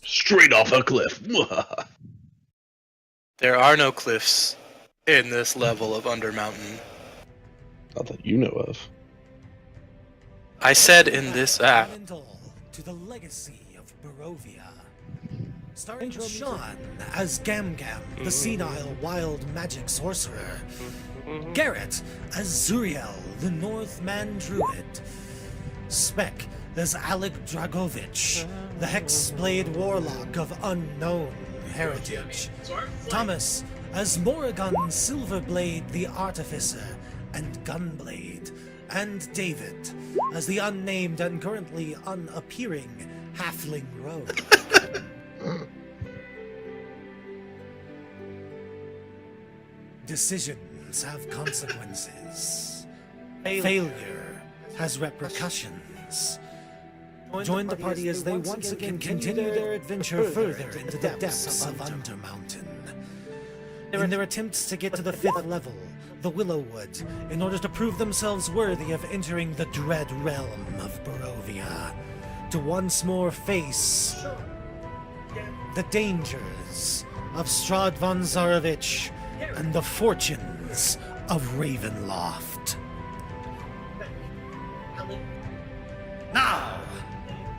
Straight off a cliff. There are no cliffs in this level of Undermountain. Not that you know of. I said in this app. To the legacy of Barovia. Starring Sean as Gam Gam, the senile wild magic sorcerer. Garrett as Zuriel, the Northman druid. Speck as Alec Dragovich, the Hexblade warlock of unknown heritage. Thomas as Morrigan Silverblade, the artificer and gunblade. And David as the unnamed and currently unappearing halfling rogue. Decisions have consequences. Failure has repercussions. Join the party as they once again continue their adventure further into the depths of Undermountain. In their attempts to get to the 5th level, the Willowwood, in order to prove themselves worthy of entering the dread realm of Barovia, to once more face the dangers of Strahd von Zarovich and the fortunes of Ravenloft. Now,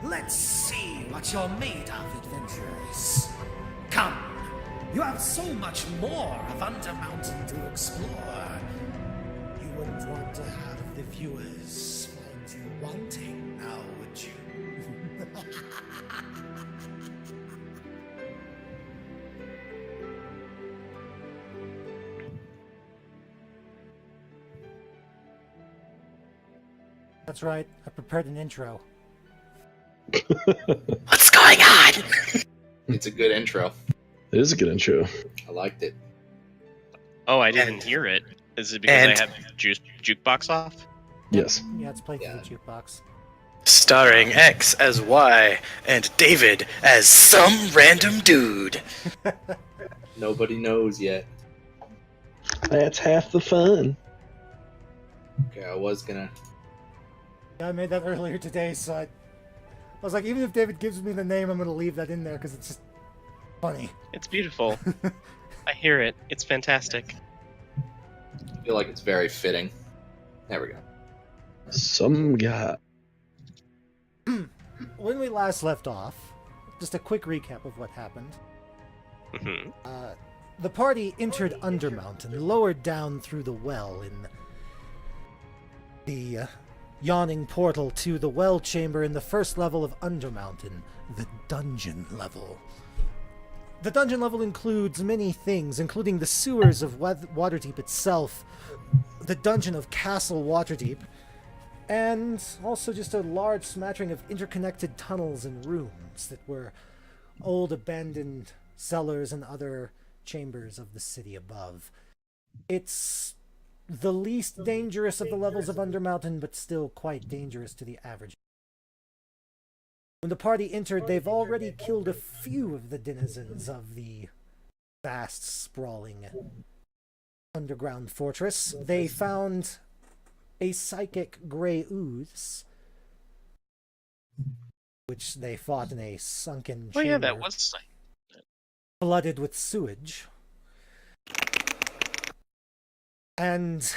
let's see what you're made of, adventurers. Come, you have so much more of Undermountain to explore. You wouldn't want to have the viewers find you wanting now, would you? That's right, I prepared an intro. What's going on? It's a good intro. It is a good intro. I liked it. Oh, I didn't hear it. Is it because I had jukebox off? Yes. Yeah, it's played Yeah. through the jukebox. Starring X as Y and David as some random dude. Nobody knows yet. That's half the fun. Okay, I was gonna. Yeah, I made that earlier today, so I was like, even if David gives me the name, I'm gonna leave that in there because it's just funny. It's beautiful. I hear it. It's fantastic. I feel like it's very fitting. There we go. Some guy. When we last left off, just a quick recap of what happened. hmm The party entered Undermountain, lowered down through the well in the yawning portal to the well chamber in the 1st level of Undermountain, the dungeon level. The dungeon level includes many things, including the sewers of Waterdeep itself, the dungeon of Castle Waterdeep, and also just a large smattering of interconnected tunnels and rooms that were old abandoned cellars and other chambers of the city above. It's the least dangerous of the levels of Undermountain, but still quite dangerous to the average. When the party entered, they've already killed a few of the denizens of the vast, sprawling underground fortress. They found a psychic gray ooze, which they fought in a sunken chamber. Oh yeah, that was. Flooded with sewage. And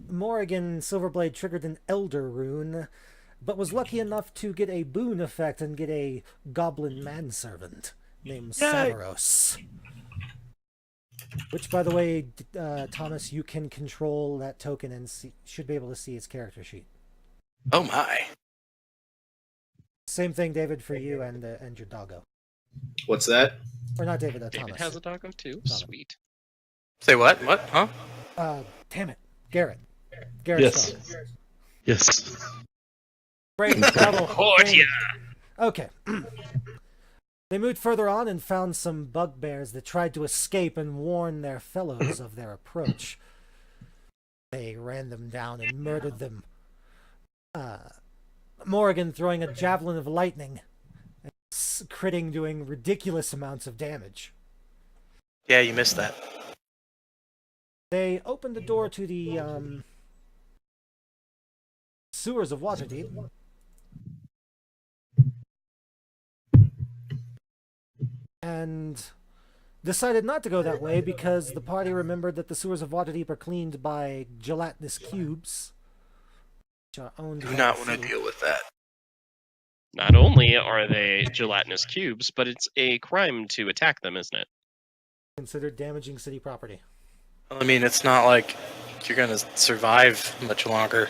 Morrigan Silverblade triggered an Elder Rune, but was lucky enough to get a boon effect and get a goblin manservant named Savaros. Which, by the way, Thomas, you can control that token and should be able to see its character sheet. Oh my. Same thing, David, for you and your doggo. What's that? Or not David, David Thomas. has a doggo too. Thomas. Sweet. Say what? What? Huh? Damn it. Garrett. Garrett's Yes. doggo. Yes. Great. That'll- Cordia. Okay. They moved further on and found some bugbears that tried to escape and warn their fellows of their approach. They ran them down and murdered them. Morrigan throwing a javelin of lightning and critting, doing ridiculous amounts of damage. Yeah, you missed that. They opened the door to the sewers of Waterdeep. and decided not to go that way because the party remembered that the sewers of Waterdeep are cleaned by gelatinous cubes, which are owned Do by not the want to city. deal with that. Not only are they gelatinous cubes, but it's a crime to attack them, isn't it? Considered damaging city property. Well, I mean, it's not like you're gonna survive much longer.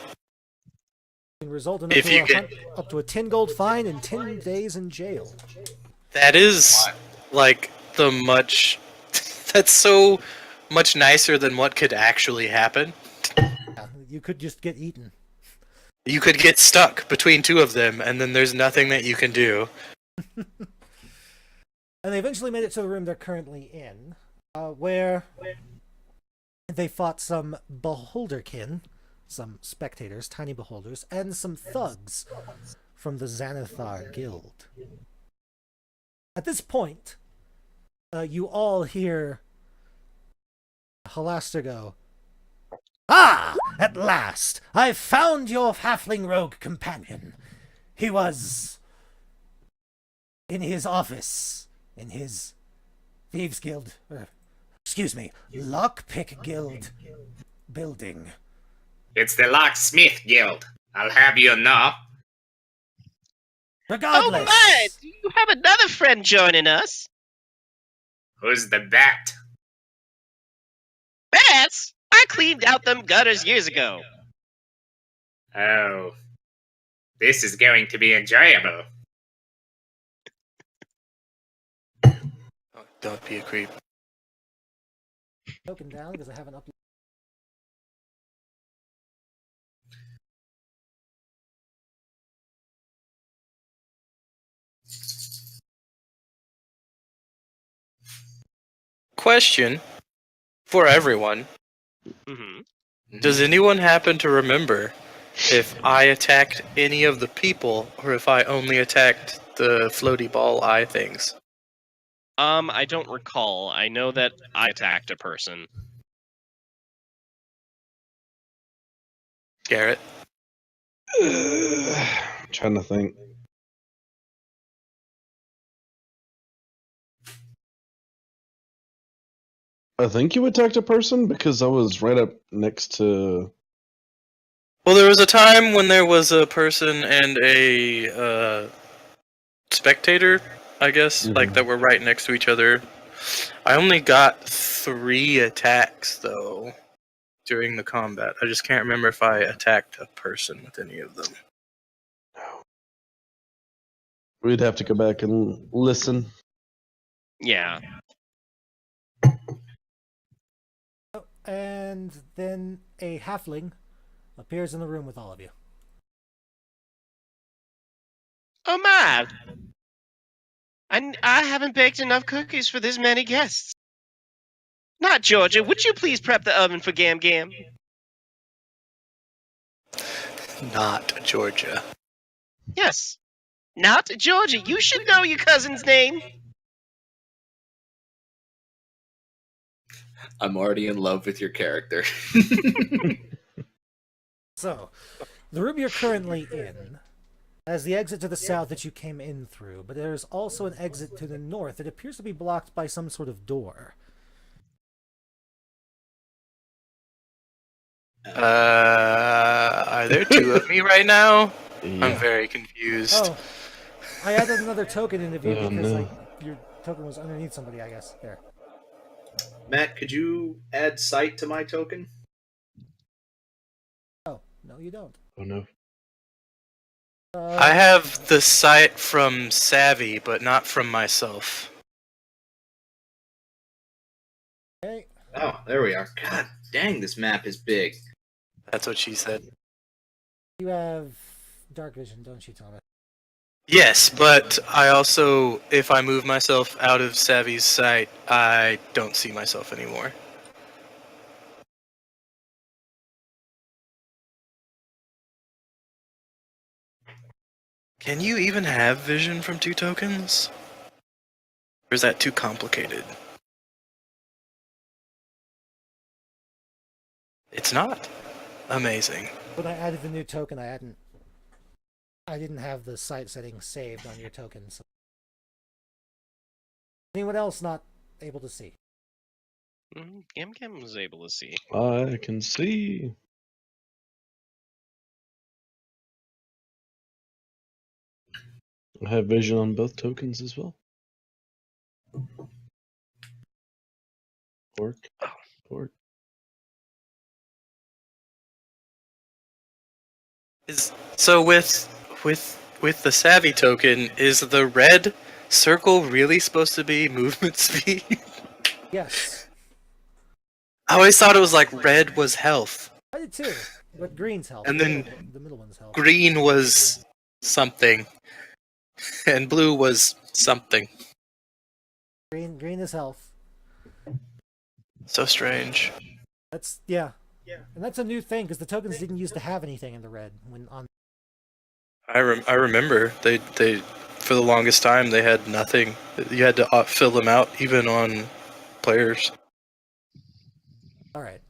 Can result in If you get- up to a 10 gold fine and 10 days in jail. That is like the much. That's so much nicer than what could actually happen. Yeah, you could just get eaten. You could get stuck between two of them, and then there's nothing that you can do. And they eventually made it to the room they're currently in, where they fought some beholderkin, some spectators, tiny beholders, and some thugs from the Xanathar Guild. At this point, you all hear Halaster go, "Ah! At last! I've found your halfling rogue companion. He was in his office, in his Thieves Guild, Lockpick Guild building." It's the Locksmith Guild. I'll have you know. Regardless, Oh my! Do you have another friend joining us? Who's the bat? Bats? I cleaned out them gutters years ago. Oh. This is going to be enjoyable. Oh, don't be a creep. token down because I haven't uploaded. Question for everyone. Mm-hmm. Does anyone happen to remember if I attacked any of the people or if I only attacked the floaty ball eye things? I don't recall. I know that I attacked a person. Garrett? Trying to think. I think you attacked a person because I was right up next to. Well, there was a time when there was a person and a spectator, I guess, like that were right next to each other. I only got 3 attacks, though, during the combat. I just can't remember if I attacked a person with any of them. We'd have to go back and listen. Yeah. And then a halfling appears in the room with all of you. Oh my! I haven't baked enough cookies for this many guests. Not Georgia, would you please prep the oven for Gam Gam? Not Georgia. Yes. Not Georgia. You should know your cousin's name. I'm already in love with your character. So, the room you're currently in has the exit to the south that you came in through, but there's also an exit to the north that appears to be blocked by some sort of door. Are there 2 of me right now? Yeah. I'm very confused. Oh, I added another token into view Oh, because no. like your token was underneath somebody, I guess. There. Matt, could you add sight to my token? Oh, no, you don't. Oh no. I have the sight from Savvy, but not from myself. Okay. Oh, there we are. God dang, this map is big. That's what she said. You have dark vision, don't you, Thomas? Yes, but I also, if I move myself out of Savvy's sight, I don't see myself anymore. Can you even have vision from 2 tokens? Or is that too complicated? It's not. Amazing. When I added the new token, I didn't have the sight settings saved on your token. So. Anyone else not able to see? Gam Gam was able to see. I can see. I have vision on both tokens as well. Pork. Pork. So with the savvy token, is the red circle really supposed to be movement speed? Yes. I always thought it was like red was health, I did too. But green's health. and then the middle one's health. green was something, and blue was something. Green is health. So strange. That's yeah. And that's a new thing because the tokens didn't used to have anything in the red when on. I remember they for the longest time they had nothing. You had to fill them out even on players. All right.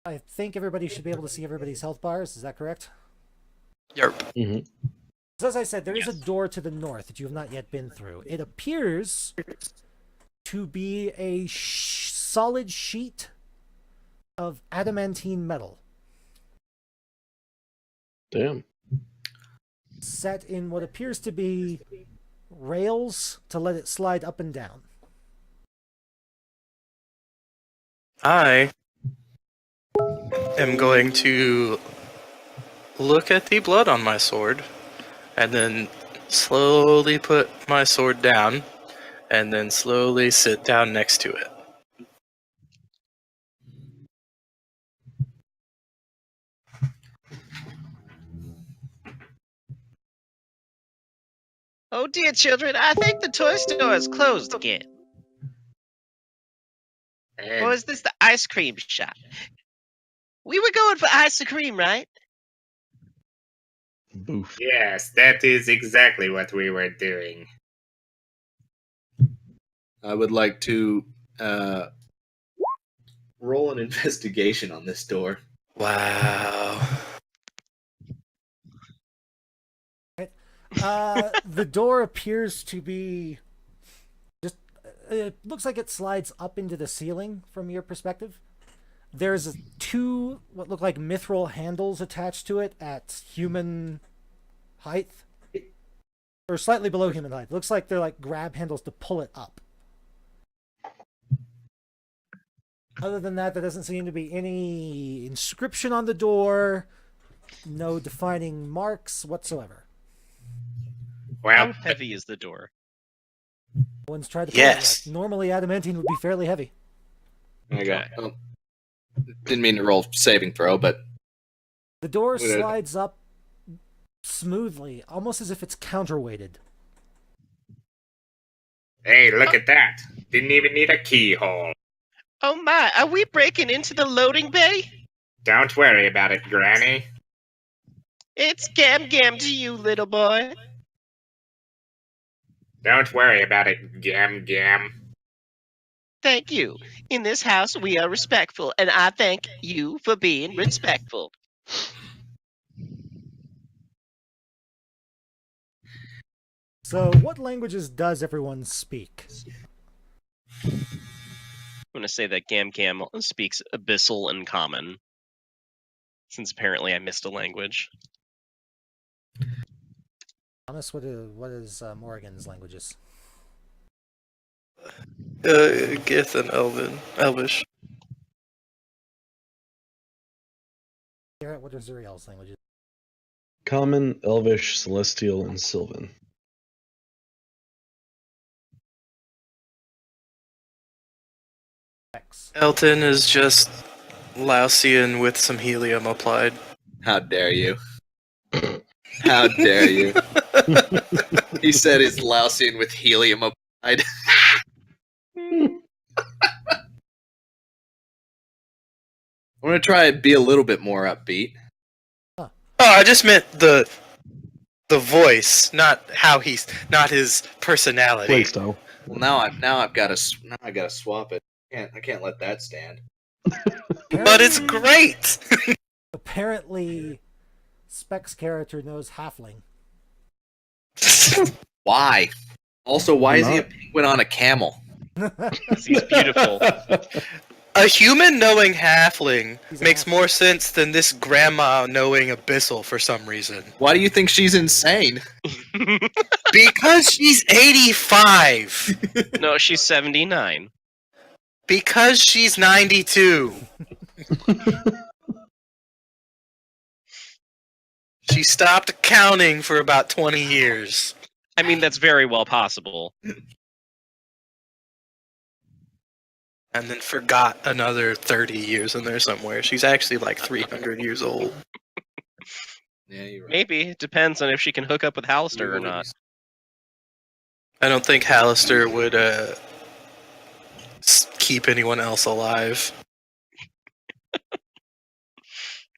I think everybody should be able to see everybody's health bars. Is that correct? Yarp. Mm-hmm. So as I said, there is a door to the north that you have not yet been through. It appears to be a solid sheet of adamantine metal Damn. set in what appears to be rails to let it slide up and down. I am going to look at the blood on my sword, and then slowly put my sword down, and then slowly sit down next to it. Oh dear, children, I think the toy store is closed again. Or is this the ice cream shop? We were going for ice cream, right? Boof. Yes, that is exactly what we were doing. I would like to roll an investigation on this door. Wow. The door appears to be just. It looks like it slides up into the ceiling from your perspective. There's two what look like mithril handles attached to it at human height, or slightly below human height. Looks like they're like grab handles to pull it up. Other than that, there doesn't seem to be any inscription on the door. No defining marks whatsoever. Well, How heavy is the door? No one's tried to pull Yes. it yet. Normally, adamantine would be fairly heavy. There you go. Okay. Oh, didn't mean to roll saving throw, but The door Good. slides up smoothly, almost as if it's counterweighted. hey, look at that. Didn't even need a keyhole. Oh my, are we breaking into the loading bay? Don't worry about it, Granny. It's Gam Gam to you, little boy. Don't worry about it, Gam Gam. Thank you. In this house, we are respectful, and I thank you for being respectful. So, what languages does everyone speak? I'm going to say that Gam Gam speaks Abyssal and Common, since apparently I missed a language. Thomas, what is Morrigan's languages? Gith and Elvish. Garrett, what are Zuriel's languages? Common, Elvish, Celestial, and Sylvan. X. Elton is just Laotian with some helium applied. how dare you? How dare you? He said he's Laotian with helium applied. I'm gonna try and be a little bit more upbeat. Oh, I just meant the voice, not his personality. Playstyle. Well, now I gotta swap it. I can't let that stand. But it's great. Apparently, Spec's character knows Halfling. Why? Also, why is he a Not- penguin on a camel? 'Cause he's beautiful. A human knowing halfling He's a makes halfling. more sense than this grandma knowing abyssal for some reason. Why do you think she's insane? Because she's 85. No, she's 79. Because she's 92. She stopped counting for about 20 years. I mean, that's very well possible. And then forgot another 30 years in there somewhere. She's actually like 300 years old. Yeah, you're right. Maybe. It depends on if she can hook up with Hallister or not. I don't think Hallister would keep anyone else alive.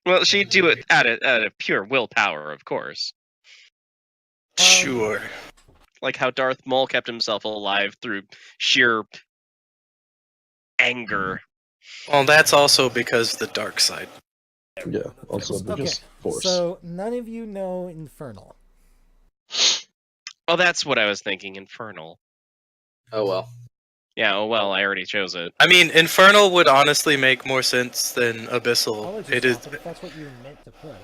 Well, she'd do it out of pure willpower, of course. Sure. Like how Darth Maul kept himself alive through sheer anger. Well, that's also because of the dark side. Yeah, also Okay, just force. so none of you know Infernal. Oh, that's what I was thinking. Infernal. Oh well. Yeah, oh well, I already chose it. I mean, Infernal would honestly make more sense than Abyssal. Apologies, It is Alfred, if that's what you meant to put.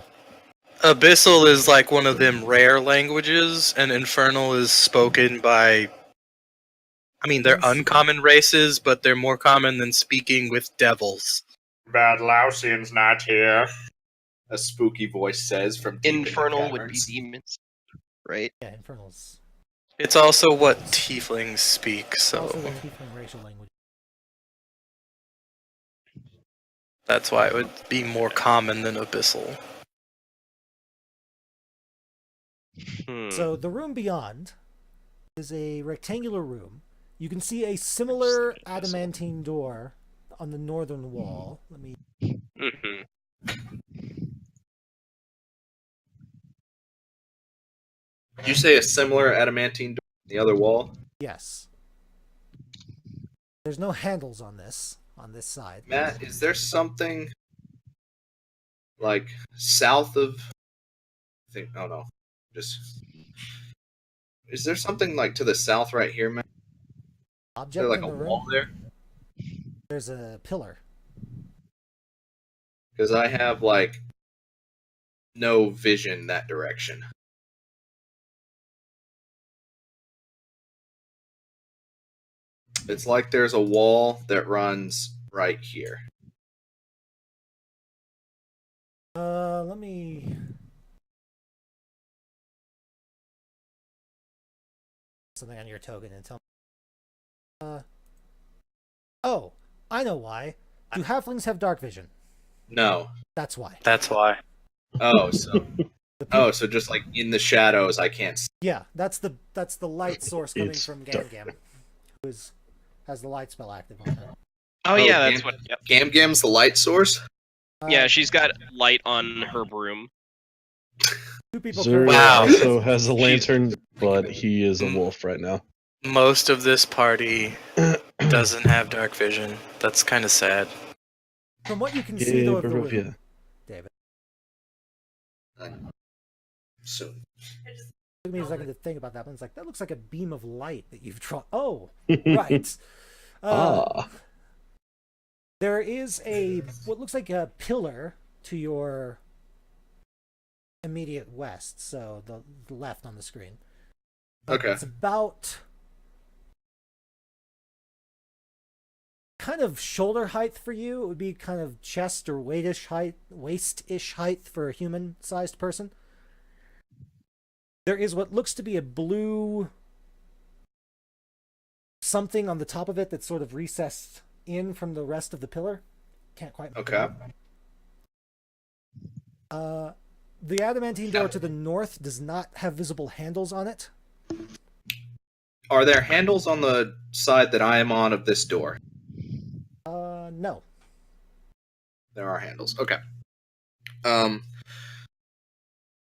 Abyssal is like one of them rare languages, and Infernal is spoken by. I mean, they're uncommon races, but they're more common than speaking with devils. Bad Lausian's not here. A spooky voice says from deep in the Infernal would be caverns. demons, right? Yeah, Infernal's It's also what tieflings speak, also the so Tiefling racial language. that's why it would be more common than Abyssal. So the room beyond is a rectangular room. You can see a similar adamantine door on the northern wall. Let me. Did you say a similar adamantine door on the other wall? Yes. There's no handles on this side. Matt, is there something like south of? Oh no, just. Is there something like to the south right here, Matt? Is Object there like in a the room. wall there? There's a pillar. Because I have like no vision that direction. It's like there's a wall that runs right here. Let me. Something on your token and tell me. Oh, I know why. Do halflings have dark vision? No. That's why. That's why. Oh, so The peop- so just like in the shadows, I can't see. Yeah, that's the light source coming It's from dark. Gam, who has the light spell active on her. Oh yeah, that's Gam- what. Yep. Gam Gam's the light source. Yeah, she's got light on her broom. Two people. Zuri Wow. also has a lantern, but he is a wolf right now. Most of this party doesn't have dark vision. That's kind of sad. From what you can see Yay, though of the room, Barovia. David, Soon. it took me a second to think about that. But it's like that looks like a beam of light that you've drawn. Oh, right. Ah. There is what looks like a pillar to your immediate west, so the left on the screen. But Okay. it's about kind of shoulder height for you. It would be kind of chest or waist-ish height for a human-sized person. There is what looks to be a blue something on the top of it that's sort of recessed in from the rest of the pillar. Can't quite make it Okay. out. The adamantine door to the north does not have visible handles on it. Are there handles on the side that I am on of this door? No. There are handles. Okay.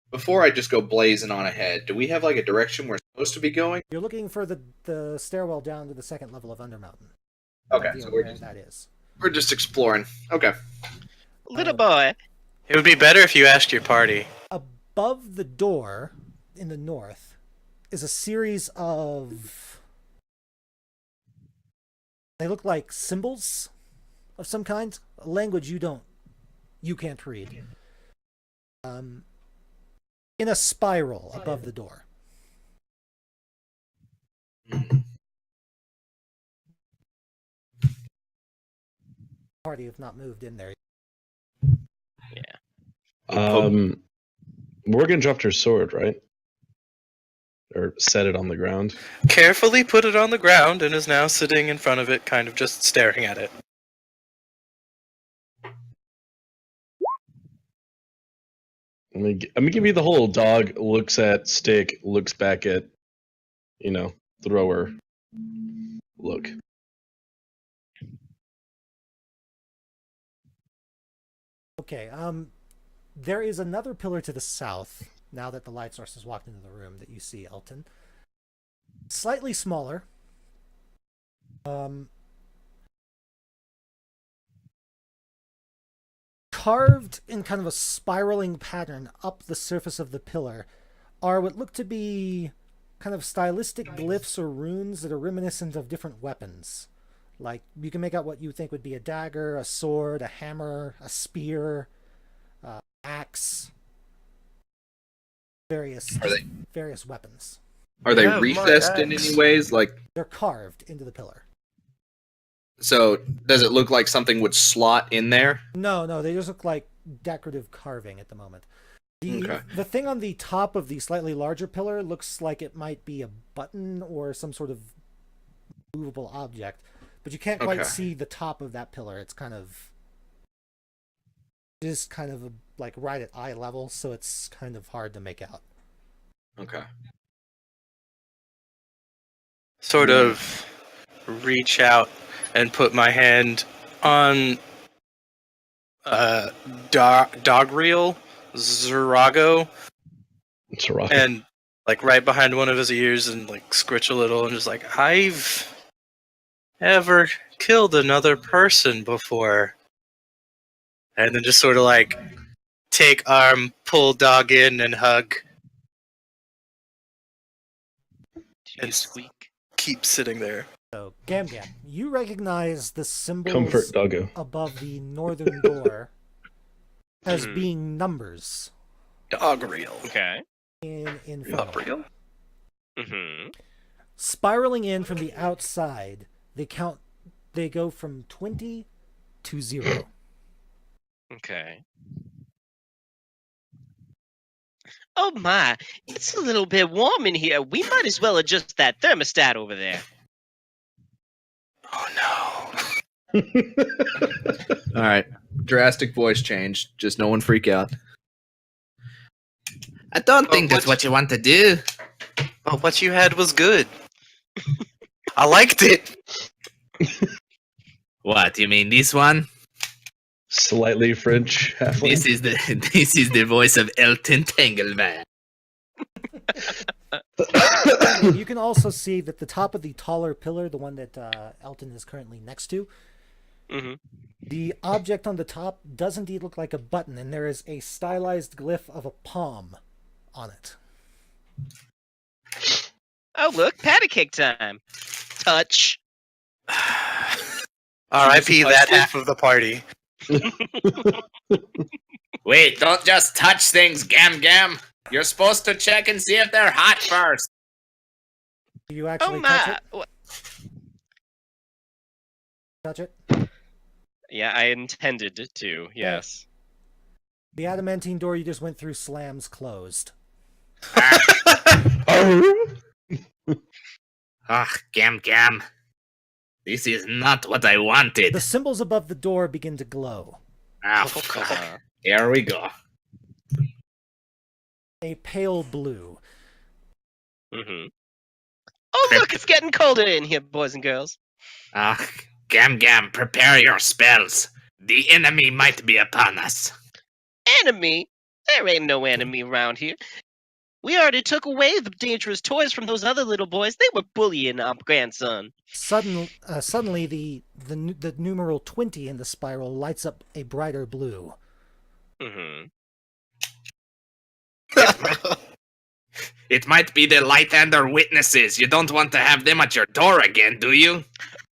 Before I just go blazing on ahead, do we have like a direction we're supposed to be going? You're looking for the stairwell down to the second level of Undermountain. Okay, Idea so where that is. we're just exploring. Okay. Little boy. It would be better if you asked your party. Above the door in the north is a series of They look like symbols of some kind, a language you can't read. In a spiral above the door. Party have not moved in there. Morgan dropped her sword, right? Or set it on the ground. Carefully put it on the ground and is now sitting in front of it, kind of just staring at it. I'm gonna give you the whole dog looks at stick, looks back at, thrower look. Okay, there is another pillar to the south, now that the light source has walked into the room, that you see, Elton. Slightly smaller. Carved in kind of a spiraling pattern up the surface of the pillar are what look to be kind of stylistic glyphs or runes that are reminiscent of different weapons. Like, you can make out what you think would be a dagger, a sword, a hammer, a spear, axe, various weapons. Are they Yeah, my recessed in axe. any ways? Like, They're carved into the pillar. so does it look like something would slot in there? No, they just look like decorative carving at the moment. Okay. The thing on the top of the slightly larger pillar looks like it might be a button or some sort of movable object, but you can't quite Okay. see the top of that pillar. It's kind of like right at eye level, so it's kind of hard to make out. Okay. Sort of reach out and put my hand on Dogreal, Zerago, It's a rocket. and like right behind one of his ears and like scritch a little and just like, I've ever killed another person before. And then just sort of like take arm, pull dog in and hug. Do you squeak? Keep sitting there. So, Gam, you recognize the symbols Comfort doggo. above the northern door as being numbers Dogreal. Okay. in Infernal. Dogreal? Mm-hmm. Spiraling in from the outside, they go from 20 to 0. Okay. Oh my, it's a little bit warm in here. We might as well adjust that thermostat over there. Oh no. All right. Drastic voice change. Just no one freak out. I don't think that's what you want to do. Oh, what you had was good. I liked it. What, you mean this one? Slightly French halfling. This is the voice of Elton Tangleman. You can also see that the top of the taller pillar, the one that Elton is currently next to, Mm-hmm. the object on the top does indeed look like a button, and there is a stylized glyph of a palm on it. Oh look, patty cake time. Touch. R.I.P. that half of the party. Wait, don't just touch things, Gam. You're supposed to check and see if they're hot first. Do you Oh actually touch my. it? What? Touch it? Yeah, I intended to. Yes. The adamantine door you just went through slams closed. Ah, Gam. This is not what I wanted. The symbols above the door begin to glow. Ah, fuck. Here we go. A pale blue. Mm-hmm. Oh look, it's getting colder in here, boys and girls. Ah, Gam, prepare your spells. The enemy might be upon us. Enemy? There ain't no enemy around here. We already took away the dangerous toys from those other little boys. They were bullying our grandson. Suddenly, the numeral 20 in the spiral lights up a brighter blue. Mm-hmm. It might be the Lighthander witnesses. You don't want to have them at your door again, do you?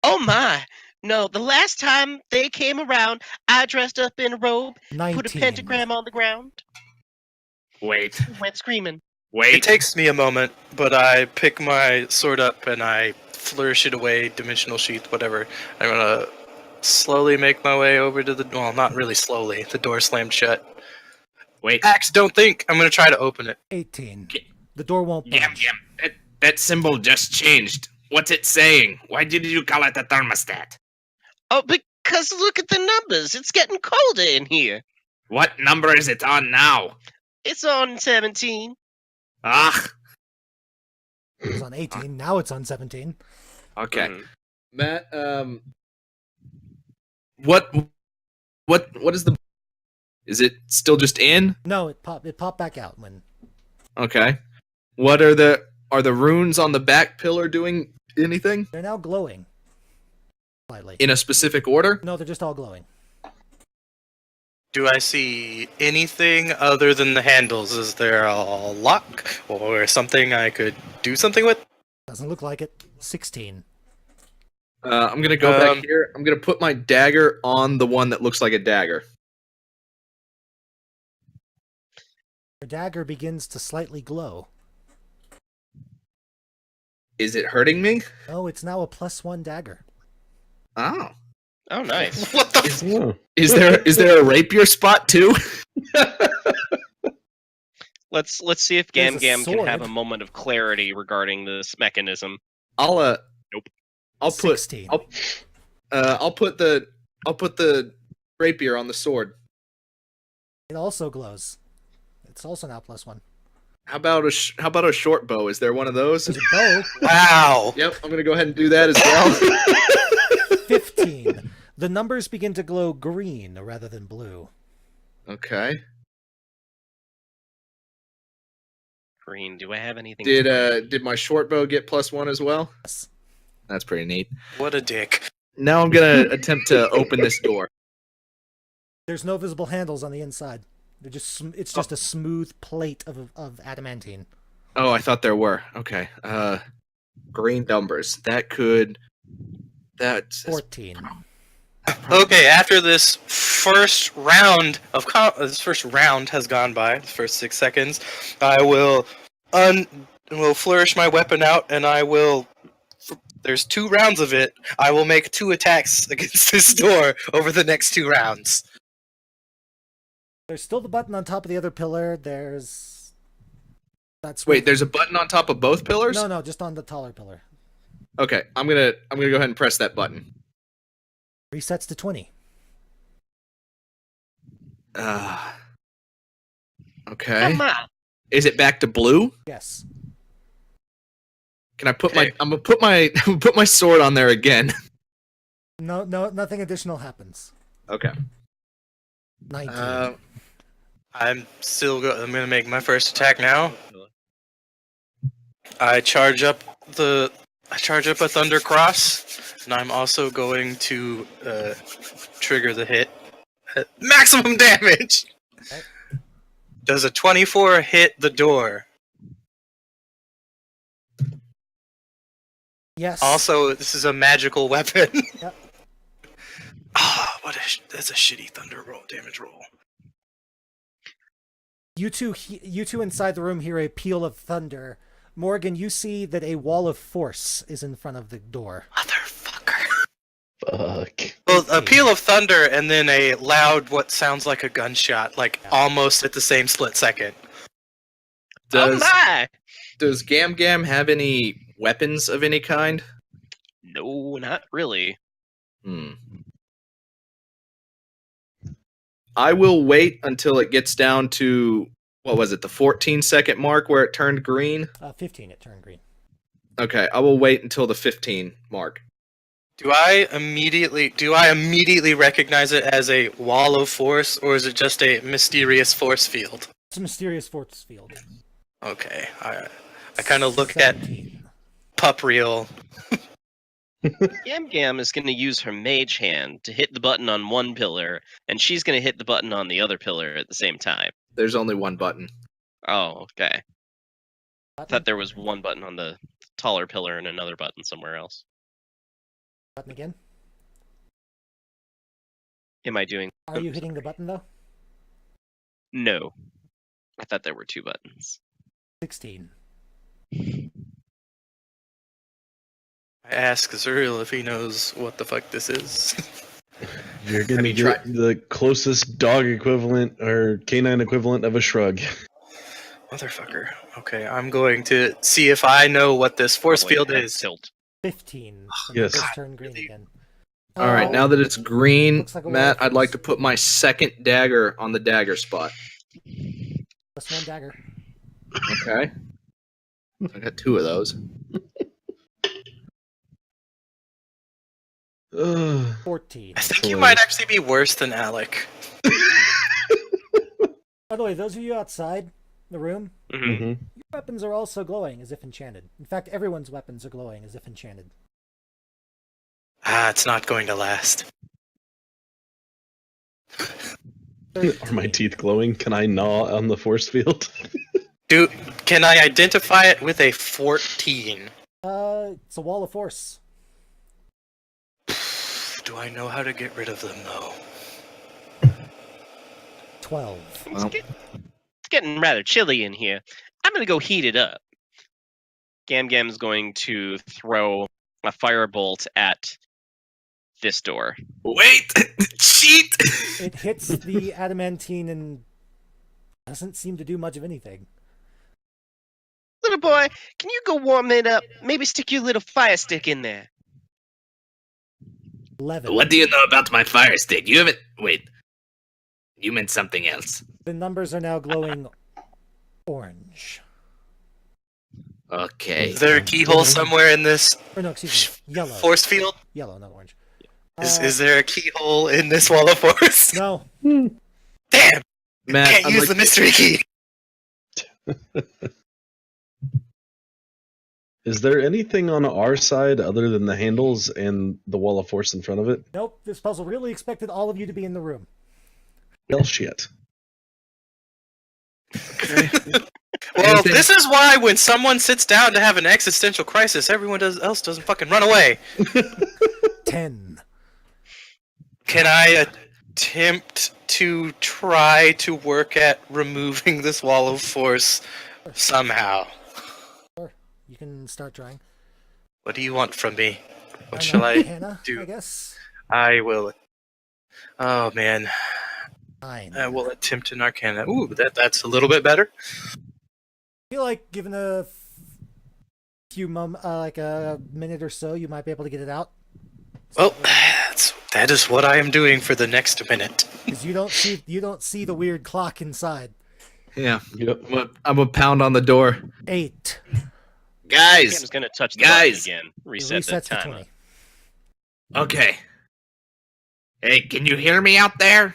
Oh my! No, the last time they came around, I dressed up in a robe, 19. put a pentagram on the ground, Wait, and went screaming. It wait. takes me a moment, but I pick my sword up and I flourish it away, dimensional sheath, whatever. I'm gonna slowly make my way over to the well, not really slowly. The door slammed shut. Wait, Axe, don't think. I'm gonna try to open it. 18. The door won't Gam budge. Gam. That symbol just changed. What's it saying? Why did you call it a thermostat? Oh, because look at the numbers. It's getting colder in here. What number is it on now? It's on 17. Ah, It was on 18. Now it's on 17. okay. Mhm. Matt, What is the? Is it still just in? No, it popped back out when. Okay. What are the runes on the back pillar doing anything They're now glowing. Slightly. in a specific order? No, they're just all glowing. Do I see anything other than the handles? Is there a lock or something I could do something with? Doesn't look like it. 16. I'm gonna go back here. I'm gonna put my dagger on the one that looks like a dagger. Your dagger begins to slightly glow. Is it hurting me? Oh, it's now a +1 dagger. Oh. Oh, nice. What the? F- Yeah. Is there a rapier spot too? Let's see if There's Gam a Gam can have a sword. moment of clarity regarding this mechanism. I'll Nope. I'll put 16. I'll put the rapier on the sword. It also glows. It's also now +1. How about a short bow? Is there one of those? There's a bow. Wow. Yep, I'm gonna go ahead and do that as well. 15. The numbers begin to glow green rather than blue. Okay. Green, do I have anything? Did my short bow get +1 as well? Yes. That's pretty neat. What a dick. Now I'm gonna attempt to open this door. There's no visible handles on the inside. It's just a smooth plate of adamantine. Oh, I thought there were. Okay. Green numbers. That's 14. Okay, after this first round of this first round has gone by, the first 6 seconds, I will flourish my weapon out, and I will. There's 2 rounds of it. I will make 2 attacks against this door over the next 2 rounds. There's still the button on top of the other pillar. There's. Wait, there's a button on top of both pillars? No, just on the taller pillar. Okay, I'm gonna go ahead and press that button. Resets to 20. Okay. Come on. Is it back to blue? Yes. Can I put Okay. I'm gonna put my sword on there again. No, nothing additional happens. Okay. 19. I'm gonna make my first attack now. I charge up a Thunder Cross, and I'm also going to trigger the hit. Maximum damage! Okay. Does a 24 hit the door? Yes. Also, this is a magical weapon. Yep. That's a shitty thunder roll, damage roll. You two inside the room hear a peal of thunder. Morgan, you see that a wall of force is in front of the door. Motherfucker. Fuck. Well, a peal of thunder and then a loud, what sounds like a gunshot, like almost at the same split second. Oh my! Does Gam Gam have any weapons of any kind? No, not really. I will wait until it gets down to, what was it, the 14-second mark where it turned green? 15, it turned green. Okay, I will wait until the 15 mark. Do I immediately recognize it as a wall of force, or is it just a mysterious force field? It's a mysterious force field. Okay, I kind of look at 17. Pup Reel. Gam Gam is going to use her mage hand to hit the button on one pillar, and she's going to hit the button on the other pillar at the same time. There's only one button. Oh, okay. I thought there was one button on the taller pillar and another button somewhere else. Button again. am I doing? Are you hitting the button though? No. I thought there were 2 buttons. 16. I ask Zuriel if he knows what the fuck this is. You're gonna you get the closest dog equivalent or canine equivalent of a shrug. Motherfucker. Okay, I'm going to see if I know what this force Probably field head is. Tilt. 15. Yes. Just turn green again. All right, now that it's green, Looks like a Matt, wall I'd like force. to put my second dagger on the dagger spot. Plus 1 dagger. Okay. I got 2 of those. Ugh. 14. I think you Hilarious. might actually be worse than Alec. By the way, those of you outside the room, Mhm. Mhm. your weapons are also glowing as if enchanted. In fact, everyone's weapons are glowing as if enchanted. Ah, it's not going to last. Are my teeth glowing? Can I gnaw on the force field? Dude, can I identify it with a 14? It's a wall of force. Do I know how to get rid of them, though? 12. Well, It's getting rather chilly in here. I'm gonna go heat it up. Gam Gam's going to throw a firebolt at this door. Wait! Cheat! It hits the adamantine and doesn't seem to do much of anything. Little boy, can you go warm it up? Maybe stick your little fire stick in there. 11. What do you know about my fire stick? You haven't. Wait. You meant something else. The numbers are now glowing orange. Okay. Is there a keyhole somewhere in this Or no, excuse me. Yellow. force field? Yellow, not orange. Is there a keyhole in this wall of force? No. Damn! Matt, Can't I'd use like the mystery key. Is there anything on our side other than the handles and the wall of force in front of it? Nope, this puzzle really expected all of you to be in the room. Hell shit. Well, Anything- this is why when someone sits down to have an existential crisis, everyone else doesn't fucking run away. 10. Can I attempt to try to work at removing this wall of force somehow? Sure, you can start trying. What do you want from me? What An shall I Arcana, do? I guess. I will. Oh man, 9. I will attempt an arcana. Ooh, that's a little bit better. I feel like given a few like a minute or so, you might be able to get it out. Well, that is what I am doing for the next minute. Because you don't see the weird clock inside. Yeah. Yep. I'm gonna pound on the door. 8. Guys! Gam's gonna touch the Guys! button again. It Reset that resets to timer. 20. Okay. Hey, can you hear me out there?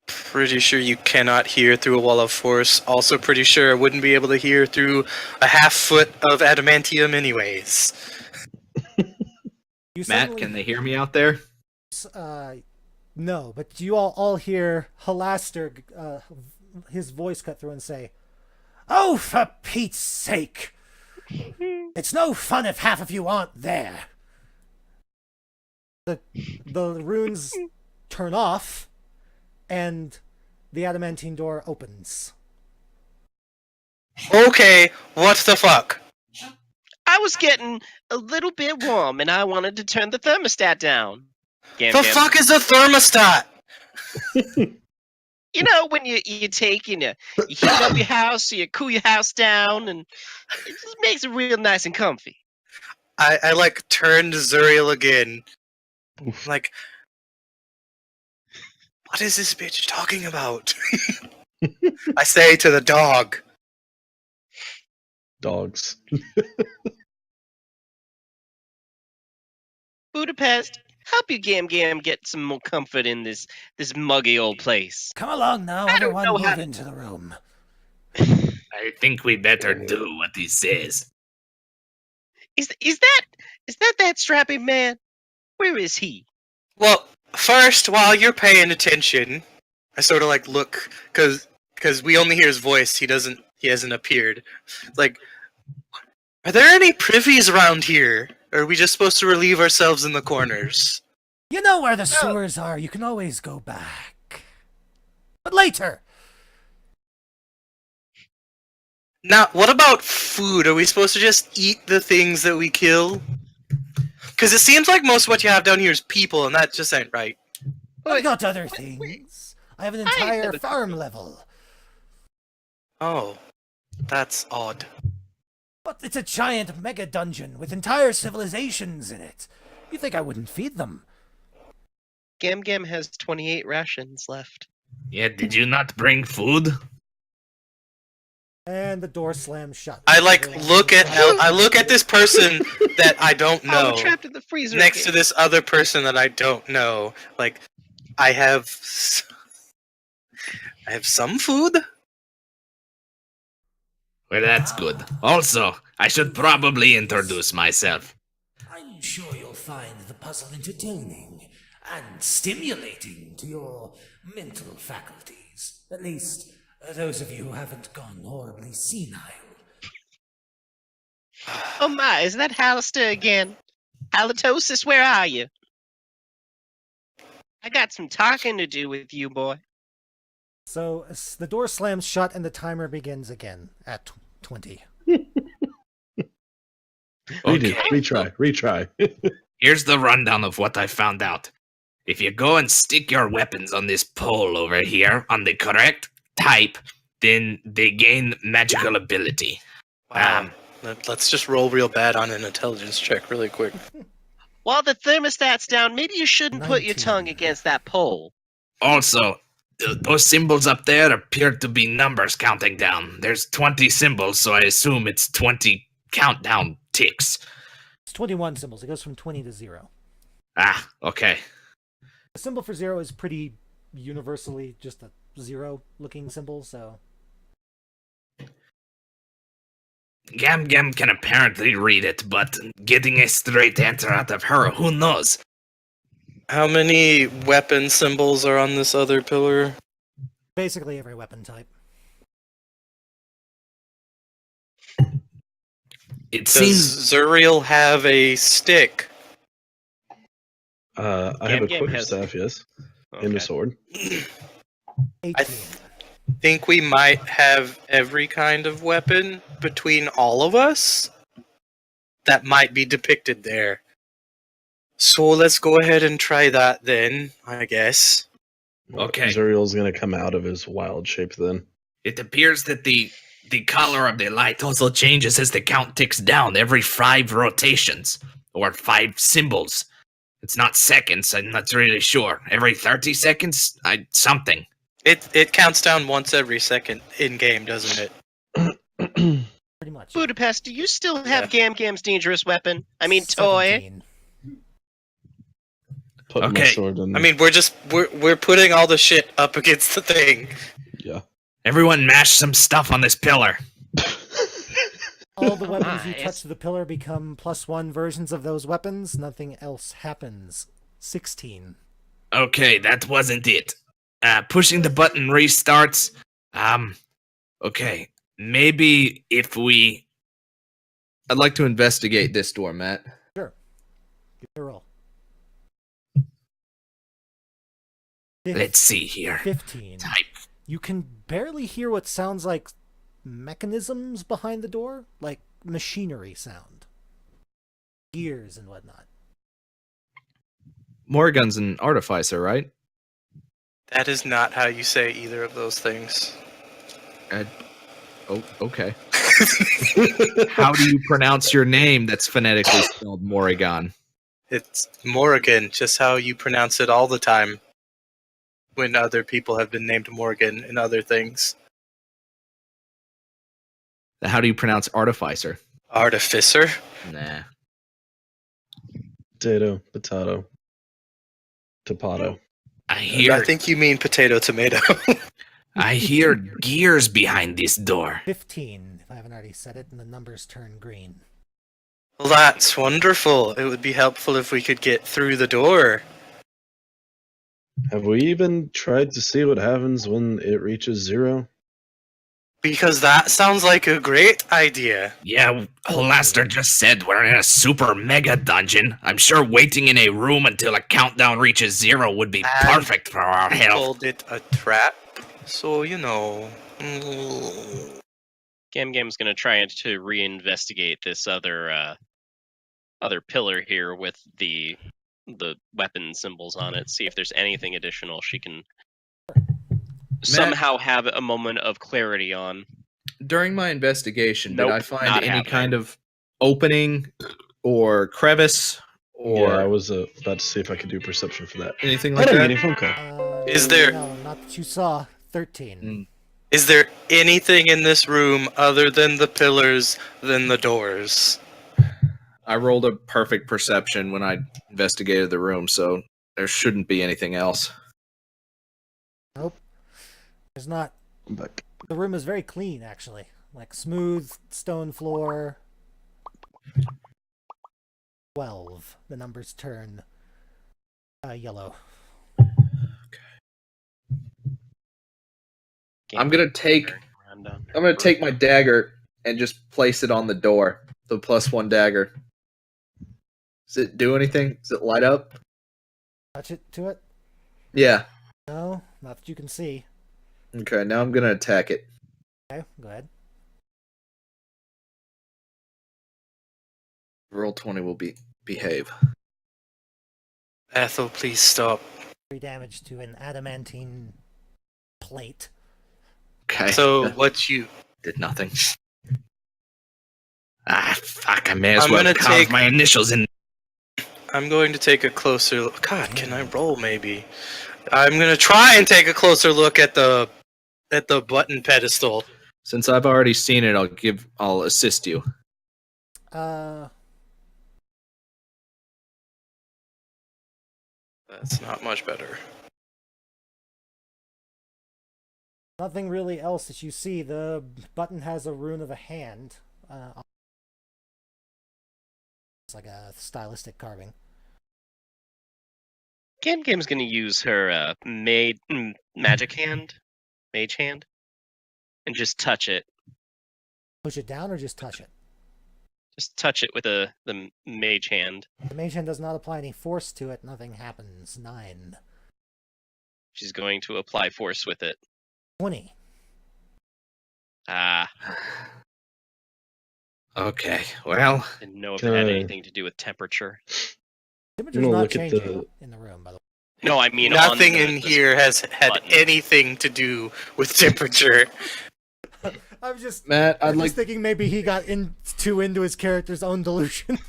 Pretty sure you cannot hear through a wall of force. Also pretty sure I wouldn't be able to hear through a half foot of adamantium anyways. You Matt, suddenly- can they hear me out there? No, but you all hear Halaster, his voice cut through and say, "Oh, for Pete's sake! It's no fun if half of you aren't there." The runes turn off, and the adamantine door opens. Okay, what the fuck? I was getting a little bit warm, and I wanted to turn the thermostat down. Gam The Gam, fuck is a thermostat? you know when you take and you heat up your house, so you cool your house down, and it just makes it real nice and comfy. I like turned Zuriel again. Oof. Like, what is this bitch talking about? I say to the dog. Dogs. Budapest, help you Gam Gam get some more comfort in this muggy old place. Come along now, I don't everyone, know move how- into the room. I think we better do what he says. Is that strapping man? Where is he? Well, first, while you're paying attention, I sort of like look because we only hear his voice. He hasn't appeared. Like, are there any privies around here? Or are we just supposed to relieve ourselves in the corners? You know where the sewers are. You can always go back. But later. Now, what about food? Are we supposed to just eat the things that we kill? Because it seems like most of what you have down here is people, and that just ain't right. I've got other things. I have an entire farm level. Oh, that's odd. But it's a giant mega dungeon with entire civilizations in it. You think I wouldn't feed them? Gam Gam has 28 rations left. Yeah, did you not bring food? And the door slams shut. I look at this person that I don't know I'm trapped in the freezer next to again. this other person that I don't know. Like, I have some food. Well, that's good. Also, I should probably introduce myself. I'm sure you'll find the puzzle entertaining and stimulating to your mental faculties. At least, those of you who haven't gone horribly senile. Oh my, is that Hallister again? Halitosis, where are you? I got some talking to do with you, boy. So, the door slams shut and the timer begins again at 20. Retry. Here's the rundown of what I found out. If you go and stick your weapons on this pole over here on the correct type, then they gain magical ability. Wow. Let's just roll real bad on an intelligence check really quick. While the thermostat's down, maybe you shouldn't put your 19. tongue against that pole. Also, those symbols up there appear to be numbers counting down. There's 20 symbols, so I assume it's 20 countdown ticks. It's 21 symbols. It goes from 20 to 0. Ah, okay. The symbol for 0 is pretty universally just a 0-looking symbol, so... Gam Gam can apparently read it, but getting a straight answer out of her, who knows? How many weapon symbols are on this other pillar? Basically every weapon type. It Does seems... Zuriel have a stick? I have a Gam quick has- staff, yes, and a Okay. sword. 18. Think we might have every kind of weapon between all of us that might be depicted there. So let's go ahead and try that then, I guess. Okay. Zuriel's gonna come out of his wild shape then. It appears that the color of the light also changes as the count ticks down every 5 rotations, or 5 symbols. It's not seconds, I'm not really sure. Every 30 seconds? Something. It counts down once every second in game, doesn't it? Pretty much. Budapest, do you still have Gam Gam's dangerous weapon? I mean, toy? 17. Put my Okay. sword in. I mean, we're putting all the shit up against the thing. yeah. Everyone mash some stuff on this pillar. All the weapons you Nice. touch to the pillar become +1 versions of those weapons. Nothing else happens. 16. Okay, that wasn't it. Pushing the button restarts. Okay. Maybe if we... I'd like to investigate this door, Matt. Sure. Give me a roll. Let's see here. 15. Type. You can barely hear what sounds like mechanisms behind the door, like machinery sound. Gears and whatnot. Morgan's an artificer, right? That is not how you say either of those things. Oh, okay. How do you pronounce your name that's phonetically spelled Morrigan? It's Morrigan, just how you pronounce it all the time when other people have been named Morgan and other things. How do you pronounce artificer? Artificer? Nah. Potato, potato, tomato. I think you mean potato tomato. I hear gears behind this door. 15, if I haven't already said it, and the numbers turn green. Well, that's wonderful. It would be helpful if we could get through the door. Have we even tried to see what happens when it reaches 0? Because that sounds like a great idea. Yeah, Holaster just said we're in a super mega dungeon. I'm sure waiting in a room until a countdown reaches 0 would be And perfect for our He health. called it a trap. So, Gamgam's gonna try to reinvestigate this other pillar here with the weapon symbols on it. See if there's anything additional she can somehow have a moment of clarity on. During my investigation, Nope, did I find not any happening. kind of opening or crevice or Yeah, I was about to see if I could do perception for that. anything I like didn't that? get any phone call. Is there- No, not that you saw. 13. Is there anything in this room other than the pillars than the doors? I rolled a perfect perception when I investigated the room, so there shouldn't be anything else. Nope. There's not. I'm back. The room is very clean, actually. Like smooth stone floor. 12. The numbers turn yellow. I'm gonna take my dagger and just place it on the door. The +1 dagger. Does it do anything? Does it light up? Touch it to it? Yeah. No, not that you can see. Okay, now I'm gonna attack it. Okay, go ahead. Roll 20 will behave. Ethel, please stop. 3 damage to an adamantine plate. Okay. So, what you... Did nothing. Ah, fuck! I may as I'm well gonna carve take- my initials in. I'm going to take a closer look. God, can I roll maybe? I'm going to try and take a closer look at the button pedestal. Since I've already seen it, I'll assist you. That's not much better. Nothing really else that you see. The button has a rune of a hand. It's like a stylistic carving. Gamgam's gonna use her magic hand, mage hand, and just touch it. Push it down or just touch it? Just touch it with the mage hand. The mage hand does not apply any force to it. Nothing happens. 9. She's going to apply force with it. 20. Ah, Okay, well, didn't know if it had Okay. anything to do with temperature. Temperature's gonna not look at the- changing in the room, by the way. No, I mean Nothing on in the here has had button. anything to do with temperature. I was just, Matt, I I'd was like just thinking maybe he got too into his character's own delusion.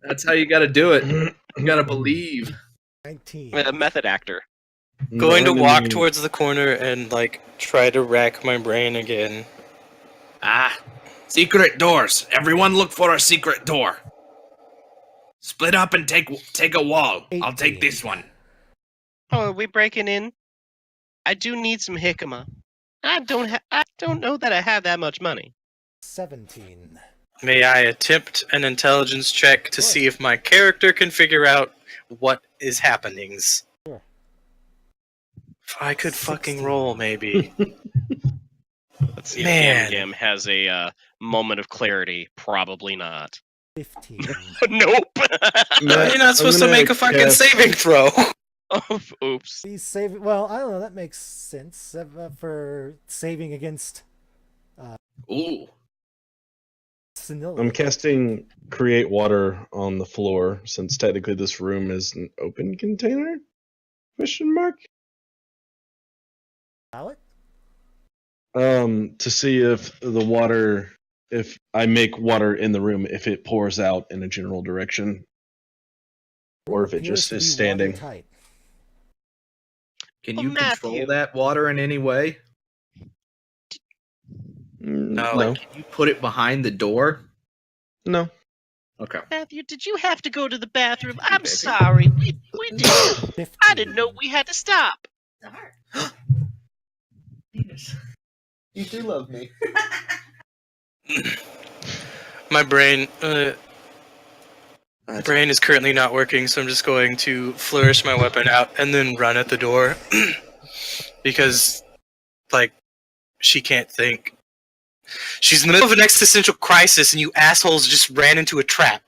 that's how you got to do it. You got to believe. 19. A method actor. Going to walk Nine. towards the corner and try to rack my brain again. Ah, secret doors. Everyone look for a secret door. Split up and take a wall. I'll take 18. this one. Oh, are we breaking in? I do need some jicama. I don't know that I have that much money. 17. May I attempt an intelligence check to Sure. see if my character can figure out what is happenings? Sure. If I could 16. fucking roll, maybe. Let's see Man. if Gamgam has a moment of clarity. Probably not. 15. Nope. You're not supposed to make a fucking saving throw. Oh, oops. Please save. Well, I don't know. That makes sense for saving against Ooh. senility. I'm casting create water on the floor since technically this room is an open container? Question mark. Alec? To see if the water, if I make water in the room, if it pours out in a general direction, or if it Appears just to is be standing. watertight. Can Well, you Matthew. control that water in any way? No. No, Can you put it behind the door? no. Okay. Matthew, did you have to go to the bathroom? I'm baby. sorry. We did. 15. I didn't know we had to stop. You do love me. My brain is currently not working, so I'm just going to flourish my weapon out and then run at the door. Because, she can't think. She's in the middle of an existential crisis, and you assholes just ran into a trap.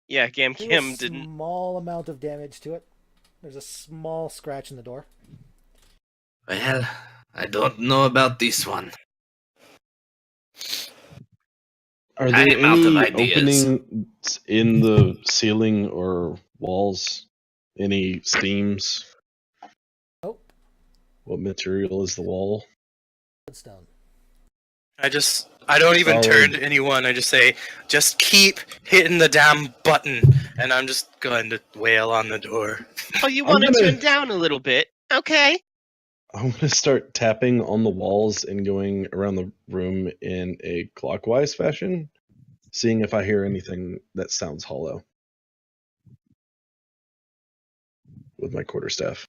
Yeah, Gam Do a Gam didn't. small amount of damage to it. There's a small scratch in the door. Well, I don't know about this one. Are there I'm out of any ideas. openings in the ceiling or walls? Any seams? Nope. What material is the wall? Woodstone. I don't even Solid. turn to anyone. I just say, just keep hitting the damn button, and I'm just going to wail on the door. Oh, you I'm want to gonna- turn down a little bit? Okay. I'm gonna start tapping on the walls and going around the room in a clockwise fashion, seeing if I hear anything that sounds hollow with my quarterstaff.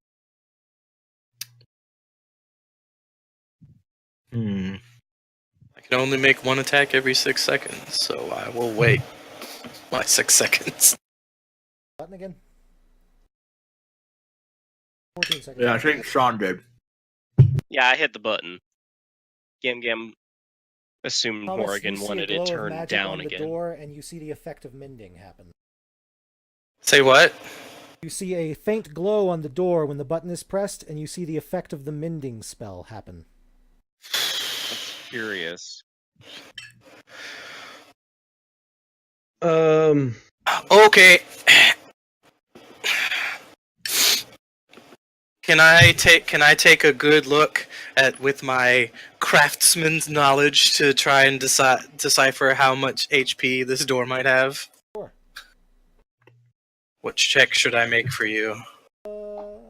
I can only make one attack every 6 seconds, so I will wait my 6 seconds. Button again. 14 seconds. Yeah, I think Sean did. Yeah, I hit the button. Gam Gam assumed Thomas, Morrigan you see a wanted glow it of turned magic down on the again. door, and you see the effect of mending happen. Say what? You see a faint glow on the door when the button is pressed, and you see the effect of the mending spell happen. Curious. Okay. Can I take a good look at with my craftsman's knowledge to try and decipher how much HP this door might have? Sure. Which check should I make for you? You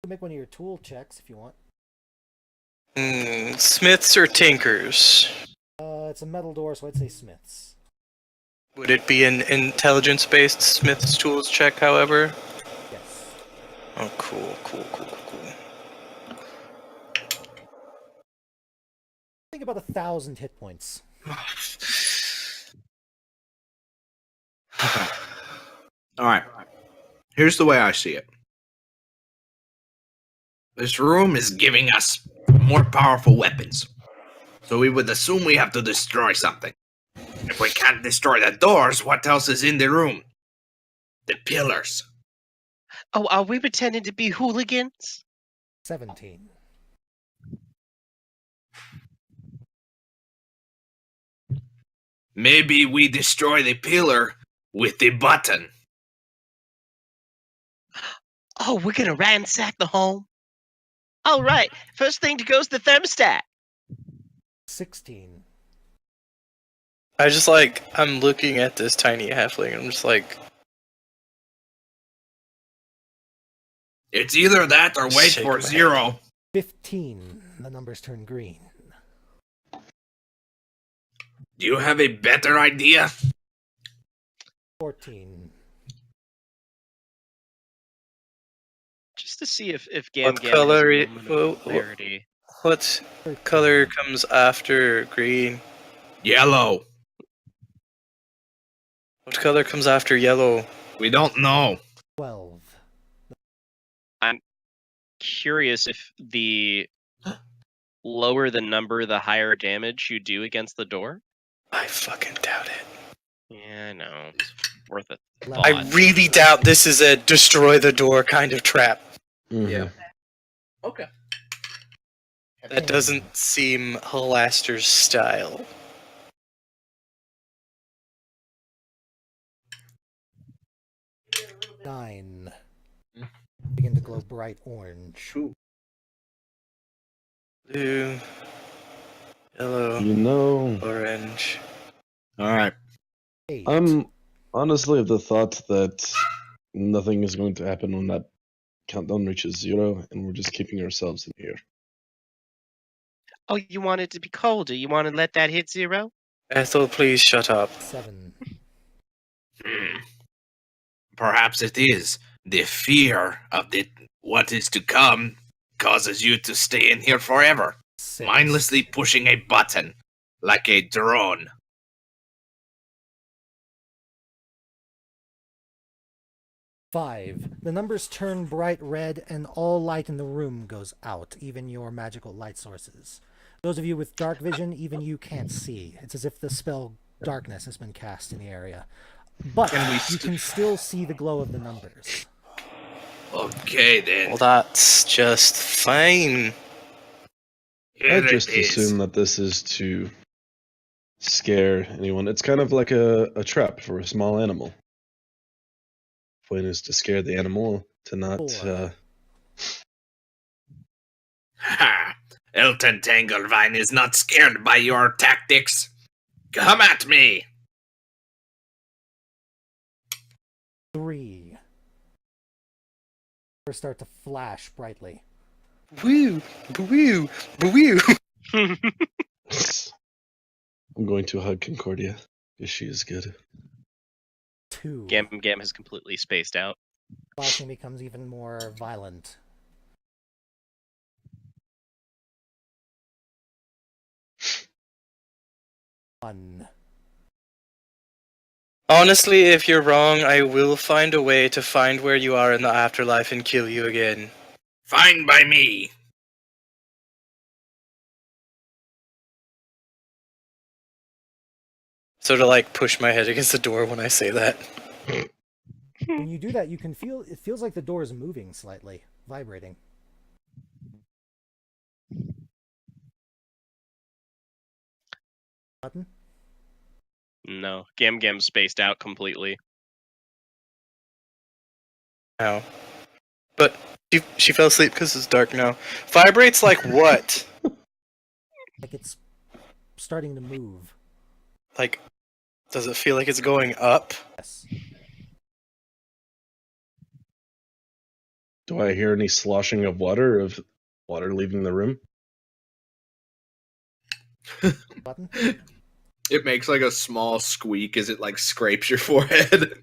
can make one of your tool checks if you want. Smiths or tinkers? It's a metal door, so I'd say smiths. Would it be an intelligence-based Smith's tools check, however? Yes. Oh, cool. I think about 1,000 hit points. All right. Here's the way I see it. This room is giving us more powerful weapons. So we would assume we have to destroy something. If we can't destroy the doors, what else is in the room? The pillars. Oh, are we pretending to be hooligans? 17. Maybe we destroy the pillar with the button. Oh, we're gonna ransack the home? All right, first thing to go is the thermostat. 16. I'm looking at this tiny halfling, and I'm just like, It's either that or wait Shake for my 0. 15. The numbers turn green. Do you have a better idea? 14. Just to see if Gam What Gam color has a i- moment whoa, of whoa. clarity. what 13. color comes after green? Yellow. What color comes after yellow? We don't know. 12. Curious if the lower the number, the higher damage you do against the door. I fucking doubt it. Yeah, I know. It's worth a 11. I really doubt this is a destroy the door kind of trap. Mhm. Yeah. Okay. That doesn't seem Halaster's style. 9. Begin to glow bright orange. Blue, yellow, You know, orange. All right. 8. I'm honestly of the thought that nothing is going to happen when that countdown reaches 0, and we're just keeping ourselves in here. Oh, you want it to be colder? You want to let that hit 0? Ethel, please shut up. 7. Perhaps it is. The fear of what is to come causes you to stay in here forever, 6. mindlessly pushing a button like a drone. 5. The numbers turn bright red and all light in the room goes out, even your magical light sources. Those of you with dark vision, even you can't see. It's as if the spell darkness has been cast in the area. But you can still see the glow of the numbers. Okay, then. Well, that's just fine. Here I it just is. assume that this is to scare anyone. It's kind of like a trap for a small animal. Point is to scare the animal to not. 4. Ha! Elton Tanglevine is not scared by your tactics. Come at me! 3. Numbers start to flash brightly. Woo, woo, woo. I'm going to hug Concordia because she is good. 2. Gam has completely spaced out. Flashing becomes even more violent. 1. Honestly, if you're wrong, I will find a way to find where you are in the afterlife and kill you again. Fine by me. Sort of like push my head against the door when I say that. When you do that, you can feel it feels like the door is moving slightly, vibrating. Button? No, Gam spaced out completely. No. But she fell asleep because it's dark now. Vibrates like what? Like it's starting to move. Like, does it feel like it's going up? Yes. Do I hear any sloshing of water leaving the room? Button? It makes like a small squeak as it like scrapes your forehead.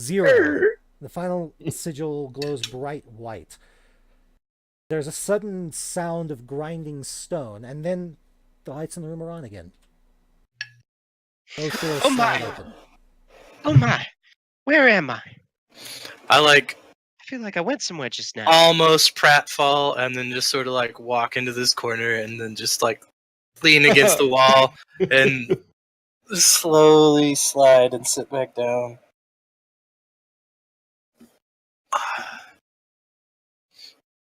0. The final sigil glows bright white. There's a sudden sound of grinding stone, and then the lights in the room are on again. Both doors Oh my! slide open. Oh my! Where am I? I I feel like I went somewhere just now. almost pratfall and then just sort of like walk into this corner and then just like lean against the wall and slowly slide and sit back down.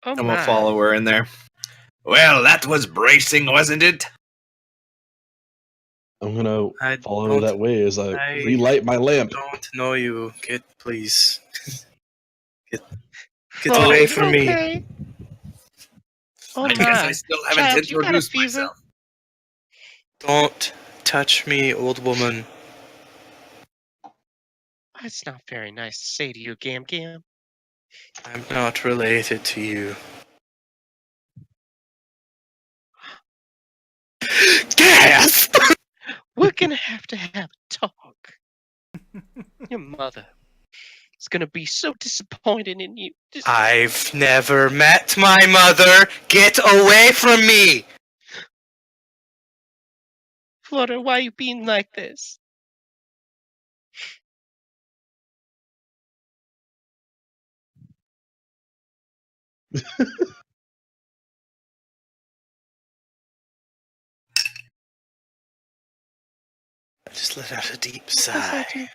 Oh I'm gonna my! follow her in there. Well, that was bracing, wasn't it? I'm gonna I follow don't- that way as I I relight my lamp. Don't know you. Please. Get Oh, away from me. okay. Oh I guess I my! still haven't Child, you got a introduced fever? myself. Don't touch me, old woman. That's not very nice to say to you, Gam. I'm not related to you. Gasp! We're gonna have a talk. Your mother is gonna be so disappointed in you. I've never met my mother. Get away from me! Flutter, why are you being like this? I just let out a deep What was I sigh. doing?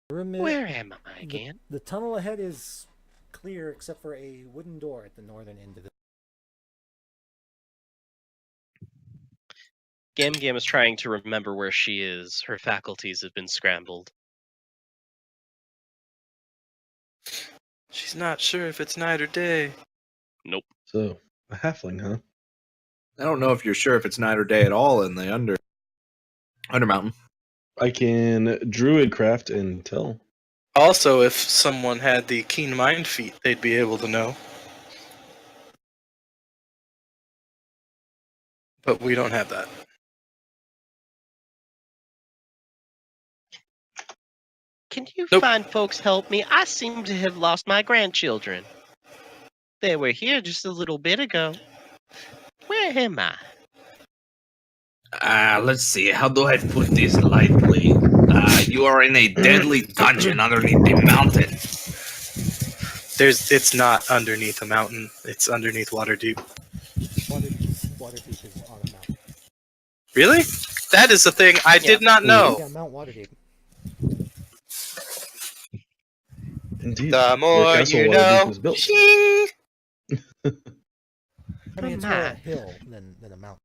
The room is- Where am I again? The tunnel ahead is clear except for a wooden door at the northern end of the... Gam is trying to remember where she is. Her faculties have been scrambled. She's not sure if it's night or day. Nope. So, a halfling, huh? I don't know if you're sure if it's night or day at all in the Undermountain. I can druidcraft and tell. Also, if someone had the keen mind feat, they'd be able to know. But we don't have that. Can you Nope. find folks help me? I seem to have lost my grandchildren. They were here just a little bit ago. Where am I? Let's see. How do I put this lightly? You are in a deadly dungeon underneath the mountain. It's not underneath a mountain. It's underneath Waterdeep. Waterdeep is on a mountain. Really? That is a thing I did not know. Yeah, Mount Waterdeep. Indeed. The more where Castle you Waterdeep know. was built. Shing! I mean, it's more a hill than a mountain.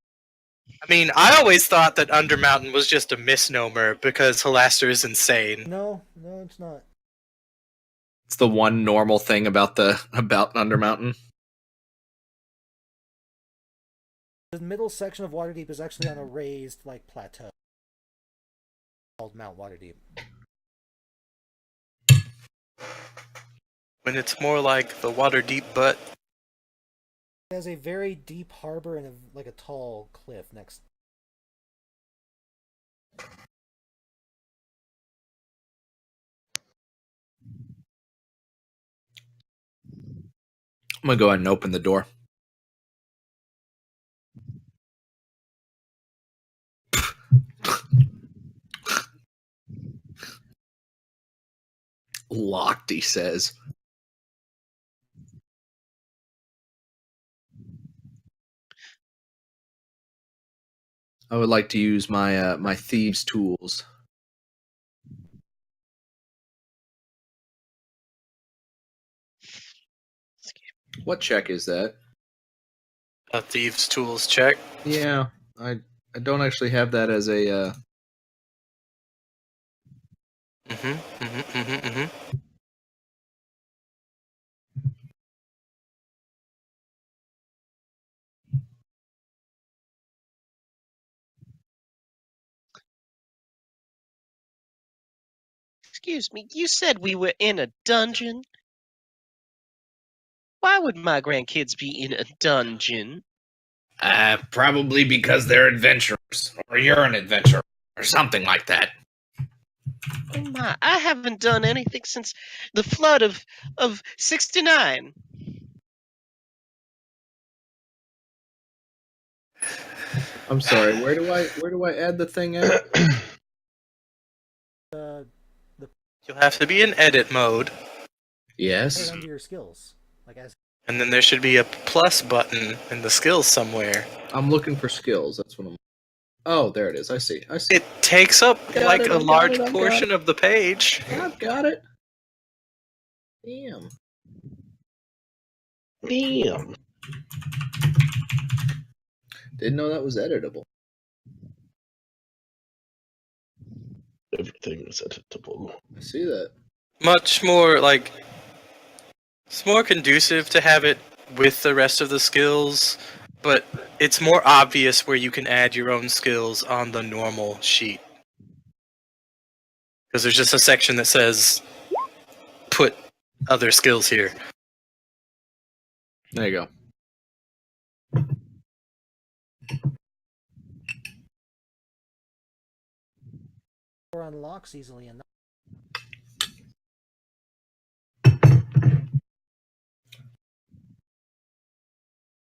I mean, I always thought that Undermountain was just a misnomer because Halaster is insane. No, it's not. It's the one normal thing about Undermountain. The middle section of Waterdeep is actually on a raised, plateau called Mount Waterdeep. When it's more like the Waterdeep butt. It has a very deep harbor and a tall cliff next. I'm gonna go ahead and open the door. Locked, he says. I would like to use my my thieves' tools. What check is that? A thieves' tools check. Yeah, I don't actually have that as a. Excuse me, you said we were in a dungeon? Why would my grandkids be in a dungeon? Probably because they're adventurers, or you're an adventurer, or something like that. Oh my, I haven't done anything since the flood of 69. I'm sorry. Where do I add the thing at? You'll have to be in edit mode. Yes. Under your skills, And then there should be a plus button in the skills somewhere. I'm looking for skills. That's what I'm. Oh, there it is. I see. It takes up Got it, a I got large it, I got portion it. of the page. I've got it. Damn. Didn't know that was editable. Everything is editable. I see that. Much more it's more conducive to have it with the rest of the skills, but it's more obvious where you can add your own skills on the normal sheet. Because there's just a section that says put other skills here. There you go. or unlocks easily enough.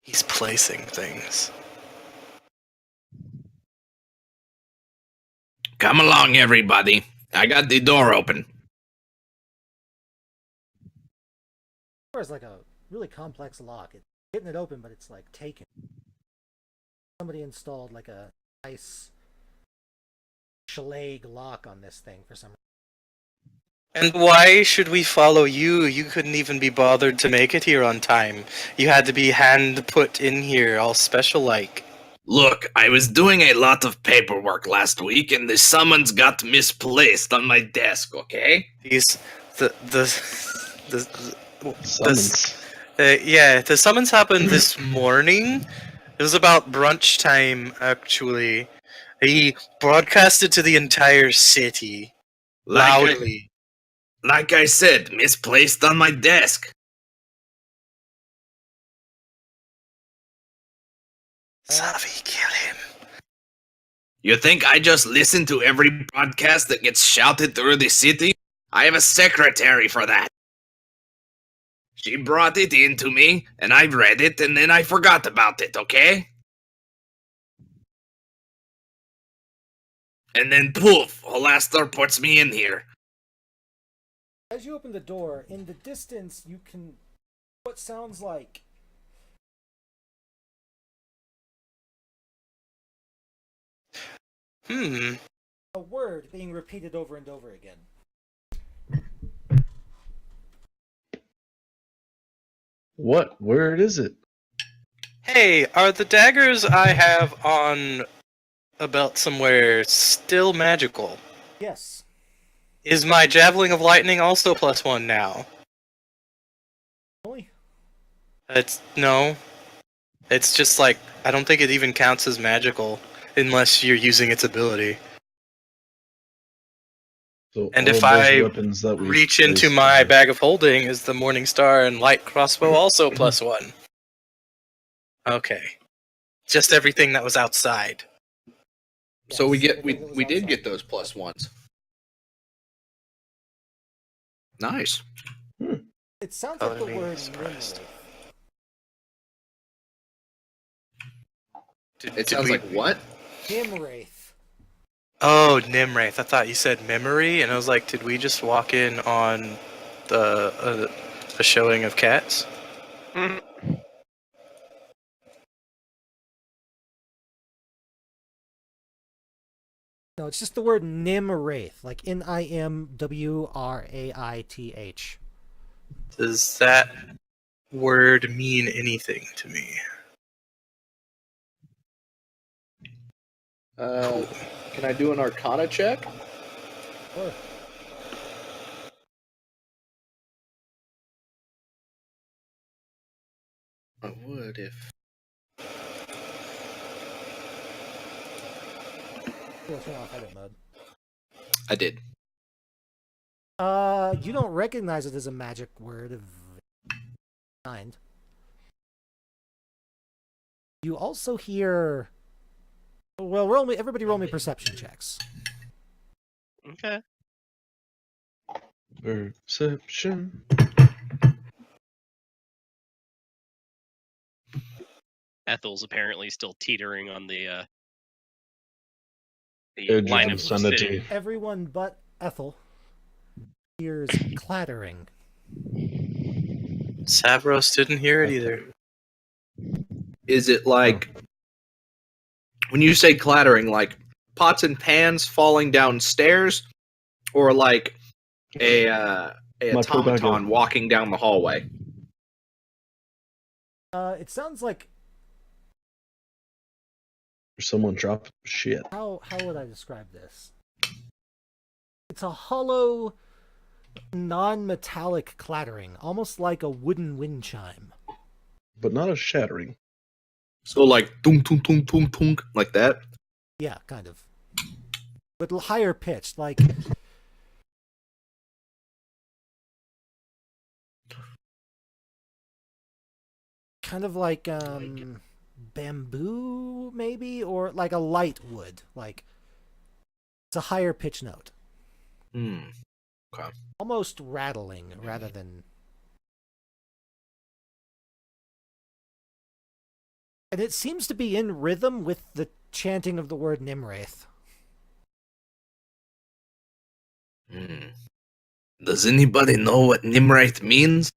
He's placing things. Come along, everybody. I got the door open. Door is like a really complex lock. It's getting it open, but it's like taken. Somebody installed like a nice Schlage lock on this thing for some reason. And why should we follow you? You couldn't even be bothered to make it here on time. You had to be hand put in here, all special like. Look, I was doing a lot of paperwork last week, and the summons got misplaced on my desk. Okay? These the Summons. yeah, the summons happened this morning. It was about brunch time, actually. He broadcasted to the entire city loudly. Like I said, misplaced on my desk. Savi, kill him. You think I just listen to every broadcast that gets shouted through the city? I have a secretary for that. She brought it in to me, and I read it, and then I forgot about it, okay? and then poof, Alastor puts me in here. As you open the door, in the distance, you can what sounds like a word being repeated over and over again. What word is it? Hey, are the daggers I have on a belt somewhere still magical? Yes. Is my Javelin of Lightning also +1 now? Really? No. It's just like, I don't think it even counts as magical unless you're using its ability. So And all if of those I weapons that we reach into placed my there- bag of holding, is the Morning Star and Light Crossbow also +1? Okay. Just everything that was outside. So we Yes, get everything that was we did outside. get those +1s. Nice. It sounds Oh, like the I mean, word surprised. Nimwraith. It sounds like what? Nimwraith. Oh, Nimwraith. I thought you said memory, and I was like, did we just walk in on a showing of cats? No, it's just the word Nimwraith, like Nimwraith. Does that word mean anything to me? Can I do an Arcana check? Sure. I would if. We'll turn off edit mode. I did. You don't recognize it as a magic word of kind. You also hear. Well, everybody roll me perception checks. Okay. Perception. Ethel's apparently still teetering on the Edge line of of insanity. sitting. Everyone but Ethel hears clattering. Savros didn't hear it either. Is it like when you say clattering, like pots and pans falling downstairs, or like a My poor automaton doggo. walking down the hallway? It sounds like Someone dropped shit. how would I describe this? It's a hollow, non-metallic clattering, almost like a wooden wind chime. But not a shattering. So like tung tung tung tung tung like that. Yeah, kind of. But higher pitched, like kind of like bamboo maybe, or like a light wood. Like it's a higher pitch note. Okay. Almost rattling rather than. And it seems to be in rhythm with the chanting of the word Nimwraith. Does anybody know what Nimrite means?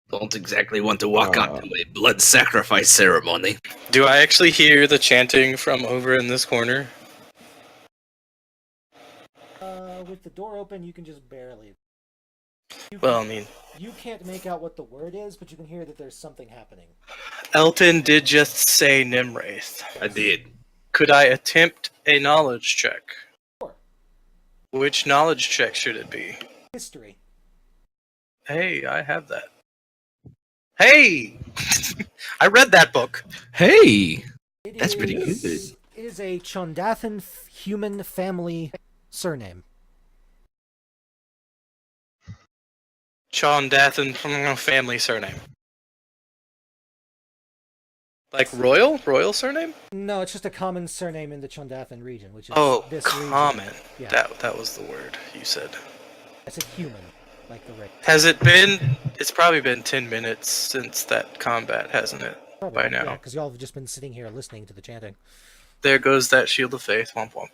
Don't exactly want to walk up to a blood sacrifice ceremony. Do I actually hear the chanting from over in this corner? With the door open, you can just barely. Well, I mean, You can't make out what the word is, but you can hear that there's something happening. Elton did just say Nimwraith. I did. Could I attempt a knowledge check? Sure. Which knowledge check should it be? History. Hey, I have that. Hey! I read that book. Hey! It That's pretty is- good. It is a Chondathan human family surname. Sean Dathan family surname. Like royal? Royal surname? No, it's just a common surname in the Chondathan region, which is Oh, this common. region. Yeah, That was the word you said. I said human, like the race. Has it been? It's probably been 10 minutes since that combat, hasn't it? By now. Yeah, because y'all have just been sitting here listening to the chanting. there goes that shield of faith. Womp womp.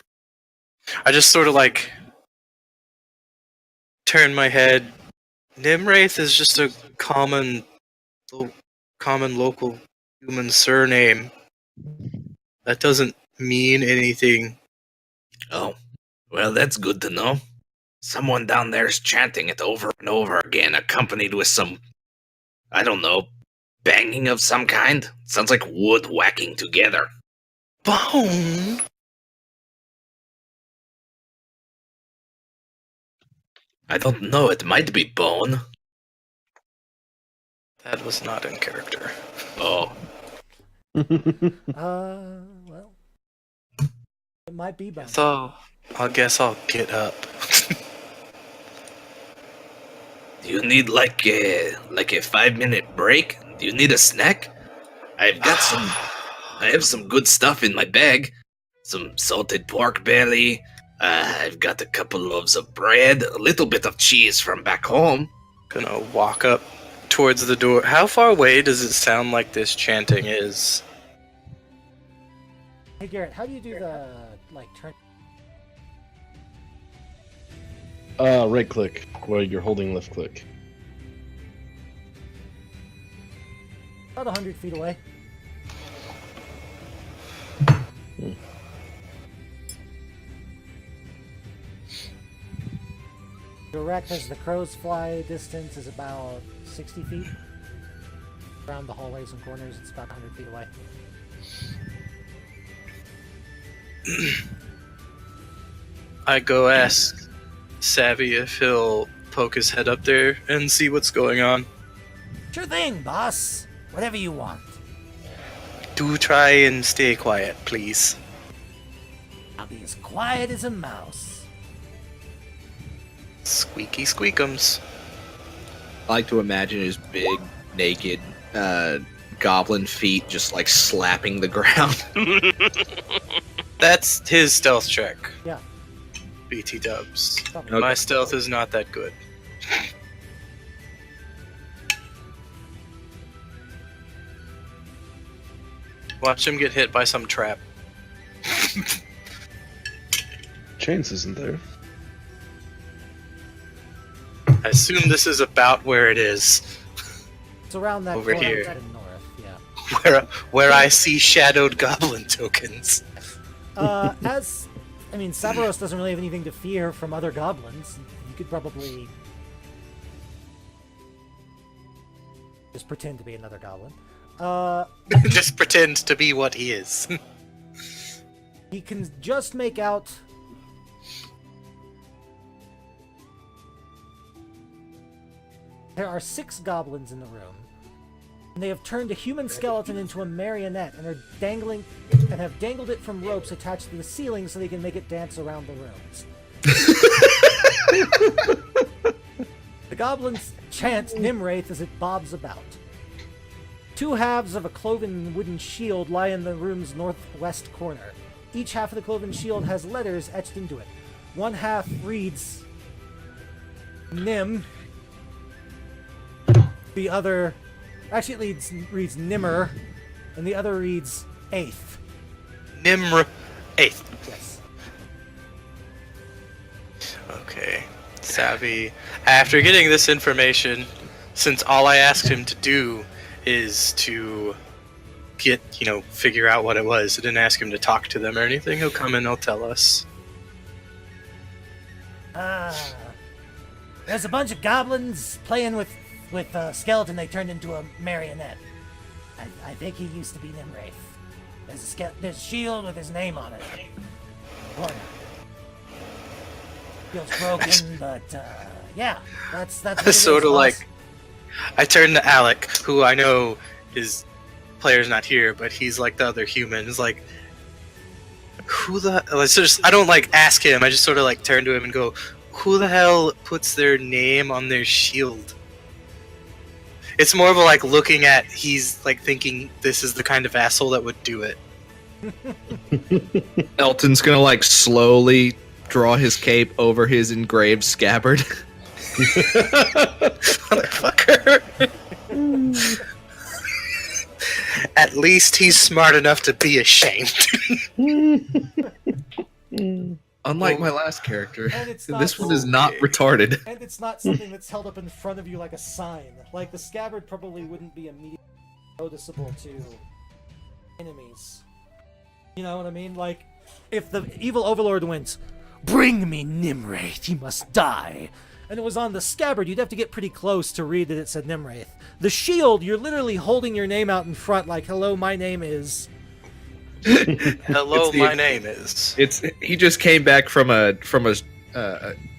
I just sort of like turn my head. Nimwraith is just a common local human surname. That doesn't mean anything. Oh, well, that's good to know. Someone down there's chanting it over and over again, accompanied with some, I don't know, banging of some kind. Sounds like wood whacking together. Bone? I don't know, it might be bone. That was not in character. Oh, Well, it might be bone. So, I guess I'll get up. do you need like a 5-minute break? Do you need a snack? I have some good stuff in my bag. Some salted pork belly. I've got a couple loaves of bread, a little bit of cheese from back home. Gonna walk up towards the door. How far away does it sound like this chanting is? Hey Garrett, how do you do the turn? Right click while you're holding left click. About 100 feet away. Direct as the crows fly distance is about 60 feet. Around the hallways and corners, it's about 100 feet away. I go ask Savvy if he'll poke his head up there and see what's going on. Sure thing, boss. Whatever you want. Do try and stay quiet, please. I'll be as quiet as a mouse. Squeaky squeakums. I like to imagine his big, naked, goblin feet just like slapping the ground. That's his stealth check. Yeah. BT dubs. Probably. My stealth is not that good. Watch him get hit by some trap. Chance isn't there. I assume this is about where it is. It's around that Over corner here. to the north, yeah. Where I see shadowed goblin tokens. Sabaros doesn't really have anything to fear from other goblins. You could probably just pretend to be another goblin. Just pretend to be what he is. He can just make out there are 6 goblins in the room, and they have turned a human skeleton into a marionette and are have dangled it from ropes attached to the ceiling so they can make it dance around the rooms. The goblins chant Nimwraith as it bobs about. 2 halves of a cloven wooden shield lie in the room's northwest corner. Each half of the cloven shield has letters etched into it. One half reads Nim. The other... Actually, it reads Nimmer, and the other reads Eighth. Nimr 8th. Yes. Okay. Savvy. After getting this information, since all I asked him to do is to figure out what it was, I didn't ask him to talk to them or anything. He'll come and he'll tell us. There's a bunch of goblins playing with a skeleton they turned into a marionette. I think he used to be Nimwraith. There's a shield with his name on it. Corner. Feels broken, but yeah, that's what it is, Sort of boss. like, I turn to Alec, who I know his player's not here, but he's like the other human. It's like, I don't like ask him. I just sort of like turn to him and go, who the hell puts their name on their shield? It's more of a like looking at, he's like thinking this is the kind of asshole that would do it. Elton's gonna like slowly draw his cape over his engraved scabbard. Motherfucker. At least he's smart enough to be ashamed. Unlike my last character, And it's not this one is not retarded. And it's not something that's held up in front of you like a sign. Like, the scabbard probably wouldn't be immediately noticeable to enemies. You know what I mean? Like, if the evil overlord went, "Bring me Nimraith, he must die," and it was on the scabbard, you'd have to get pretty close to read that it said Nimraith. The shield, you're literally holding your name out in front like, "Hello, my name is..." Hello, my name is. He just came back from a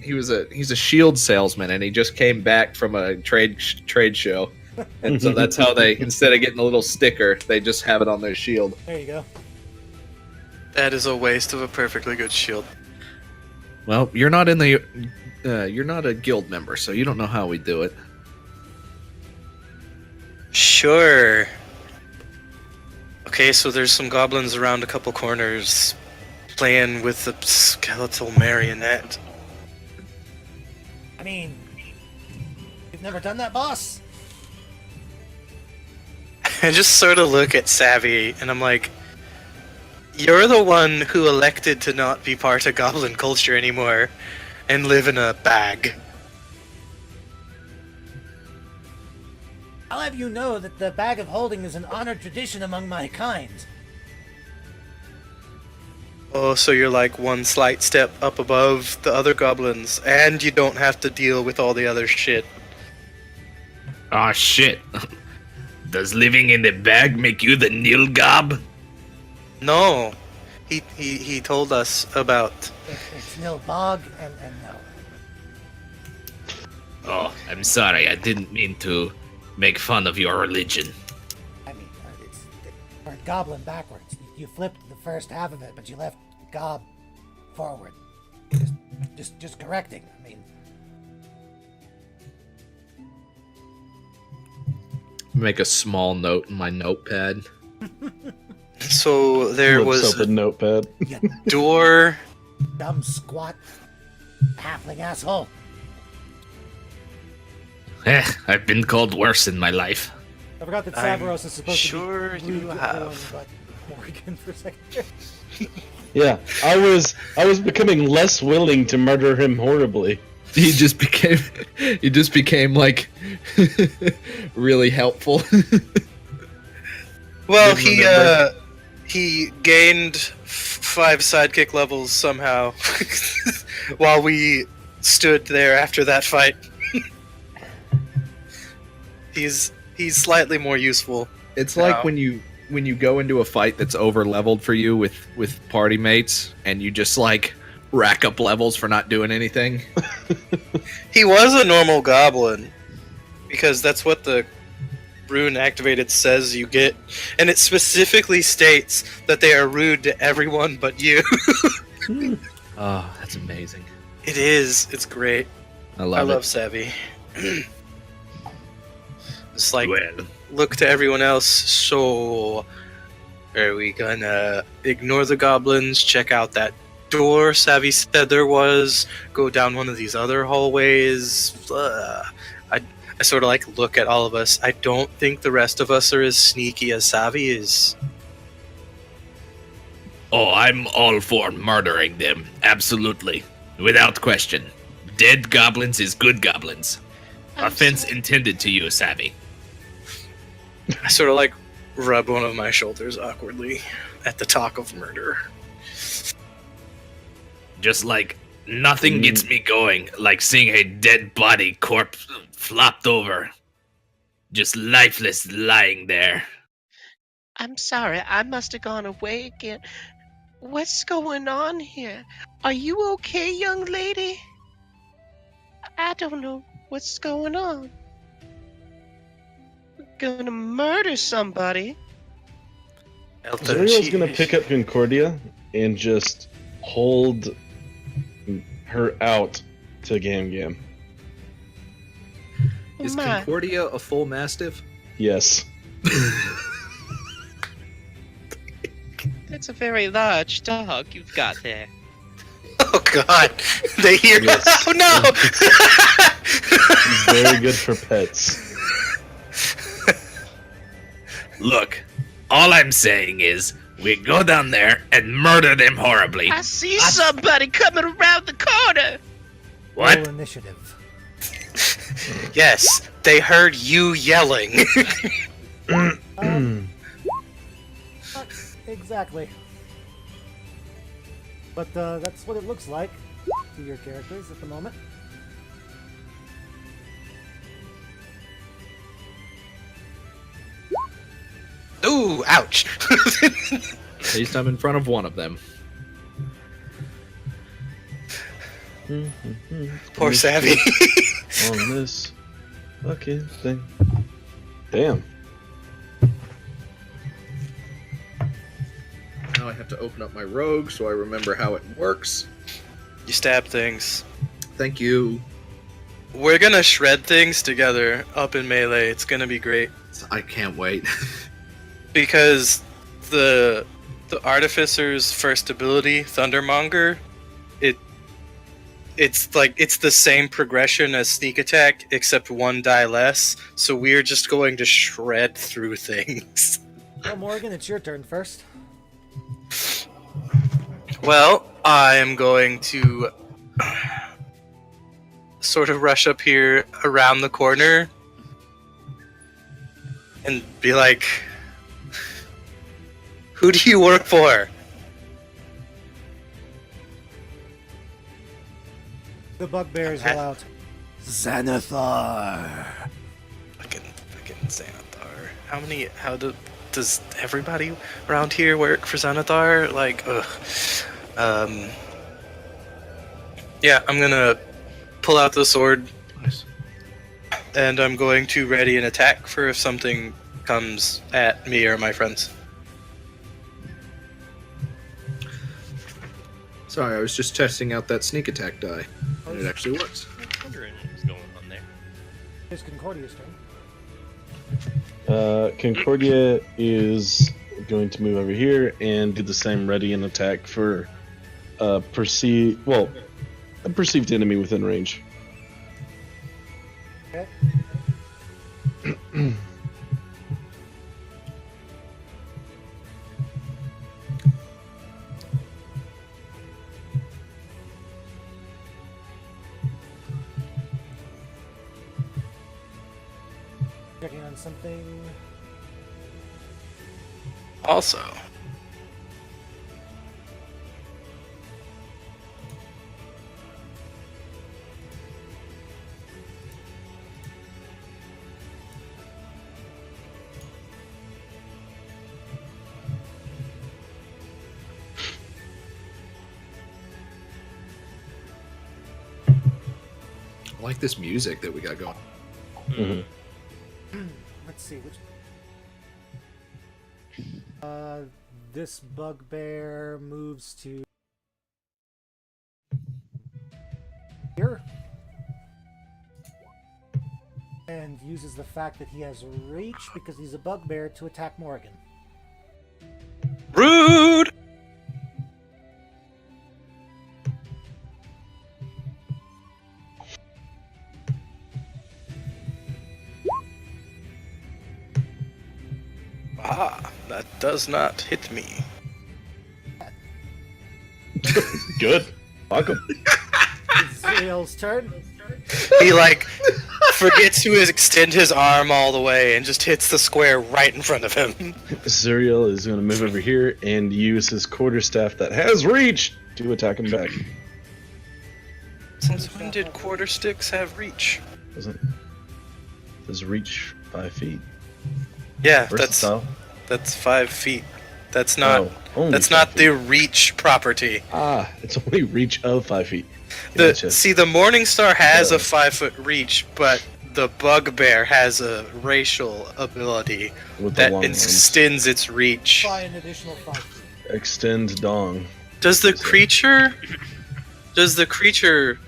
he's a shield salesman, and he just came back from a trade show, and so that's how they, instead of getting a little sticker, they just have it on their shield. There you go. That is a waste of a perfectly good shield. Well, you're not in the you're not a guild member, so you don't know how we do it. Sure. Okay, so there's some goblins around a couple corners playing with the skeletal marionette. I mean, you've never done that, boss? I just sort of look at Savvy and I'm like, you're the one who elected to not be part of goblin culture anymore and live in a bag. I'll have you know that the bag of holding is an honored tradition among my kind. Oh, so you're like one slight step up above the other goblins, and you don't have to deal with all the other shit. Ah, shit. Does living in the bag make you the Nilgob? No, he told us about. It's Nilbog and no. Oh, I'm sorry. I didn't mean to make fun of your religion. I mean, it's or goblin backwards. You flipped the first half of it, but you left gob forward. Just correcting. I mean, Make a small note in my notepad. So there Flips was up a notepad. you door. dumb squat halfling asshole. I've been called worse in my life. I forgot that I'm Savros is supposed sure to be rude you to have. everyone but Morgan for a second. Yeah, I was becoming less willing to murder him horribly. He just became like really helpful. Well, Didn't remember. he gained 5 sidekick levels somehow while we stood there after that fight. He's slightly more useful. It's like Wow. when you go into a fight that's over leveled for you with party mates, and you just like rack up levels for not doing anything. He was a normal goblin because that's what the rune activated says you get, and it specifically states that they are rude to everyone but you. Oh, that's amazing. It is. It's great. I I love love it. Savvy. It's like Well, look to everyone else. So, are we gonna ignore the goblins? Check out that door Savvy said there was. Go down one of these other hallways. I sort of like look at all of us. I don't think the rest of us are as sneaky as Savvy is. oh, I'm all for murdering them. Absolutely. Without question. Dead goblins is good goblins. Offense intended to you, Savvy. I sort of like rub one of my shoulders awkwardly at the talk of murder. Just like nothing gets me going like seeing a dead body corpse flopped over. Just lifeless lying there. I'm sorry, I must have gone away again. What's going on here? Are you okay, young lady? I don't know what's going on. We're gonna murder somebody. Zuriel's gonna pick up Concordia and just hold her out to Gam Gam. Is My. Concordia a full mastiff? Yes. That's a very large dog you've got there. Oh God! They hear. Yes. Oh no! Very good for pets. Look, All I'm saying is, we go down there and murder them horribly. I see somebody coming around the corner. What? Roll initiative. Yes, they heard you yelling. Not exactly. But that's what it looks like to your characters at the moment. Ooh, ouch. At least I'm in front of one of them. Poor Savvy. On this fucking thing. Damn. Now I have to open up my rogue so I remember how it works. You stab things. Thank you. We're gonna shred things together up in melee. It's gonna be great. I can't wait. Because the Artificer's first ability, Thundermonger, it's like it's the same progression as Sneak Attack, except one die less. So we're just going to shred through things. Well, Morgan, it's your turn first. Well, I am going to sort of rush up here around the corner and be like, who do you work for? The bugbears yell out, Xanathar. Fucking Xanathar. Does everybody around here work for Xanathar? Like, ugh. Yeah, I'm gonna pull out the sword. Nice. And I'm going to ready an attack for if something comes at me or my friends. Sorry, I was just testing out that sneak attack die. And it actually works. I was wondering what was going on there. It's Concordia's turn. Concordia is going to move over here and do the same ready and attack for a perceived enemy within range. Okay. Checking on something. Also, I like this music that we got going. Mhm. Let's see which. This bugbear moves to here and uses the fact that he has reach because he's a bugbear to attack Morgan. rude. Ah, that does not hit me. Good. Welcome. It's Zuriel's turn. He like forgets to extend his arm all the way and just hits the square right in front of him. Zuriel is going to move over here and use his quarterstaff that has reach to attack him back. Since when did quarter sticks have reach? Does reach 5 feet? Yeah, Versatile. that's 5 feet. That's not only that's 5 not feet. the reach property. It's only reach of 5 feet. Gotcha. The Morningstar has Yeah. a 5-foot reach, but the Bugbear has a racial ability With the that long arms. extends its reach. Try an additional 5 feet. Extend dong. Does the creature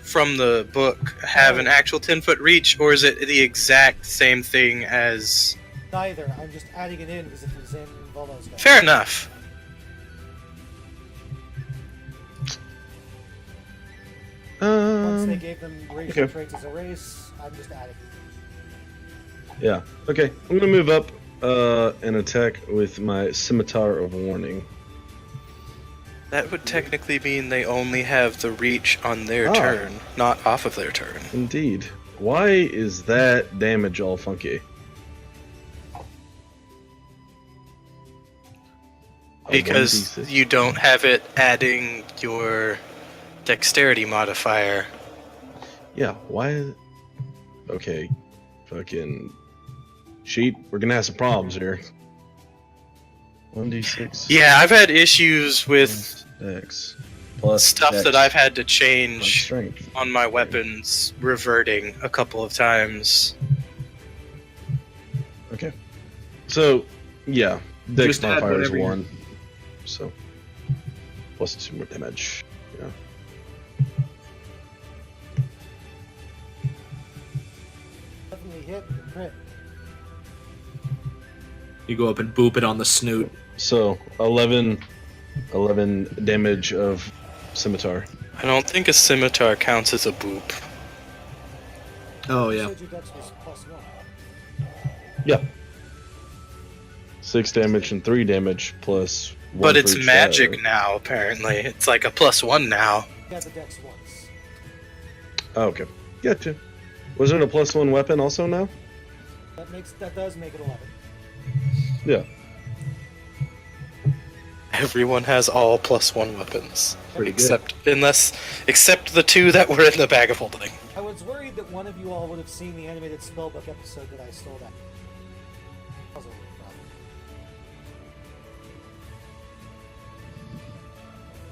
from the book have an actual 10-foot reach, or is it the exact same thing as? Neither. I'm just adding it in because it was in Volo's guy. Fair enough. Once they gave them racial Okay. traits as a race, I'm just adding. Yeah. Okay. I'm gonna move up an attack with my Scimitar of Warning. That would technically mean they only have the reach on their Ah. turn, not off of their turn. Indeed. Why is that damage all funky? A Because 1d6. you don't have it adding your dexterity modifier. Yeah, why? Okay, fucking sheet. We're gonna have some problems here. 1d6. Yeah, I've had issues with Dex plus stuff Dex that I've had to plus change strength. on my weapons reverting a couple of times. Okay. So yeah, Dex Just add modifier is whatever you- 1. So plus 2 more damage. Yeah. Definitely hit the crit. You go up and boop it on the snoot. So 11 damage of scimitar. I don't think a scimitar counts as a boop. Oh You yeah. said your dex was +1. Yeah. 6 damage and 3 damage plus 1 But for it's each magic shadow. now, apparently. It's like a +1 now. You got the dex once. Oh, okay. Gotcha. Was it a +1 weapon also now? That does make it 11. Yeah. Everyone has all +1 weapons. Pretty good. Except the 2 that were in the bag of holding. I was worried that one of you all would have seen the animated spellbook episode that I stole that puzzle from.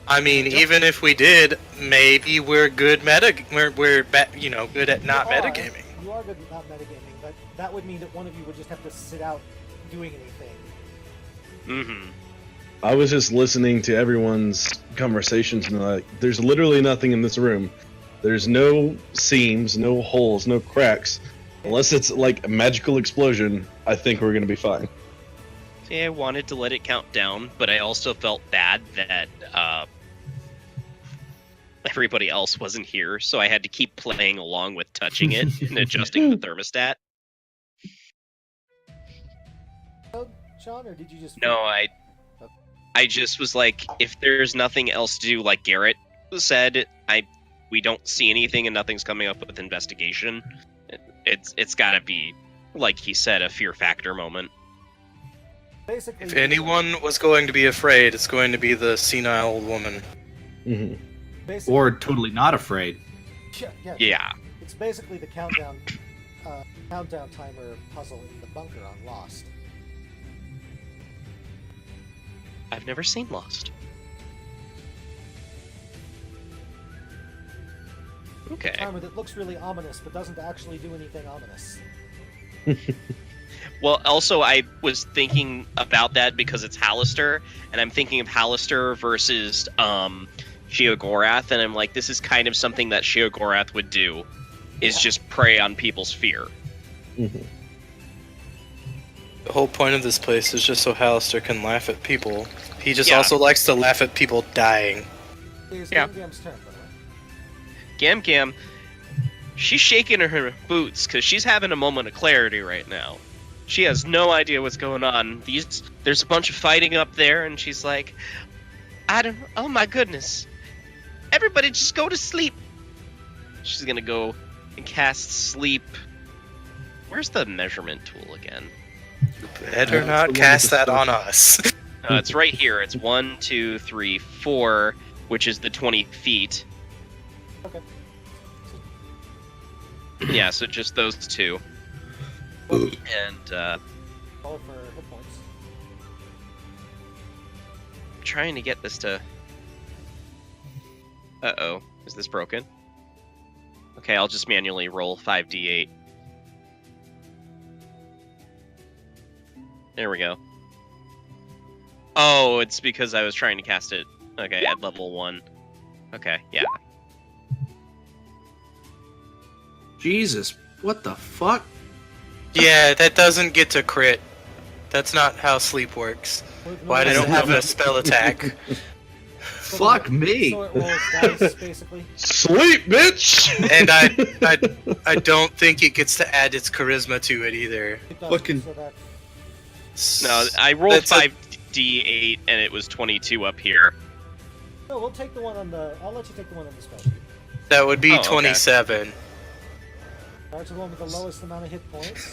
I mean, even if we did, maybe we're good good at not metagaming. You are good at not metagaming, but that would mean that one of you would just have to sit out doing anything. Mm-hmm. I was just listening to everyone's conversations and like, there's literally nothing in this room. There's no seams, no holes, no cracks. Unless it's like a magical explosion, I think we're gonna be fine. See, I wanted to let it count down, but I also felt bad that everybody else wasn't here, so I had to keep playing along with touching it and adjusting the thermostat. Sean, or did you just... No, I just was like, if there's nothing else to do, like Garrett said, we don't see anything and nothing's coming up with investigation. It's got to be, like he said, a fear factor moment. Basically, If anyone was going to be afraid, it's going to be the senile old woman. Mm-hmm. basically, Or totally not afraid. Yeah. It's basically the countdown timer puzzle in the bunker on Lost. I've never seen Lost. Okay. Timer that looks really ominous, but doesn't actually do anything ominous. Well, also, I was thinking about that because it's Hallister, and I'm thinking of Hallister versus Sheogorath, and I'm like, this is kind of something that Sheogorath would do, is just prey on people's fear. Mm-hmm. The whole point of this place is just so Hallister can laugh at people. He just Yeah. also likes to laugh at people dying. It's Yeah. Gamgam's turn, by the way. Gam, she's shaking her boots because she's having a moment of clarity right now. She has no idea what's going on. There's a bunch of fighting up there, and she's like, oh my goodness. Everybody just go to sleep. She's gonna go and cast sleep. Where's the measurement tool again? Better not cast that on us. It's right here. It's 1, 2, 3, 4, which is the 20 feet. Okay. Yeah, so just those two. And Roll for hit points. trying to get this to... Uh-oh. Is this broken? Okay, I'll just manually roll 5d8. There we go. Oh, it's because I was trying to cast it. Okay, at level 1. Okay, yeah. Jesus, what the fuck? Yeah, that doesn't get to crit. That's not how sleep works. Why does it have a spell attack? Fuck me. So it rolls dice, basically. Sleep, bitch! And I don't think it gets to add its charisma to it either. It does, Fucking- so that No, I rolled That's a- 5d8 and it was 22 up here. No, we'll take the one on the. I'll let you take the one on the spell sheet. That would be Oh, okay. 27. Start to the one with the lowest amount of hit points.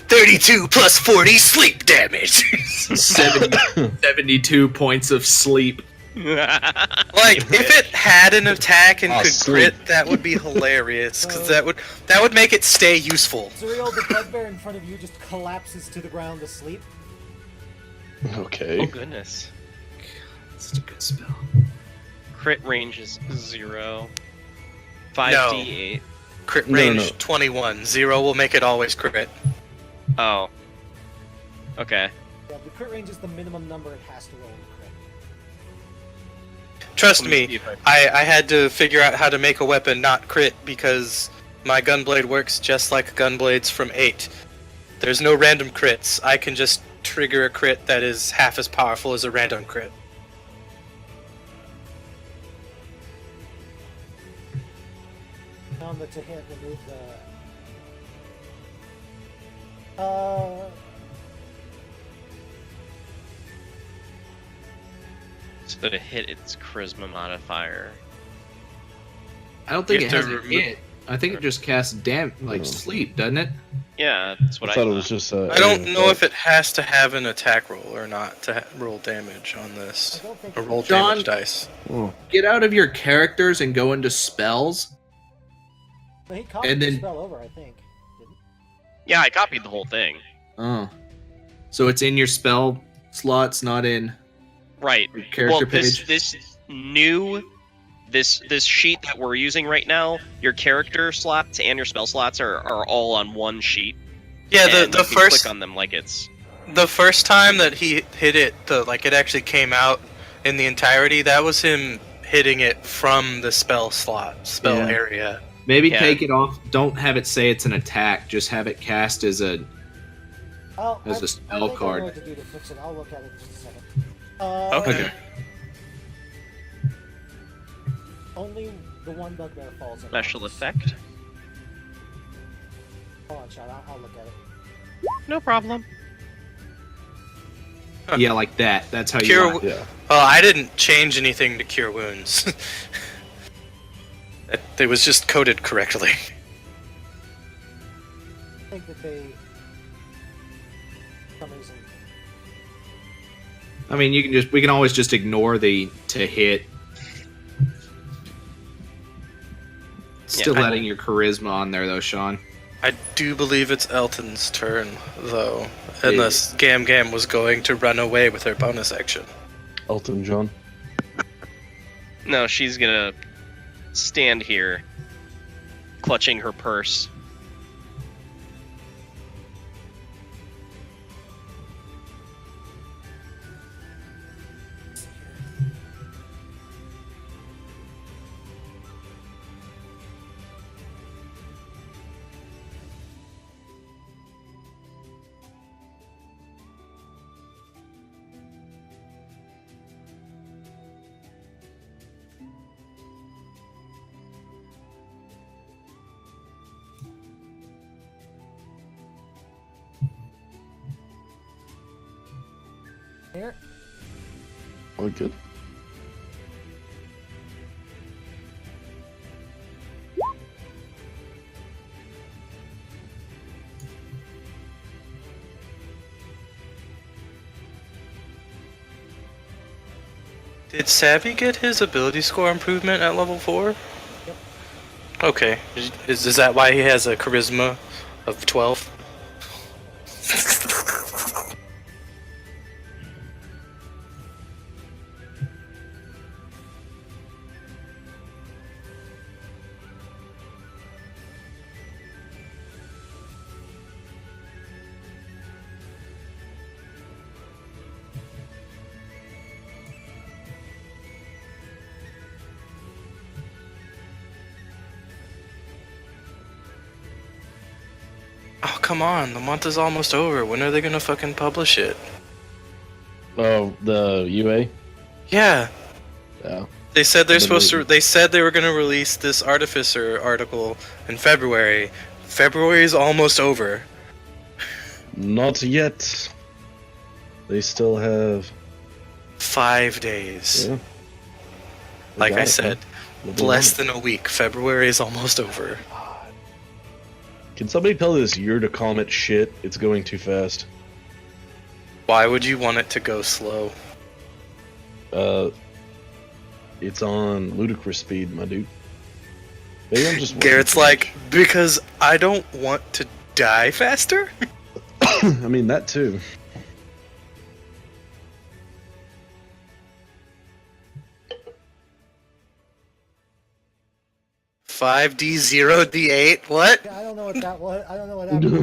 32 plus 40 sleep damage. 72 points of sleep. Like, if it had an attack and Oh, could sleep. crit, that would be hilarious, because that would make it stay useful. Zuriel, the bugbear in front of you just collapses to the ground asleep. Okay. Oh goodness. Such a good spell. Crit range is 0. 5d8. Crit No, range no. 21. 0 will make it always crit. Oh. Okay. Yeah, the crit range is the minimum number it has to roll to crit. Trust Let me me, see if I- I had to figure out how to make a weapon not crit because my gunblade works just like gunblades from 8. There's no random crits. I can just trigger a crit that is half as powerful as a random crit. On the to hit, remove the. So to hit its charisma modifier. I don't think You it have has to a remove- hit. I think it just casts sleep, doesn't it? Yeah, that's what I I thought it was just. I don't know if it has to have an attack roll or not to roll damage on this. I don't think Or roll John- damage dice. Oh. Get out of your characters and go into spells. But he copied And the then- spell over, I think. Didn't Yeah, I copied the whole thing. Oh. So it's in your spell slots, not in Right. your character Well, page? this sheet that we're using right now, your character slots and your spell slots are all on one sheet. Yeah, and the you can first click on them like it's the first time that he hit it, it actually came out in the entirety. That was him hitting it from the spell Yeah. area. Maybe Yeah. take it off. Don't have it say it's an attack. Just have it cast as a. There's a spell I think card. I know what to do to fix it. I'll look at it in just a second. Okay. Only the one bugbear falls in. special effect. Hold on, Sean. I'll look at it. No problem. Yeah, like that. That's how you Cure. want it. Yeah. Well, I didn't change anything to cure wounds. It was just coded correctly. I think that they. For some reason. I mean, we can always just ignore the to hit. Still I- letting your charisma on there though, Sean. I do believe it's Elton's turn, though, unless Gam Gam was going to run away with her bonus action. Elton John. No, she's gonna stand here, clutching her purse. Here. Oh, good. Did Savvy get his ability score improvement at level 4? Yep. Okay. Is that why he has a charisma of 12? Oh, come on. The month is almost over. When are they gonna fucking publish it? Oh, the UA. Yeah. Yeah. They said they're Been supposed to. waiting. They said they were gonna release this Artificer article in February. February is almost over. Not yet. They still have 5 days. Yeah. They Like got I it, said, man. They'll be less on than a week. February is almost over. it. Can somebody tell this year to calm its shit? It's going too fast. Why would you want it to go slow? It's on ludicrous speed, my dude. Maybe I'm just Garrett's like, because I don't want to die faster? I mean, that too. Five D 0D8. What? I don't know what that was. I don't know what happened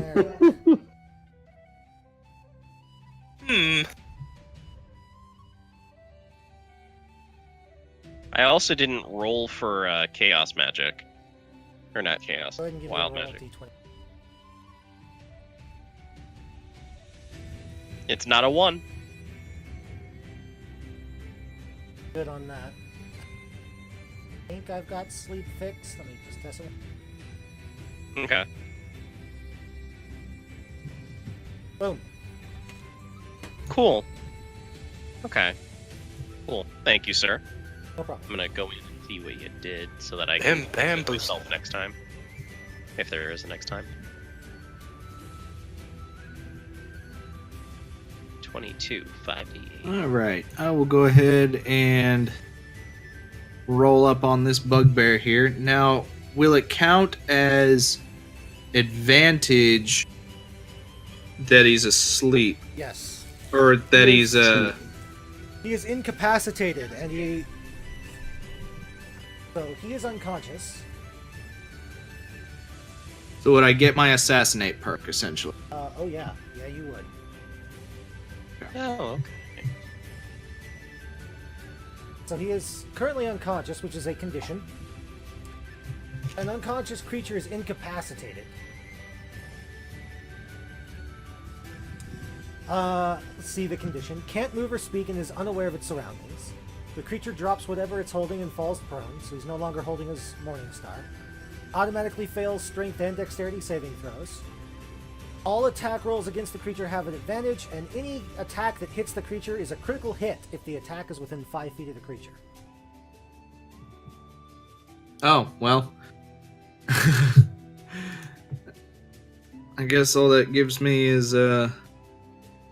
there. I also didn't roll for chaos magic, or not chaos, Go ahead and give wild me a roll, magic. D20. It's not a 1. Good on that. I think I've got sleep fixed. Let me just test it. Okay. Boom. Cool. Okay. Cool. Thank you, sir. No problem. I'm gonna go in and see what you did so that I can Bam, hit myself next time. If there is a next time. 22, 5d8. All right, I will go ahead and roll up on this bugbear here. Now, will it count as advantage that he's asleep, Yes. or that he's He is incapacitated, and so he is unconscious. So would I get my assassinate perk essentially? Oh yeah, you would. Oh, okay. So he is currently unconscious, which is a condition. An unconscious creature is incapacitated. Let's see the condition. Can't move or speak and is unaware of its surroundings. The creature drops whatever it's holding and falls prone, so he's no longer holding his Morning Star. Automatically fails strength and dexterity saving throws. All attack rolls against the creature have an advantage, and any attack that hits the creature is a critical hit if the attack is within 5 feet of the creature. Oh, well. I guess all that gives me is, I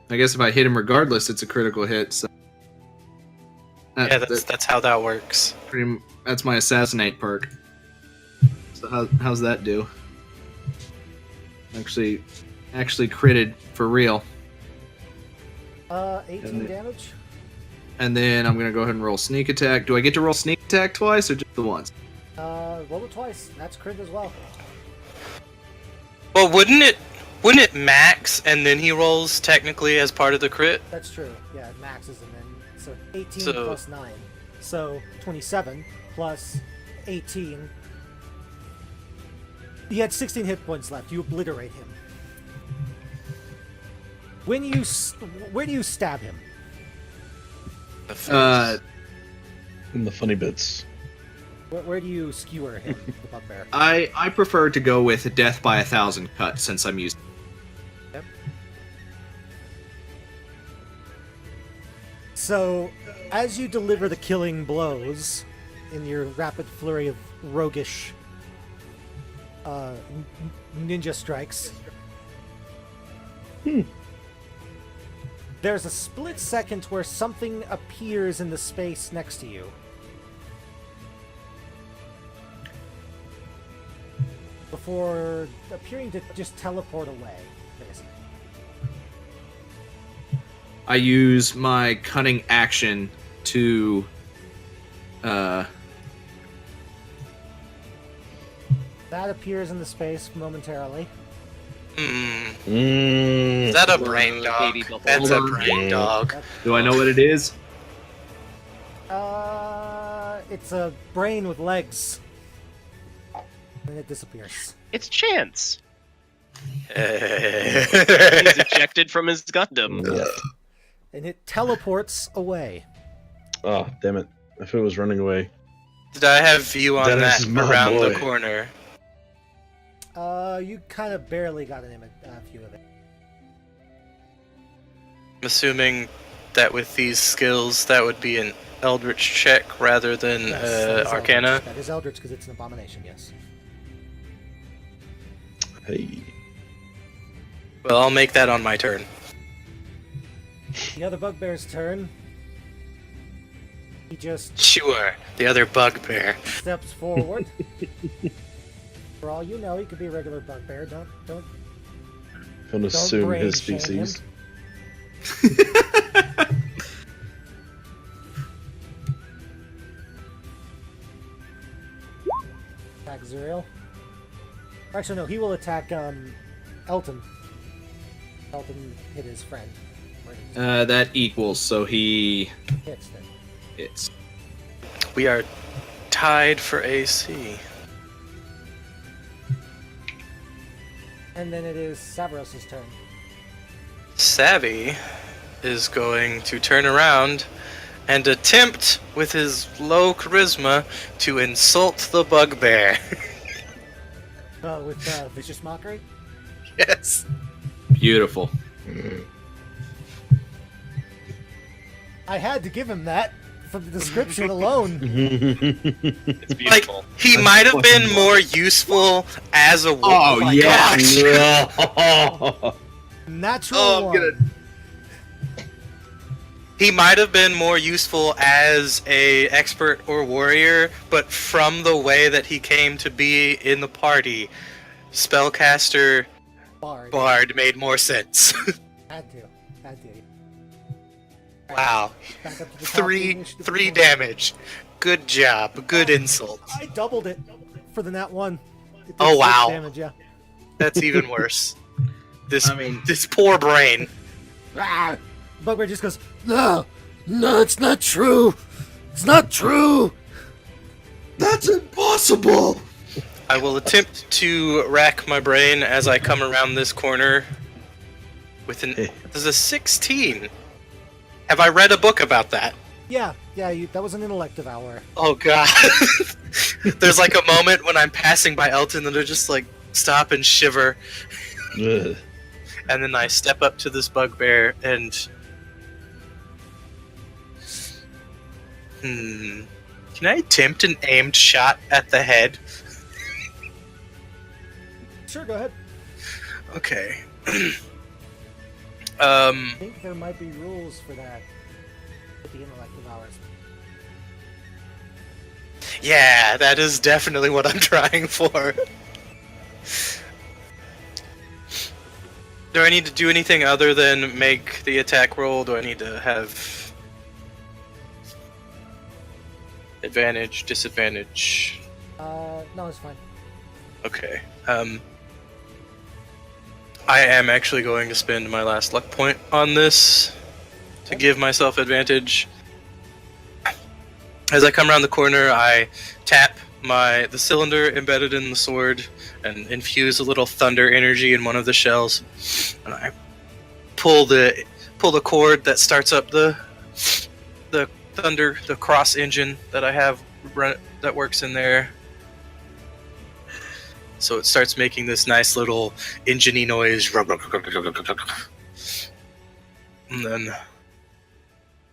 guess if I hit him regardless, it's a critical hit, so... Yeah, that's how that works. That's my assassinate perk. So how's that do? Actually critted for real. 18 damage. And then I'm gonna go ahead and roll sneak attack. Do I get to roll sneak attack twice or just the once? Roll it twice. That's crit as well. Well, wouldn't it max and then he rolls technically as part of the crit? That's true. Yeah, it maxes and then so 18 So- plus 9. So 27 plus 18. He had 16 hit points left. You obliterate him. Where do you stab him? The face. In the funny bits. Where do you skewer him, the bugbear? I prefer to go with death by 1,000 cuts since I'm used. Yep. So, as you deliver the killing blows in your rapid flurry of roguish ninja strikes, there's a split second where something appears in the space next to you. Before appearing to just teleport away, basically. I use my cunning action to That appears in the space momentarily. Is that a brain dog? Baby bubble. That's a Hold on. brain dog. do I know what it is? It's a brain with legs. And it disappears. It's Chance. He's Eh. ejected from his Gundam. And it teleports away. Oh, damn it. If it was running away. Did I have view on That that is my around the boy. corner? You kind of barely got an view of it. assuming that with these skills, that would be an Eldritch check rather than Yes, that is Arcana. Eldritch. That is Eldritch because it's an abomination, yes. Hey. Well, I'll make that on my turn. The other bugbear's turn. He just Sure, the other bugbear. steps forward. For all you know, he could be a regular bugbear. Don't Don't assume brain his shame species. attack Zuriel. Actually, no, he will attack Elton. Elton hit his friend. That equals, so he Hits then. hits. We are tied for AC. And then it is Savros' turn. Savvy is going to turn around and attempt with his low charisma to insult the bugbear. With Vicious Mockery. Yes. Beautiful. I had to give him that from the description alone. It's Like, beautiful. he might have been more useful as a wolf. Oh, my yeah. gosh. Natural Oh, I'm one. gonna. He might have been more useful as a expert or warrior, but from the way that he came to be in the party, spellcaster bard made more sense. Had to. Wow. Back up to the top of the initiative Three order. damage. Good job. Good insult. I doubled it for the nat 1. It did Oh, 6 wow. damage, yeah. That's even worse. This I mean- this poor brain. Ah! Bugbear just goes, no, it's not true. It's not true. That's impossible. I will attempt to rack my brain as I come around this corner with an there's a 16. Have I read a book about that? Yeah, that was an intellective hour. Oh god. There's like a moment when I'm passing by Elton and I just like stop and shiver. Ugh. And then I step up to this bugbear and can I attempt an aimed shot at the head? Sure, go ahead. Okay. I think there might be rules for that with the intellective hours. Yeah, that is definitely what I'm trying for. Do I need to do anything other than make the attack roll? Do I need to have advantage, disadvantage? No, it's fine. Okay. I am actually going to spend my last luck point on this to give myself advantage. As I come around the corner, I tap the cylinder embedded in the sword and infuse a little thunder energy in one of the shells, and I pull the cord that starts up the thunder, the cross engine that I have that works in there. So it starts making this nice little engine-y noise. And then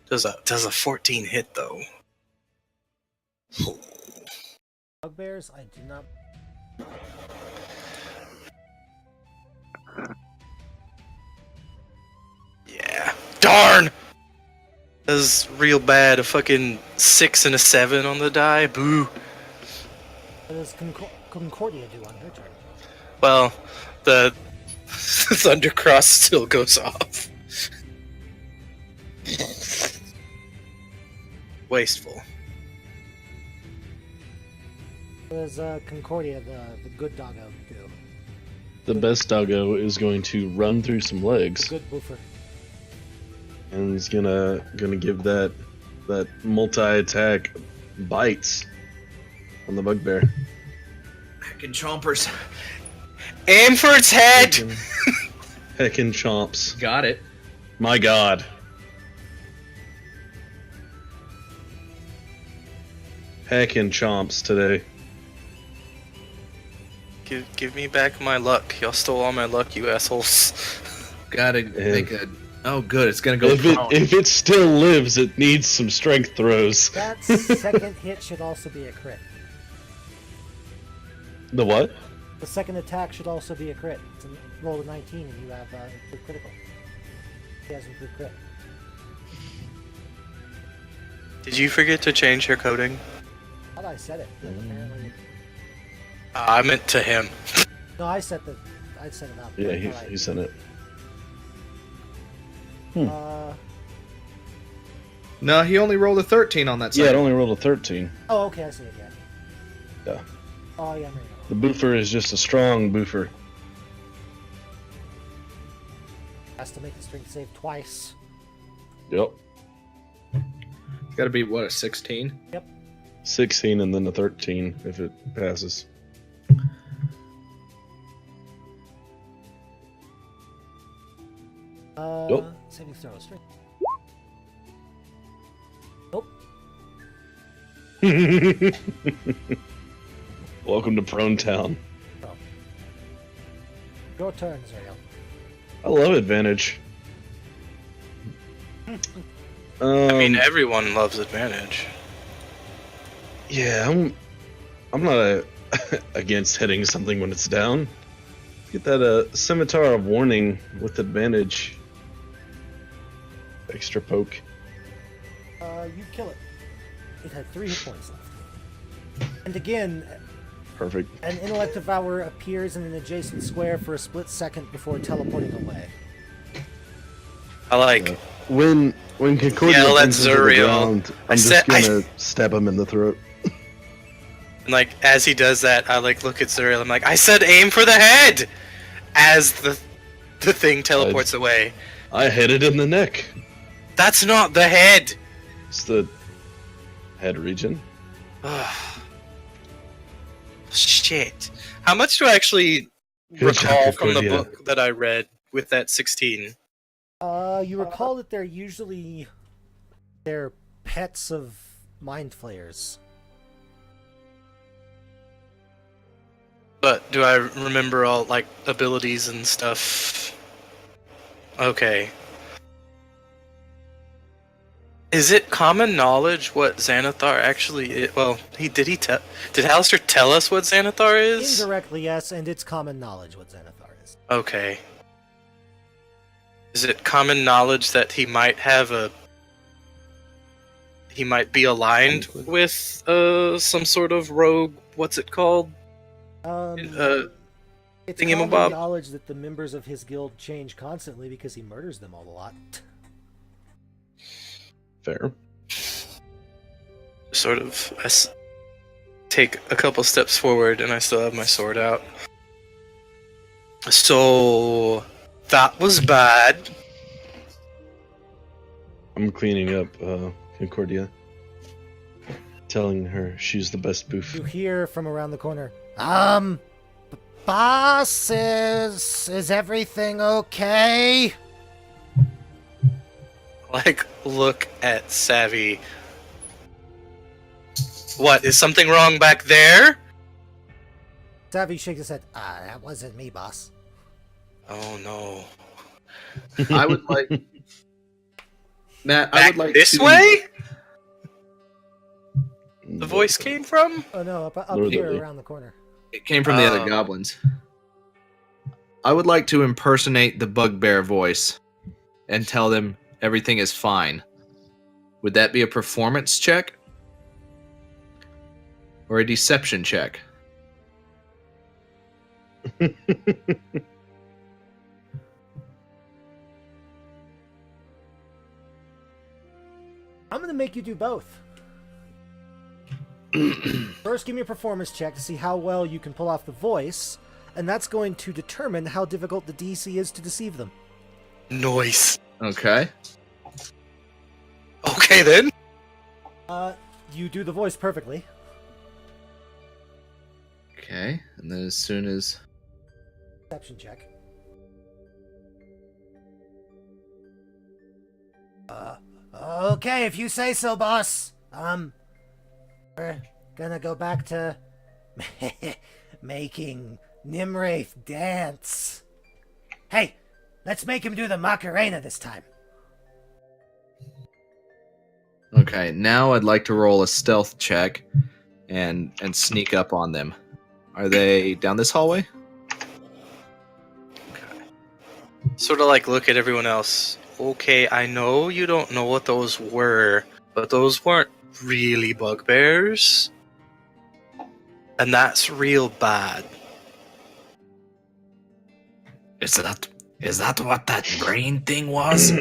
does a 14 hit though? Bugbears, I do not. Yeah. Darn! That's real bad. A fucking 6 and a 7 on the die. Boo. What does Concordia do on her turn? Well, the Thundercross still goes off. Wasteful. What does Concordia, the good doggo, do? The best doggo is going to run through some legs, Good boofer. and he's gonna give that multi-attack bites on the bugbear. Heckin' chompers. Aim for its head! Heckin' chomps. Got it. My god. Heckin' chomps today. Give me back my luck. Y'all stole all my luck, you assholes. Gotta make a Oh, good. It's gonna go. If it still lives, it needs some strength throws. That second hit should also be a crit. The what? The second attack should also be a crit. It's a roll of 19 and you have improved critical. He has improved crit. Did you forget to change your coding? I thought I said it, but apparently... I meant to him. No, I said it out. Yeah, he sent it. No, he only rolled a 13 on that side. Yeah, it only rolled a 13. Oh, okay, I see it, yeah. Yeah. Oh, yeah, maybe. The boofer is just a strong boofer. Has to make the strength save twice. Yep. It's got to be, what, a 16? Yep. 16 and then a 13 if it passes. Yep. Saving throw, strength. Welcome to Prone Town. Oh. Your turn, Zuriel. I love advantage. I mean, everyone loves advantage. Yeah, I'm not against hitting something when it's down. Get that scimitar of warning with advantage. Extra poke. You kill it. It had 3 hit points left. And again, Perfect. an intellect devourer appears in an adjacent square for a split second before teleporting away. I like. Yeah. When Concordia Yell at brings him to the Zuriel. ground, I'm just gonna stab him in the throat. And like as he does that, I like look at Zuriel. I'm like, I said aim for the head. As the thing teleports away. I hit it in the neck. That's not the head. It's the head region. Shit. How much do I actually Good job, recall from the Concordia. book that I read with that 16? You recall that they're usually pets of mind flayers. But do I remember all like abilities and stuff? Okay. Is it common knowledge what Xanathar actually is? Well, did Alistair tell us what Xanathar is? Indirectly, yes, and it's common knowledge what Xanathar is. Okay. Is it common knowledge that he might be aligned with some sort of rogue? What's it called? It's Thingamabob? common knowledge that the members of his guild change constantly because he murders them all a lot. Fair. Sort of. Take a couple steps forward, and I still have my sword out. So that was bad. I'm cleaning up Concordia. Telling her she's the best boof. You hear from around the corner, boss, is everything okay? Like, look at Savvy. What, is something wrong back there? Savvy shakes his head. That wasn't me, boss. Oh no. I would like... Matt, Back I would like this to... way? The voice came from? Oh no, up Lord here Lily. around the corner. It came from the other goblins. I would like to impersonate the bugbear voice and tell them everything is fine. Would that be a performance check? Or a deception check? I'm gonna make you do both. First, give me a performance check to see how well you can pull off the voice, and that's going to determine how difficult the DC is to deceive them. Noise. Okay. Okay then. You do the voice perfectly. Okay, and then as soon as... Deception check. Okay, if you say so, boss. We're gonna go back to making Nimwraith dance. Hey, Let's make him do the Macarena this time. Okay, now I'd like to roll a stealth check and sneak up on them. Are they down this hallway? Sort of like look at everyone else. Okay, I know you don't know what those were, but those weren't really bugbears. And that's real bad. Is that what that brain thing was?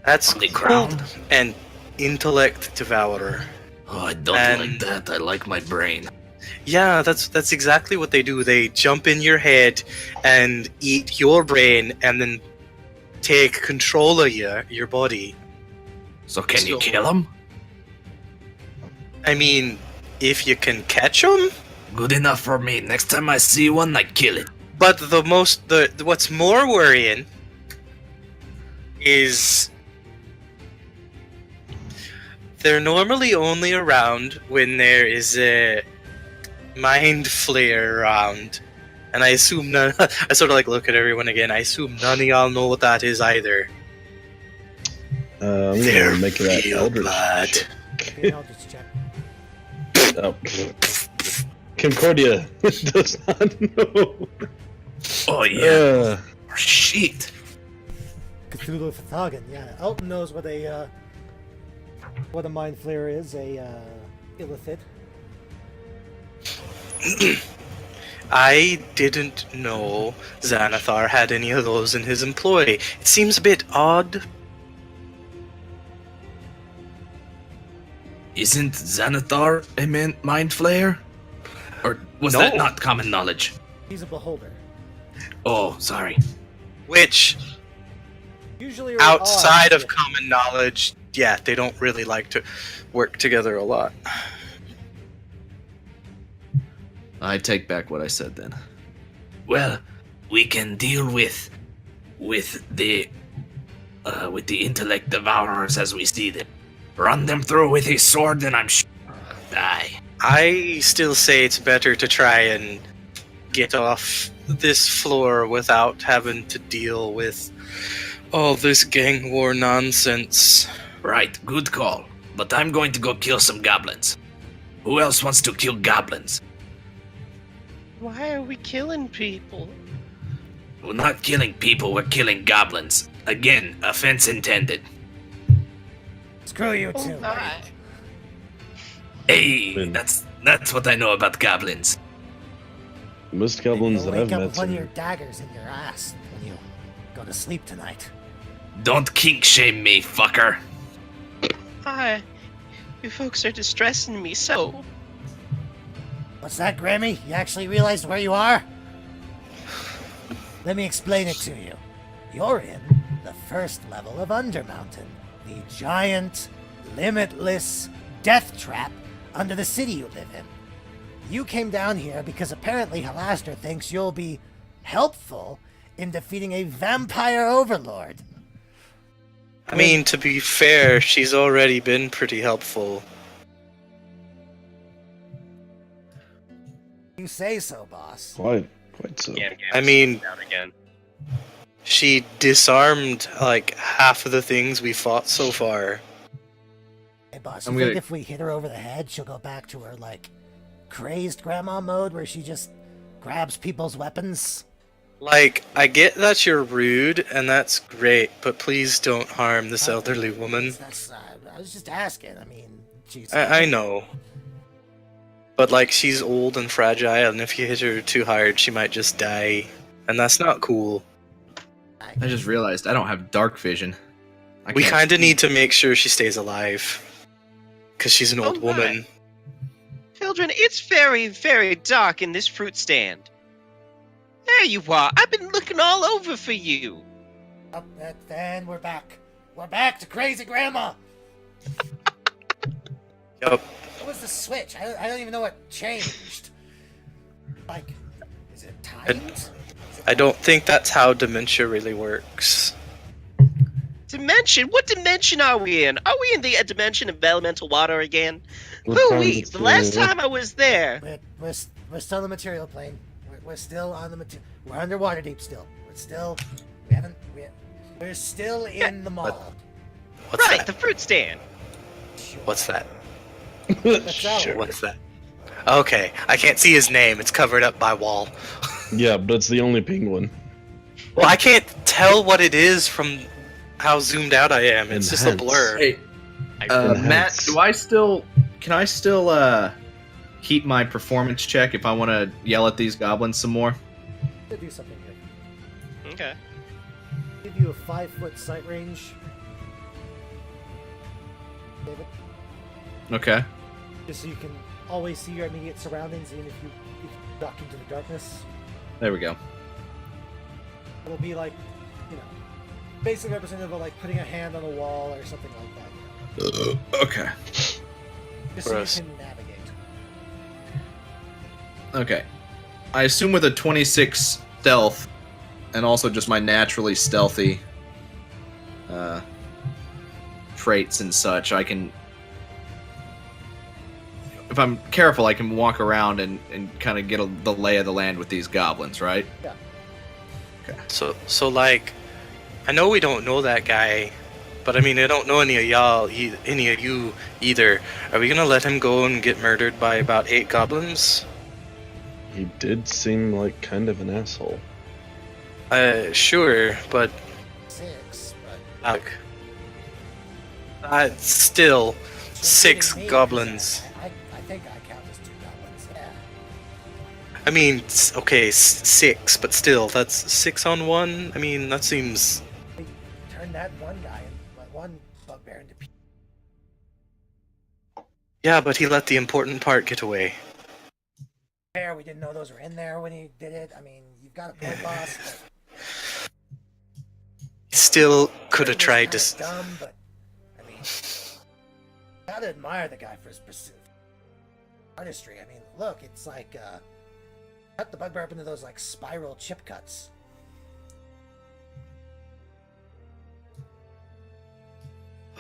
That's On the called ground? an intellect devourer. Oh, I don't like that. I like my brain. Yeah, that's exactly what they do. They jump in your head and eat your brain and then take control of your body. So can you kill him? I mean, if you can catch them. Good enough for me. Next time I see one, I kill it. But what's more worrying is they're normally only around when there is a mind flare around. And I assume none. I sort of like look at everyone again. I assume none of y'all know what that is either. I'm gonna make that eldritch. Bad. Okay, I'll just check. Oh. Concordia does not know. Oh yeah. Shit. Cthulhu Fathagan, yeah. Elton knows what a mind flare is, a illithid. I didn't know Xanathar had any of those in his employ. It seems a bit odd. Isn't Xanathar a mind flayer? Or was that not common knowledge? He's a beholder. Oh, sorry. Which, Usually are outside odd, of common knowledge, yeah, they don't really like to work together a lot. I take back what I said then. Well, we can deal with the intellect devourers as we see them. Run them through with his sword, and I'm sure they'll die. I still say it's better to try and get off this floor without having to deal with all this gang war nonsense. Right, good call. But I'm going to go kill some goblins. Who else wants to kill goblins? Why are we killing people? We're not killing people, we're killing goblins. Again, offense intended. Screw you Oh too. my. Hey, that's what I know about goblins. Most goblins You'll that I've wake up met with one of seem- your daggers in your ass when you go to sleep tonight. Don't kink shame me, fucker. Hi. You folks are distressing me so. What's that, Grammy? You actually realized where you are? Let me explain it to you. You're in the first level of Undermountain, the giant, limitless death trap under the city you live in. You came down here because apparently Halaster thinks you'll be helpful in defeating a vampire overlord. I mean, to be fair, she's already been pretty helpful. You say so, boss. Quite so. I mean, Down again. she disarmed like half of the things we fought so far. Hey, boss, I'm you think gonna- if we hit her over the head, she'll go back to her, crazed grandma mode where she just grabs people's weapons? Like, I get that you're rude, and that's great, but please don't harm this elderly woman. I was just asking. I mean, she's... I know. But, like, she's old and fragile, and if you hit her too hard, she might just die. And that's not cool. I just realized I don't have dark vision. I We can't kind of see. need to make sure she stays alive. Because she's an old Oh, woman. Children, it's very, very dark in this fruit stand. There you are. I've been looking all over for you. Oh, then we're back. We're back to crazy grandma. Yup. What was the switch? I don't even know what changed. Is it timed? I don't think that's how dementia really works. Dimension? What dimension are we in? Are we in the dimension of elemental water again? What Hoo-wee! time The is last it? time I was there. We're still on the material plane. We're still on the we're underwater deep still. We haven't We're still in the mall. What's Right, that? the fruit stand. What's that? Sure. What's that? Okay, I can't see his name. It's covered up by wall. Yeah, but it's the only penguin. Well, I can't tell what it is from how zoomed out I am. It's just a Enhance. blur. Hey, Matt, can I still keep my performance check if I want to yell at these goblins some more? To do something here. Okay. Give you a 5-foot sight range. David, Okay. just so you can always see your immediate surroundings, even if you duck into the darkness. There we go. It'll be like, basically representative of like putting a hand on a wall or something like that. Okay. Just Gross. so you can navigate. Okay. I assume with a 26 stealth, and also just my naturally stealthy traits and such, I can... If I'm careful, I can walk around and kind of get the lay of the land with these goblins, right? Yeah. So like, I know we don't know that guy, but I mean, I don't know any of y'all, any of you either. Are we gonna let him go and get murdered by about 8 goblins? He did seem like kind of an asshole. Sure, but 6, but still, just 6 kidding me, goblins. 'cause I think I count as 2 goblins. Yeah. I mean, okay, 6, but still, that's 6 on 1. I mean, that seems. We turned that one guy, one bugbear into pieces. Yeah, but he let the important part get away. Fair, we didn't know those were in there when he did it. I mean, you've got a point, boss. Still could have It's tried kinda to. dumb, but I mean, gotta admire the guy for his pursuit. Artistry. I mean, look, it's like cut the bugbear up into those like spiral chip cuts.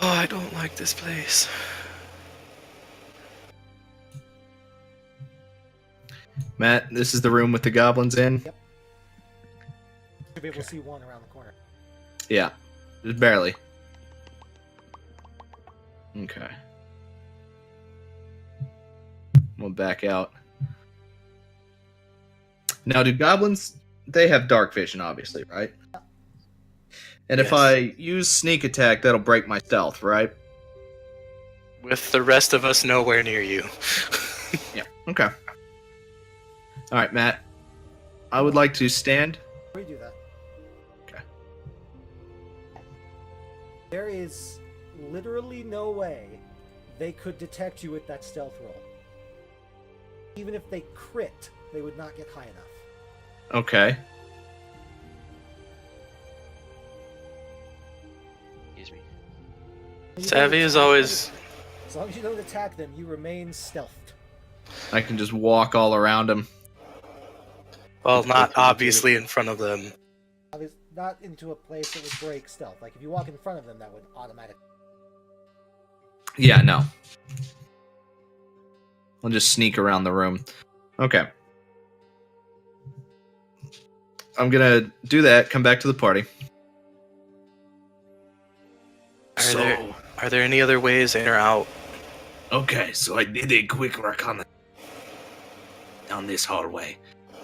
Oh, I don't like this place. Matt, this is the room with the goblins in? Yep. You'll be able to see one around the corner. Yeah. Just barely. Okay. We'll back out. Now, do goblins... They have dark vision, obviously, right? And if Yes. I use sneak attack, that'll break my stealth, right? With the rest of us nowhere near you. Yeah. Okay. Alright, Matt. I would like to stand. Before you do that, Okay. there is literally no way they could detect you with that stealth roll. Even if they crit, they would not get high enough. Okay. Excuse me. You Savvy don't is attack always. them. As long as you don't attack them, you remain stealthed. I can just walk all around him. Well, not obviously in front of them. Not into a place that would break stealth. Like if you walk in front of them, that would automatically. Yeah, no. I'll just sneak around the room. Okay. I'm gonna do that, come back to the party. Are there any other ways in or out? Okay, so I did a quick recon down this hallway.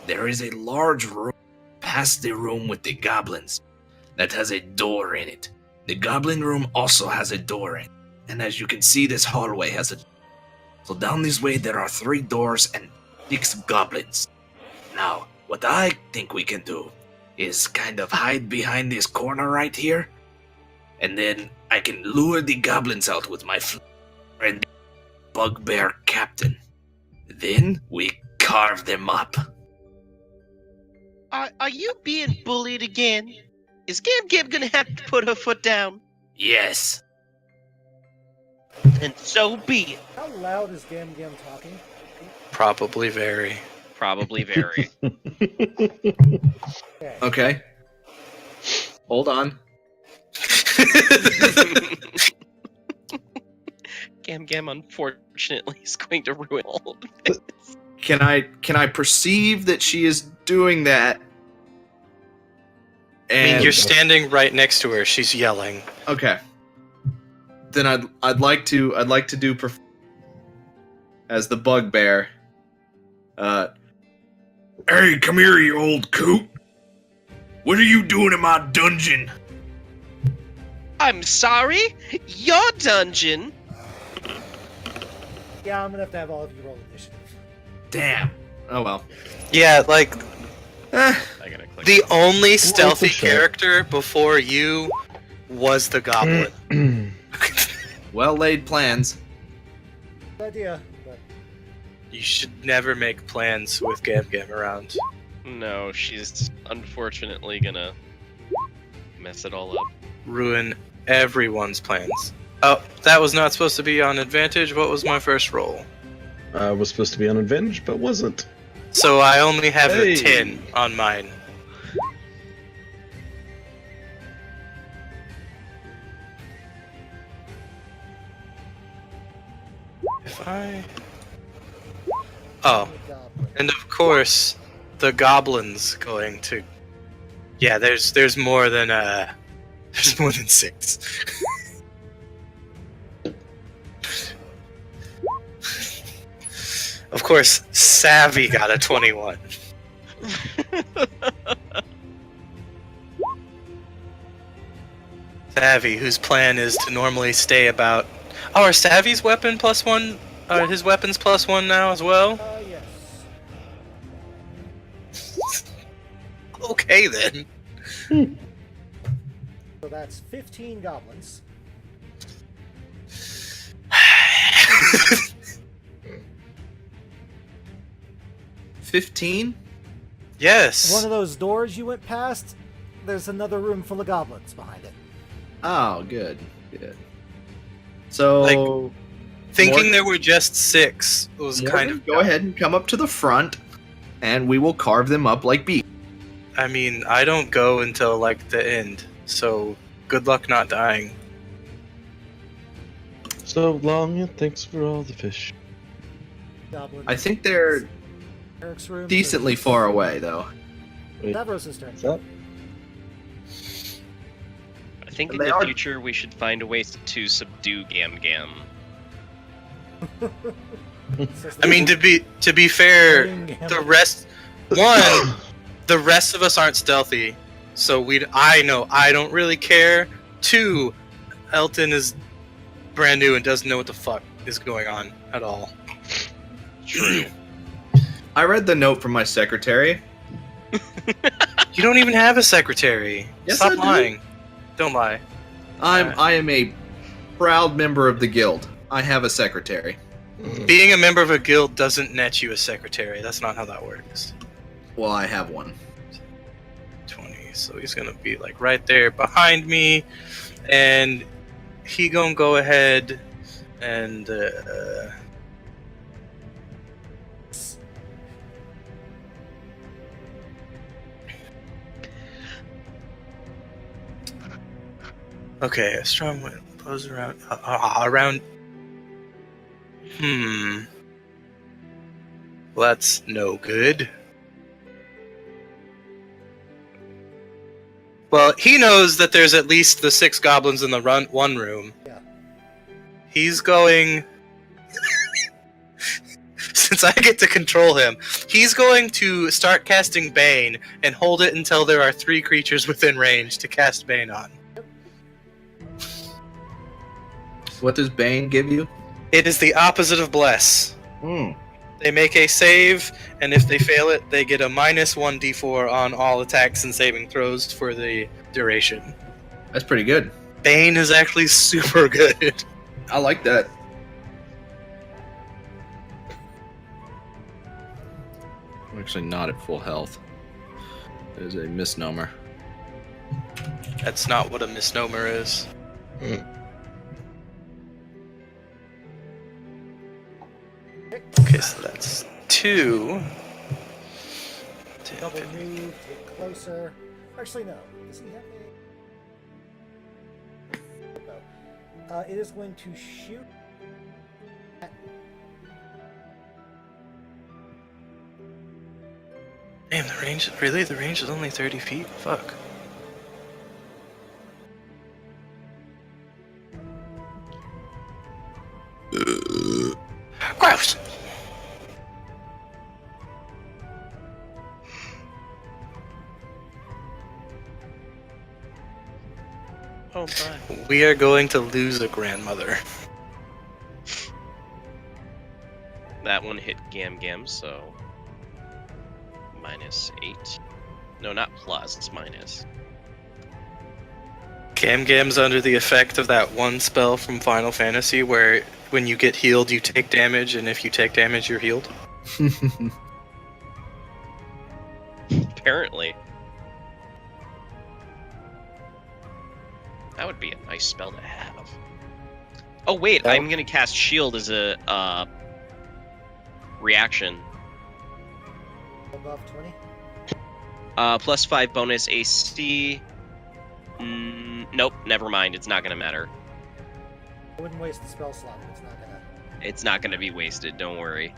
There is a large room past the room with the goblins that has a door in it. The goblin room also has a door in it. And as you can see, this hallway has a... So down this way there are 3 doors and 6 goblins. Now, what I think we can do is kind of hide behind this corner right here. And then I can lure the goblins out with my friend Bugbear Captain. Then we carve them up. Are you being bullied again? Is Gam Gam gonna have to put her foot down? Yes. And so be it. How loud is Gam Gam talking? Probably very. Probably very. Okay. Okay. Hold on. Gam Gam, unfortunately, is going to ruin all of this. Can I perceive that she is doing that I And mean, you're standing right next to her. She's yelling. okay. Then I'd like to do as the bugbear. Hey, come here, you old coot. What are you doing in my dungeon? I'm sorry? Your dungeon? Yeah, I'm gonna have to have all of you roll initiative. Damn. Oh well. Yeah, like I gotta click. the only stealthy shit. character before you was the goblin. Well laid plans. Good idea, but You should never make plans with Gam Gam around. No, she's unfortunately gonna mess it all up. Ruin everyone's plans. Oh, that was not supposed to be on advantage. What was my first roll? Was supposed to be on advantage, but wasn't. So I only have Hey. a 10 on mine. If I... Oh, goblin. and of course, the goblin's going to... Yeah, there's more than, there's more than 6. Of course, Savvy got a 21. Savvy, whose plan is to normally stay about... Oh, are Savvy's weapon +1? His weapons +1 now as well? Yes. Okay then. So that's 15 goblins. 15? Yes. One of those doors you went past, there's another room full of goblins behind it. Oh, good. Good. So Thinking Morgan- there were just 6 was kind of... go ahead and come up to the front, and we will carve them up like beef. I mean, I don't go until, like, the end, so good luck not dying. So long, and thanks for all the fish. Goblins. I think they're Eric's room. decently far away, though. Wait, Davros' turn. what's that? I think in They the are- future we should find a way to subdue Gam Gam. I mean, to be fair, the rest... One, the rest of us aren't stealthy, so I know I don't really care. 2, Elton is brand new and doesn't know what the fuck is going on at all. True. I read the note from my secretary. You don't even have a secretary. Yes, Stop I do. lying. Don't lie. I am a proud member of the guild. I have a secretary. Being a member of a guild doesn't net you a secretary. That's not how that works. Well, I have one. 20. So he's gonna be like right there behind me, and he gonna go ahead and okay, a strong wind blows around around. Well, that's no good. Well, he knows that there's at least the 6 goblins in the one room. Yeah. He's going... Since I get to control him, he's going to start casting Bane and hold it until there are 3 creatures within range to cast Bane on. What does Bane give you? It is the opposite of Bless. They make a save, and if they fail it, they get a -1 d4 on all attacks and saving throws for the duration. That's pretty good. Bane is actually super good. I like that. I'm actually not at full health. It is a misnomer. That's not what a misnomer is. Okay, so that's 2. Double move, get closer. Actually, no. Does he have a... No. It is going to shoot... Damn, the range... Really? The range is only 30 feet? Fuck. Oh my. We are going to lose a grandmother. That one hit Gam Gam, so -8. No, not plus. It's minus. Gam Gam's under the effect of that one spell from Final Fantasy where when you get healed, you take damage, and if you take damage, you're healed. Apparently. That would be a nice spell to have. Oh wait, Oh. I'm gonna cast Shield as a reaction. Above 20? +5 bonus AC. Nope, never mind. It's not gonna matter. I wouldn't waste the spell slot if it's not gonna. It's not gonna be wasted. Don't worry.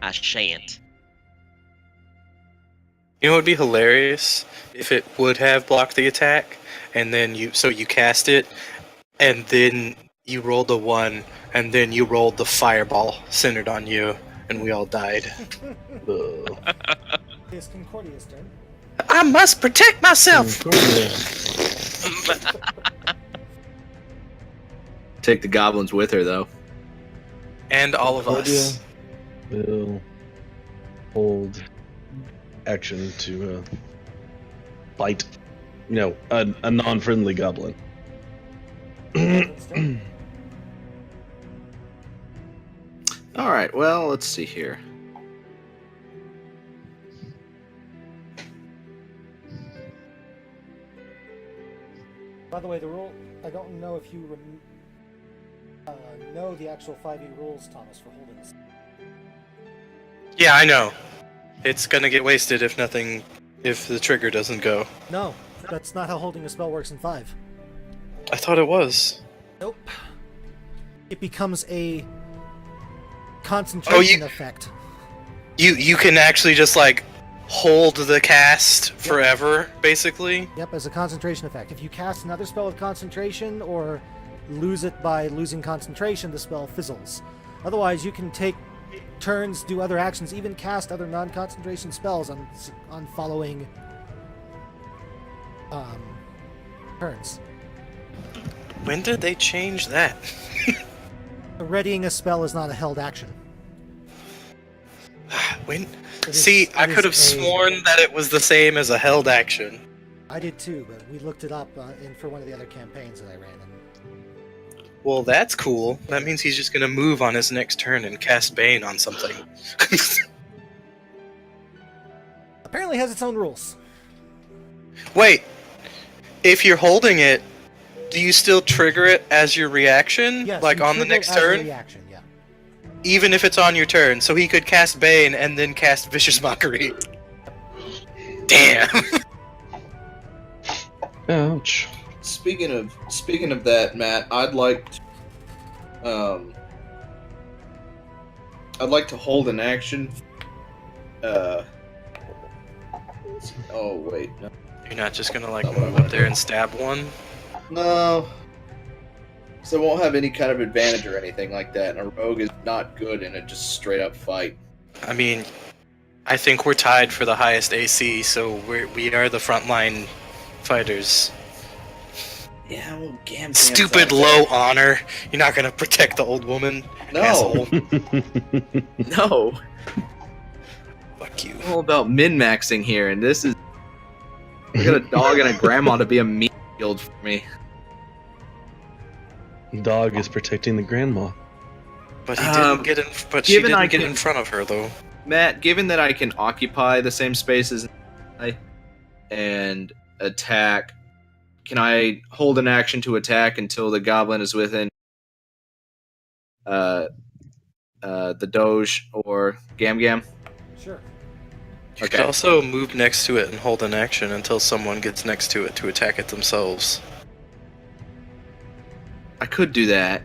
I shan't. You know what would be hilarious? If it would have blocked the attack, and then you cast it, and then you rolled a 1, and then you rolled the fireball centered on you, and we all died. It's Concordia's turn. I must protect myself! Take the goblins with her, though. And all of us. Will hold action to fight, a non-friendly goblin. All right. Well, let's see here. By the way, the rule, I don't know if you know the actual 5e rules, Thomas, for holding this. Yeah, I know. It's gonna get wasted if the trigger doesn't go. No, that's not how holding a spell works in 5. I thought it was. Nope. It becomes a concentration effect. You can actually just hold the cast forever, basically. Yep, as a concentration effect. If you cast another spell with concentration or lose it by losing concentration, the spell fizzles. Otherwise, you can take turns, do other actions, even cast other non-concentration spells on following turns. When did they change that? Readying a spell is not a held action. When? It is- See, I it could have is a- sworn that it was the same as a held action. I did too, but we looked it up for one of the other campaigns that I ran. Well, that's cool. That means he's just gonna move on his next turn and cast Bane on something. Apparently has its own rules. Wait, if you're holding it, do you still trigger it as your reaction? Yes, like you on the trigger it next as a turn? reaction, yeah. Even if it's on your turn. So he could cast Bane and then cast Vicious Mockery. Damn! Ouch. Speaking of that, Matt, I'd like to hold an action. Oh wait, no. You're not just gonna move up there and stab one? No. So I won't have any kind of advantage or anything like that, and a rogue is not good in a just straight up fight. I mean, I think we're tied for the highest AC, so we are the frontline fighters. Yeah, well, Stupid low honor. You're not gonna protect the old woman. No. Asshole. No. Fuck you. All about min-maxing here, and this is... I got a dog and a grandma to be a meat shield for me. Dog is protecting the grandma. But he didn't get in. But she didn't get in front of her, though. Matt, given that I can occupy the same spaces and attack, can I hold an action to attack until the goblin is within the Doge or Gam Gam? Sure. You could also move next to it and hold an action until someone gets next to it to attack it themselves. I could do that.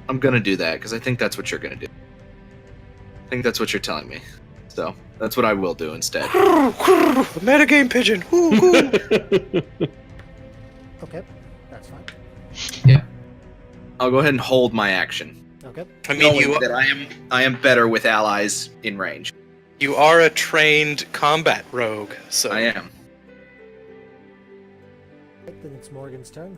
I'm gonna do that because I think that's what you're gonna do. I think that's what you're telling me. So that's what I will do instead. Metagame pigeon. Okay, that's fine. Yeah. I'll go ahead and hold my action. Okay. I mean, Knowing that I am better with allies in range. You are a trained combat rogue, so I am. Right, then it's Morgan's turn.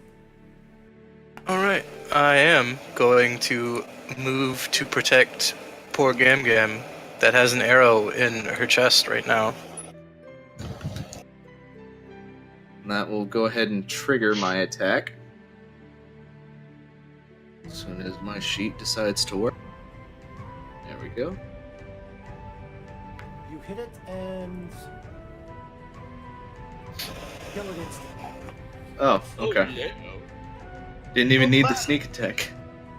Alright, I am going to move to protect poor Gam Gam that has an arrow in her chest right now. That will go ahead and trigger my attack. As soon as my sheet decides to work. There we go. You hit it and kill it instantly. Oh, okay. Didn't even need the sneak attack.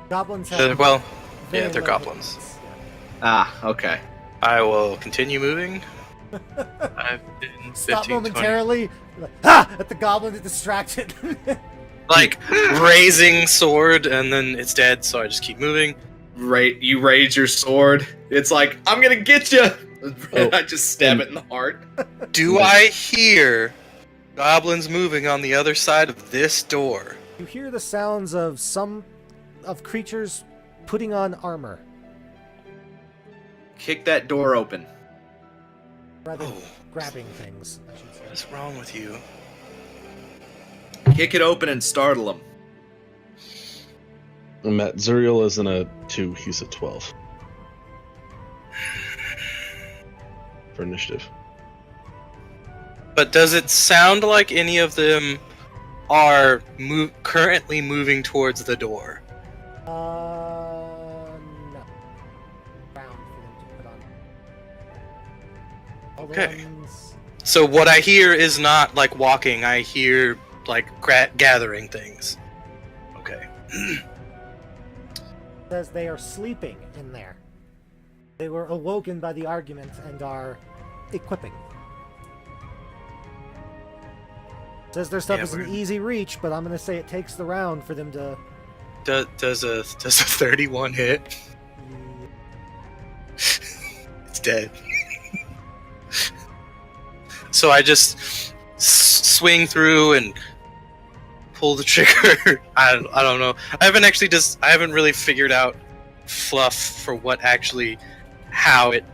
Goblins have Well, very yeah, they're low goblins. hit points. Ah, okay. I will continue moving. I've been 15, Stop 20. momentarily. Like, ha! At the goblin to distract it. Like, raising sword, and then it's dead, so I just keep moving. You raise your sword. It's like, I'm gonna get you! Oh. I just stab it in the heart. Do I hear goblins moving on the other side of this door? You hear the sounds of some of creatures putting on armor. Kick that door open. Rather Oh. grabbing things, I should say. What's wrong with you? Kick it open and startle them. Matt, Zuriel isn't a 2, he's a 12. For initiative. But does it sound like any of them are currently moving towards the door? No. Round for them to put on. All the Okay. ones- So what I hear is not like walking, I hear like gathering things. Okay. Says they are sleeping in there. They were awoken by the argument and are equipping. Says their stuff Yeah, is an we're- easy reach, but I'm gonna say it takes the round for them to. Does a 31 hit? It's dead. So I just swing through and pull the trigger. I don't know. I haven't really figured out fluff for how it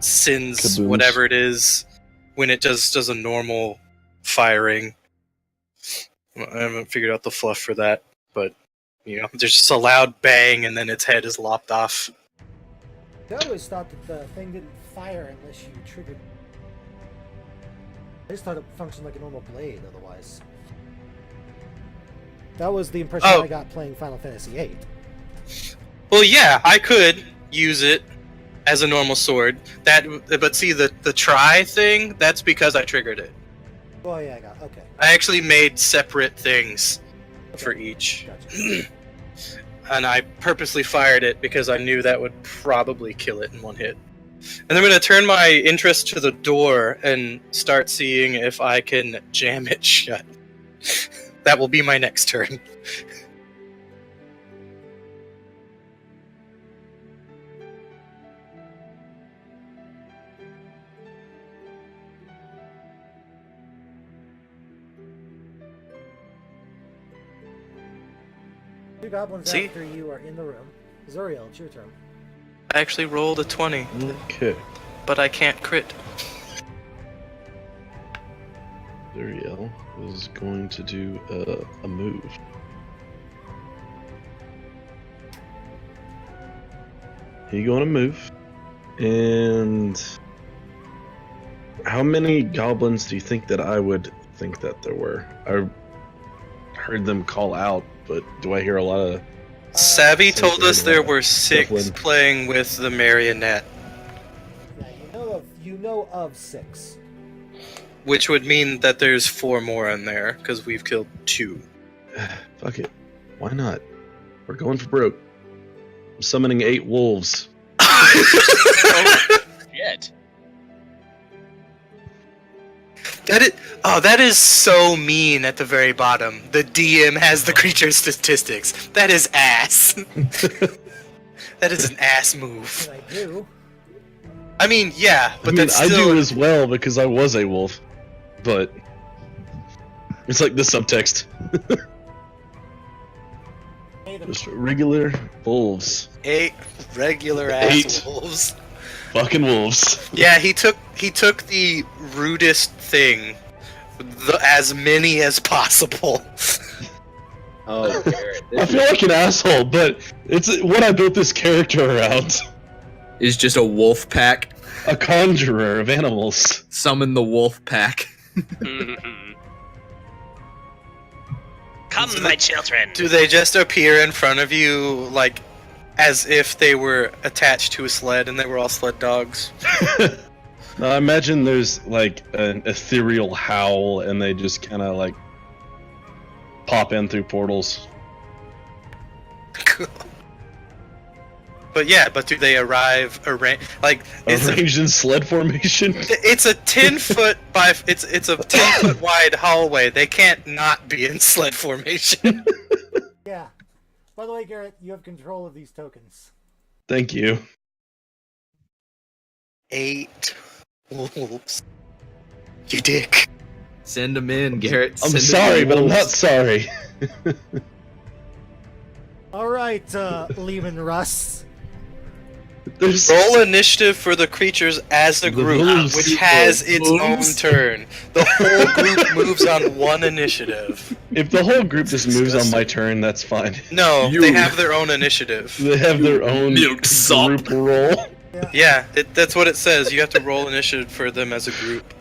sends Kabooms. whatever it is when it just does a normal firing. I haven't figured out the fluff for that, but there's just a loud bang and then its head is lopped off. I always thought that the thing didn't fire unless you triggered. I just thought it functioned like a normal blade otherwise. That was the impression Oh. I got playing Final Fantasy VIII. Well, yeah, I could use it as a normal sword. But see the try thing. That's because I triggered it. Oh yeah, I got okay. I actually made separate things for each, Gotcha. and I purposely fired it because I knew that would probably kill it in one hit. And I'm going to turn my interest to the door and start seeing if I can jam it shut. That will be my next turn. Two goblins See? after you are in the room. Zuriel, it's your turn. I actually rolled a 20, Okay. but I can't crit. Zuriel is going to do a move. He going to move. And how many goblins do you think that I would think that there were? I heard them call out, but do I hear a lot of... Savvy Sounds told us very there well. were 6 Devlin. playing with the marionette, Yeah, you know of 6. which would mean that there's 4 more in there because we've killed 2. Fuck it. Why not? We're going for broke. I'm summoning 8 wolves. Shit. That is so mean at the very bottom. The DM has the creature statistics. That is ass. That is an ass move. And I do. I mean, yeah, but I mean, that's I still... do as well because I was a wolf. But it's like the subtext. Hey, the Just regular wolves. 8 regular ass 8. wolves. Fucking wolves. Yeah, he took the rudest thing, as many as possible. Oh, Garrett. I feel like an asshole, but it's what I built this character around. Is just a wolf pack. A conjurer of animals. Summon the wolf pack. Come, my children. Do they just appear in front of you, like, as if they were attached to a sled and they were all sled dogs? Now, I imagine there's like an ethereal howl, and they just kind of like pop in through portals. But do they arrive arranged Arranged in sled formation. It's a 10-foot by it's a 10-foot wide hallway. They can't not be in sled formation. Yeah. By the way, Garrett, you have control of these tokens. Thank you. 8 wolves. You dick. Send them in, Garrett. I'm Send sorry, in but I'm wolves. not sorry. All right, Lehman Russ. There's Roll initiative for the creatures as a The group, wolves. which has its own Wolves? turn. The whole group moves on one initiative. If the whole group just moves on my disgusting. turn, that's fine. No, You- they have their own initiative. They have their own Milksop. group roll. Yeah, that's what it says. You have to roll initiative for them as a group.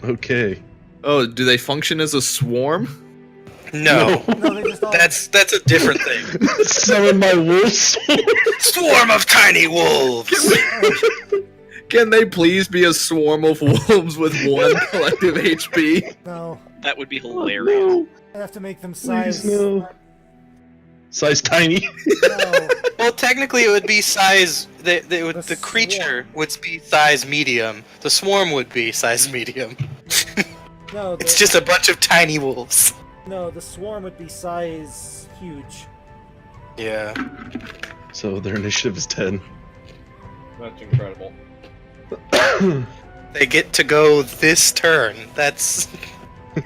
Okay. Oh, do they function as a swarm? No, No, they just all. that's a different thing. Summon my wolves. Swarm of tiny wolves. Can they please be a swarm of wolves with 1 collective HP? No, That would be Oh, hilarious. no. I have to make them Please, size. no. Size tiny. No. Well, technically, it would be size. The The creature swarm. would be size medium. The swarm would be size medium. No, It's just a bunch of tiny wolves. no. The swarm would be size huge. Yeah. So their initiative is 10. That's incredible. They get to go this turn. That's. They're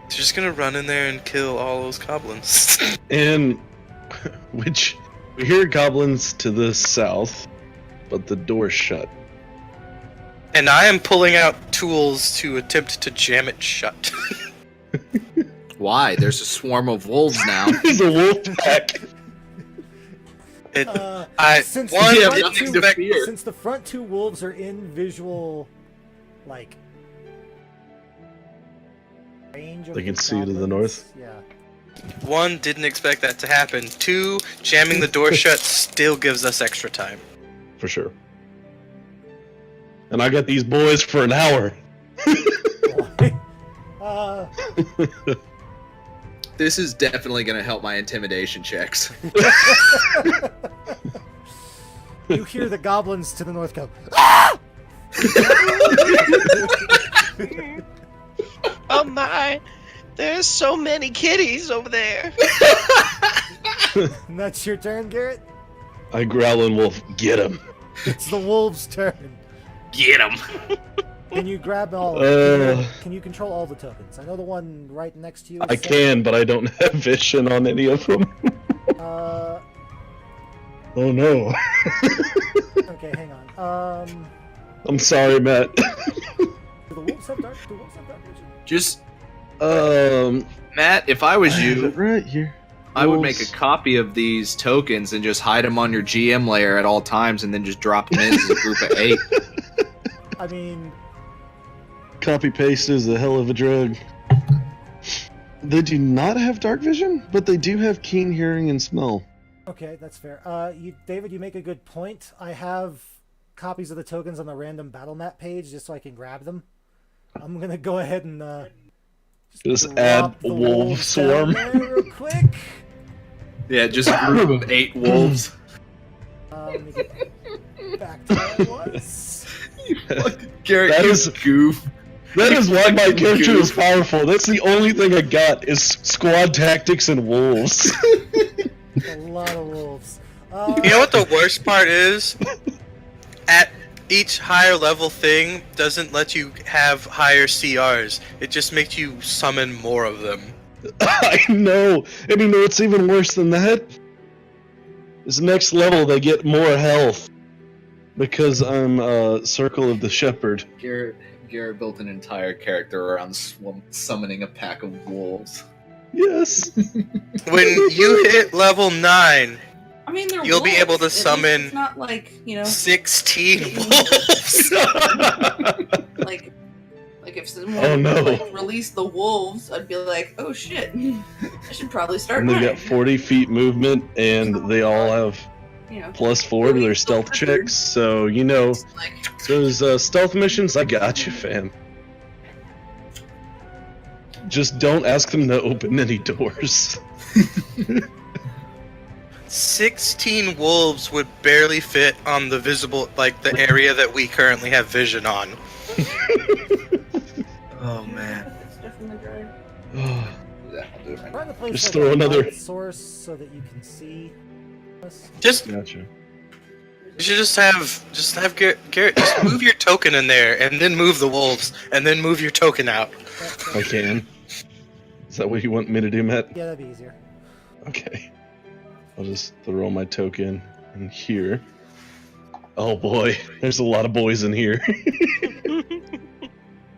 just gonna run in there and kill all those goblins. And which we hear goblins to the south, but the door's shut. And I am pulling out tools to attempt to jam it shut. Why? There's a swarm of wolves now. There's a wolf pack. It, Since one the have front nothing two- to fear. Since the front two wolves are in visual, like, range of They can the see to the goblins, north? Yeah. One, didn't expect that to happen. Two, jamming the door shut still gives us extra time. For sure. And I got these boys for an hour. uh, This is definitely going to help my intimidation checks. you hear the goblins to the north go, "Ah!" Oh my! There's so many kitties over there. And that's your turn, Garrett? I growl and wolf, get him. It's the wolves' turn. Get him. Can you grab all? Uh. Can you control all the tokens? I know the one right next to you. I can, but I don't have vision on any of them. Uh, Oh no. okay, hang on. I'm sorry, Matt. Do the wolves have dark? Do wolves have dark vision? Just, Um, Matt, if I was you, right here. I would make a Wolves. copy of these tokens and just hide them on your GM layer at all times and then just drop them in as a group of 8. I mean, Copy paste is a hell of a drug. They do not have dark vision, but they do have keen hearing and smell. okay, that's fair. David, you make a good point. I have copies of the tokens on the random battle map page just so I can grab them. I'm gonna go ahead and Just drop add the wolf wolves down swarm. there real quick. Yeah, just a group of 8 wolves. Let me get back to where I was. Garrett, That you is- goof. That is why my character is Goof. powerful. That's the only thing I got is squad tactics and wolves. A lot of wolves. You know what the worst part is? At each higher level thing doesn't let you have higher CRs. It just makes you summon more of them. I know. And you know what's even worse than that? Is next level they get more health. Because I'm Circle of the Shepherd. Garrett built an entire character around summoning a pack of wolves. Yes. When you hit level 9, I mean, they're you'll be wolves. able to At least summon It's not like 16 wolves. like if someone Oh, no. released the wolves, I'd be like, oh shit, I should probably start. And they running. got 40 feet movement, and they all have +4 to their stealth checks. So those stealth missions, I got you, fam. Just don't ask them to open any doors. 16 wolves would barely fit on the visible, the area that we currently have vision on. Oh man. It's definitely dry. Trying to place Just like throw a another- light source so that you can see us. Just Gotcha. you should just have Garrett just move your token in there, and then move the wolves, and then move your token out. I can. Is that what you want me to do, Matt? Yeah, that'd be easier. Okay. I'll just throw my token in here. Oh boy, there's a lot of boys in here.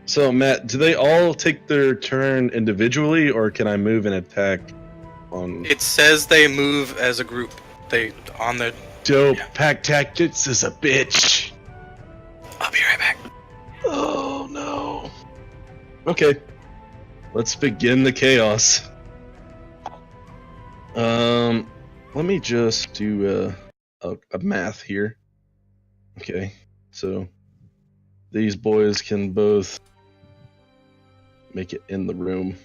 So, Matt, do they all take their turn individually, or can I move and attack on... It says they move as a group. They on the. Dope. Pack tactics is a bitch. I'll be right back. Oh, no. Okay. Let's begin the chaos. Let me just do a math here. Okay, so these boys can both make it in the room.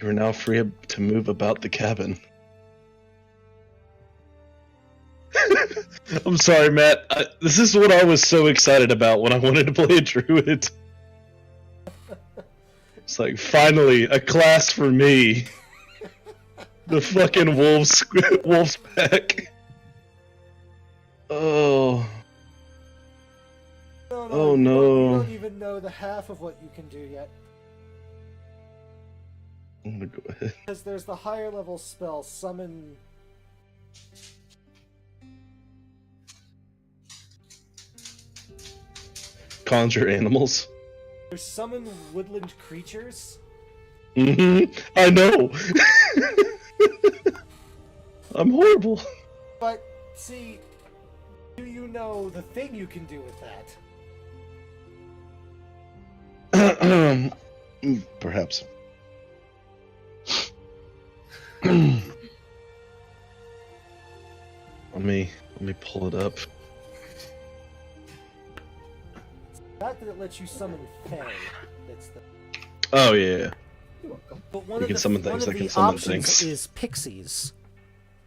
You are now free to move about the cabin. I'm sorry, Matt. This is what I was so excited about when I wanted to play a druid. It's like, finally, a class for me. The fucking wolves pack. Oh. Oh, no. You don't even know the half of what you can do yet. I'm gonna go ahead. Because there's the higher level spell, summon... Conjure animals. There's summon woodland creatures. I know. I'm horrible. But, see, do you know the thing you can do with that? Perhaps. Let me pull it up. Not that it lets you summon Fae. That's the... Oh yeah. But one You of can the, summon one things of that the can summon options things. is pixies,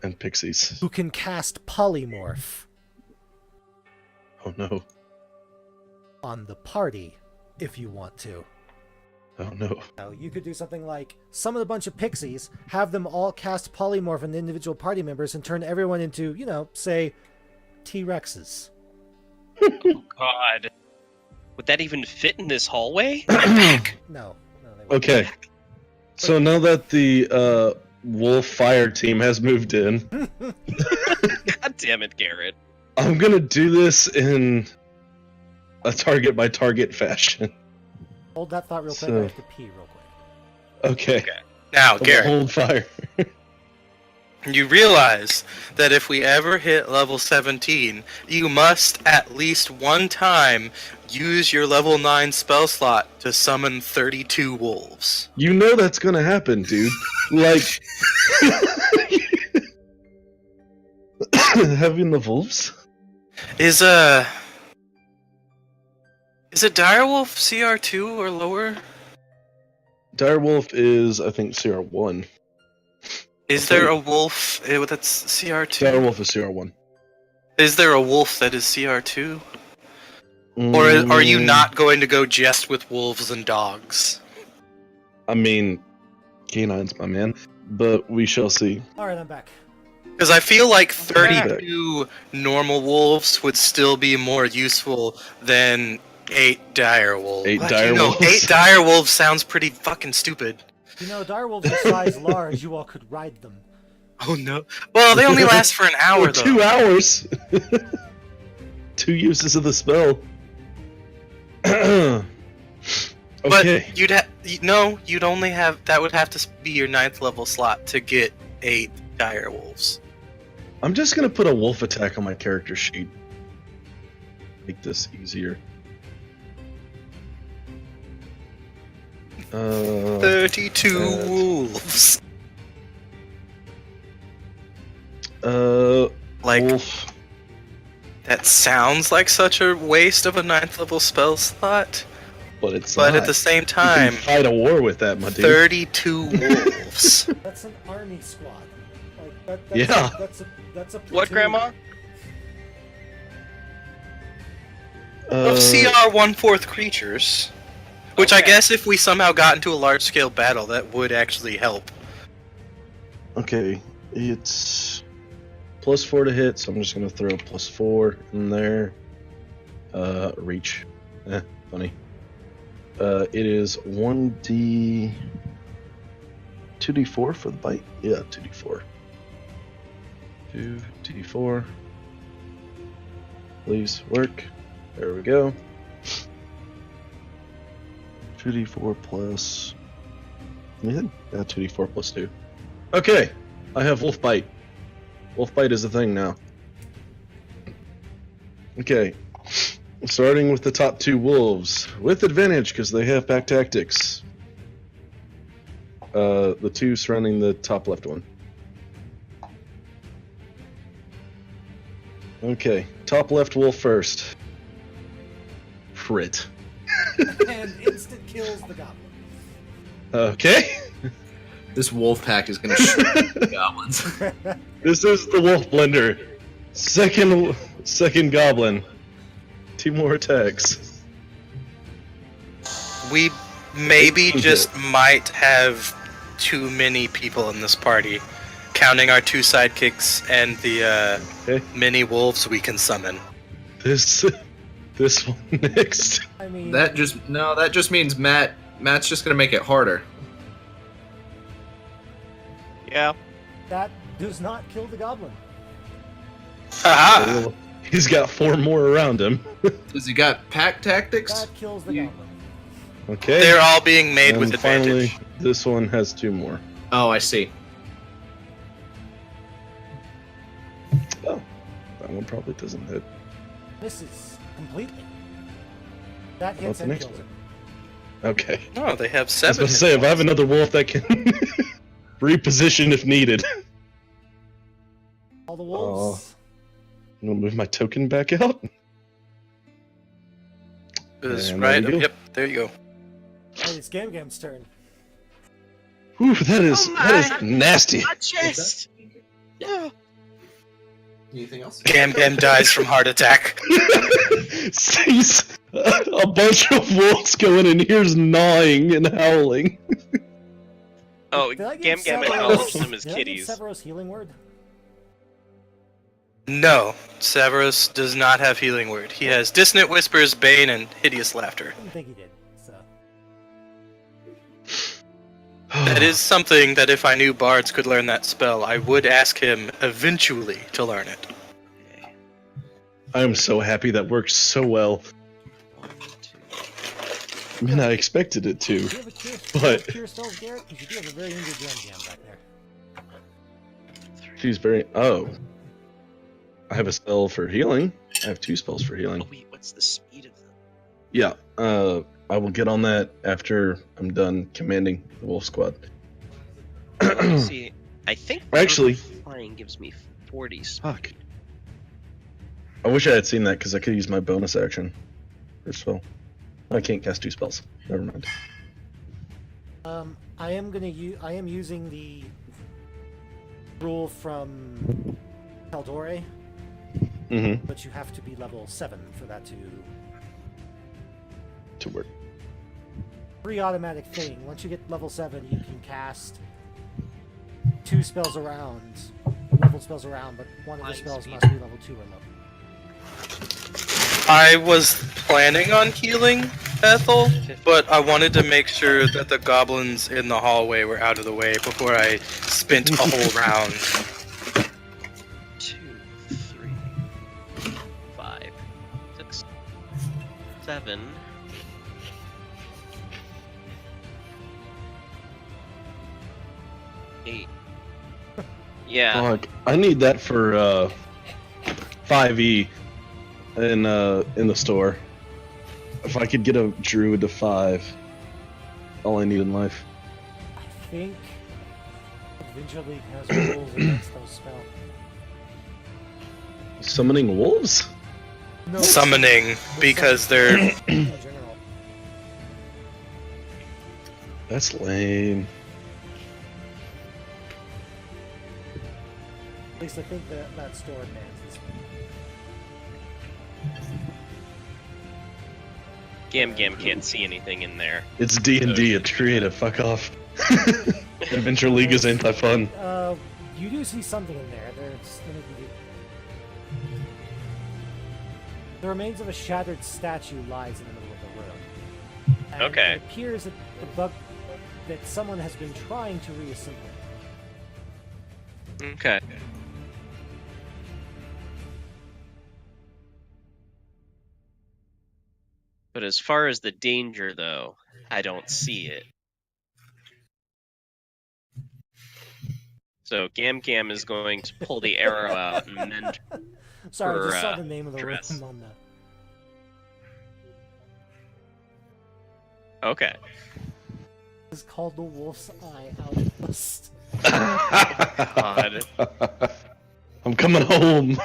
And pixies. who can cast polymorph Oh no. on the party if you want to. Oh no. Now, you could do something like summon a bunch of pixies, have them all cast polymorph on the individual party members, and turn everyone into, say, T-Rexes. God. Would that even fit in this hallway? No, they won't. Okay. So now that the wolf fire team has moved in, God damn it, Garrett. I'm gonna do this in a target by target fashion. Hold that thought real quick. So- I have to pee real quick. Okay. Now, I'm gonna Garrett, hold fire. you realize that if we ever hit level 17, you must at least one time use your level 9 spell slot to summon 32 wolves. You know that's gonna happen, dude. Like having the wolves. Is it Direwolf CR2 or lower? Direwolf is, I think, CR1. Is there a wolf that's CR2? Direwolf is CR1. Is there a wolf that is CR2? Or are you not going to go just with wolves and dogs? I mean, canines, my man. But we shall see. Alright, I'm back. Because I feel like 32 normal wolves would still be more useful than 8 dire wolves. 8 dire wolves? 8 dire wolves sounds pretty fucking stupid. Direwolves are size large, you all could ride them. Oh no. Well, they only last for an hour Or though. 2 hours. 2 uses of the spell. Okay. But you'd only have that would have to be your 9th level slot to get 8 dire wolves. I'm just gonna put a wolf attack on my character sheet. Make this easier. 32 wolves. Like, wolf. that sounds like such a waste of a 9th level spell slot. But it's But not. at the same You time, can fight a war with that, my dude. 32 wolves. That's an army squad. Like that's Yeah. That's a What, platoon. Grandma? Of CR 1/4 creatures. Which I Okay. guess if we somehow got into a large scale battle, that would actually help. Okay, it's +4 to hit, so I'm just gonna throw +4 in there. Reach. Funny. It is 2d4 for the bite. Yeah, 2d4. 2d4. Please work. There we go. 2d4 plus anything? Yeah, 2d4 plus 2. Okay, I have Wolf Bite. Wolf Bite is a thing now. Okay, starting with the top 2 wolves with advantage because they have pack tactics. The 2 surrounding the top left one. Okay, top left wolf first. Crit. And instant kills the goblin. Okay. This wolf pack is gonna shoot the goblins. This is the wolf blender. Second goblin. 2 more attacks. We maybe Okay. just might have too many people in this party, counting our 2 sidekicks and the Okay. mini wolves we can summon. This one next. I mean, That just means Matt's just gonna make it harder. Yeah. that does not kill the goblin. Haha! He's got 4 more around him. Does he got pack tactics? That kills the You- goblin. Okay. They're all being made with and finally, advantage. this one has 2 more. Oh, I see. Oh, that one probably doesn't hit. Misses completely. That What's hits the and next kills one? it. Okay. Oh, they have I was 7. about to say, if I have another wolf that can reposition if needed. All the wolves. I'm gonna move my token back out. Is And right. there you go. Yep, there you go. Right, it's Gam Gam's turn. Whew, that is nasty. My chest. Anything else? Gam Gam dies from heart attack. Sees a bunch of wolves going in here's gnawing and howling. Oh, Did I Gam give Gam Severos- acknowledged them as did I give kitties. Severos healing word? No, Severus does not have healing word. He has dissonant whispers, bane, and hideous laughter. I didn't think he did. So That is something that if I knew bards could learn that spell, I would ask him eventually to learn it. I am so happy that works so well. I mean, I expected it to. do you have a cure, But- cure spells, Garrett? Because you do have a very injured Gam Gam back there. She's very. Oh. I have a spell for healing. I have 2 spells for healing. Oh wait, what's the speed of them? Yeah, I will get on that after I'm done commanding the wolf squad. Let's see, I think Actually- flying gives me 40 speed. Fuck. I wish I had seen that because I could use my bonus action for spell. I can't cast 2 spells. Never mind. I am using the rule from Caldore, Mm-hmm. but you have to be level 7 for that To work. free automatic thing. Once you get level 7, you can cast 2 spells around, leveled spells around, but one of the Flying spells speed. must be level 2 or lower. I was planning on healing Ethel, but I wanted to make sure that the goblins in the hallway were out of the way before I spent a whole round. 2, 3, 5. 7. Eight. Yeah. Fuck, I need that for 5e in the store. If I could get a druid to 5, all I need in life. I think Adventure League has rules against those spells. Summoning wolves? No, Summoning, because they're in general. That's lame. At least I think that store bans this. Gam can't see anything in there. It's D&D. It's creative. Fuck off. Adventure League is anti-fun. You do see something in there. There's gonna be the remains of a shattered statue lies in the middle of the room. And Okay. It appears that that someone has been trying to reassemble it. Okay. But as far as the danger, though, I don't see it. So Gam is going to pull the arrow out and mend. Sorry, I just For, saw the name of the dress. room on the. Okay. It's called the Wolf's Eye Outpost. God. I'm coming home.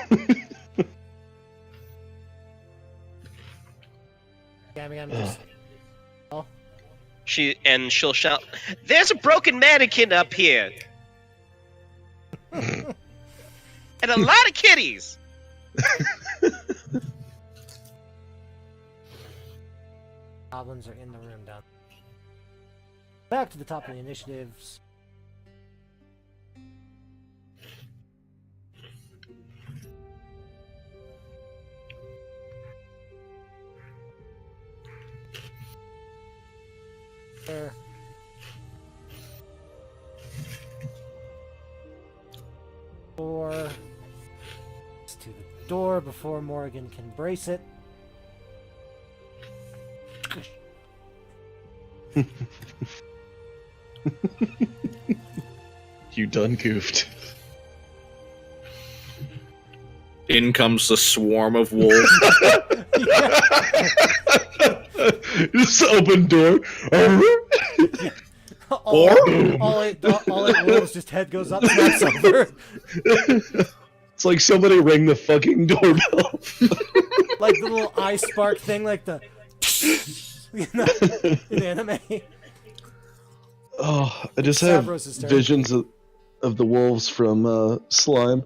Gam just. Oh, She'll shout, "There's a broken mannequin up here! And a lot of kitties!" goblins are in the room down. Back to the top of the initiatives. There. Door. To the door before Morrigan can brace it. You done goofed. In comes the swarm of wolves. Just open door. all it will is just head goes up, snaps over. It's like somebody rang the fucking doorbell. Like the little eye spark thing, like the you know, in anime. Oh, I just have Savros' turn. visions of the wolves from Slime.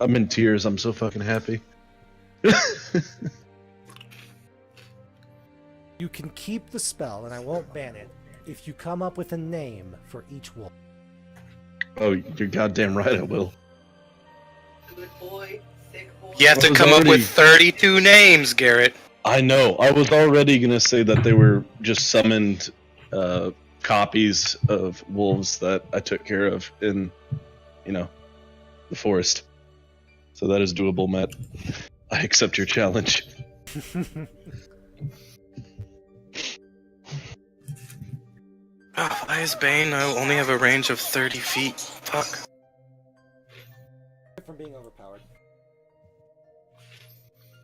I'm in tears. I'm so fucking happy. You can keep the spell, and I won't ban it, if you come up with a name for each wolf. Oh, you're goddamn right I will. Good boy, thick boy. You have to I was come up already- with 32 names, Garrett. I know. I was already gonna say that they were just summoned copies of wolves that I took care of in, the forest. So that is doable, Matt. I accept your challenge. Oh, why is Bane only have a range of 30 feet? Fuck. From being overpowered.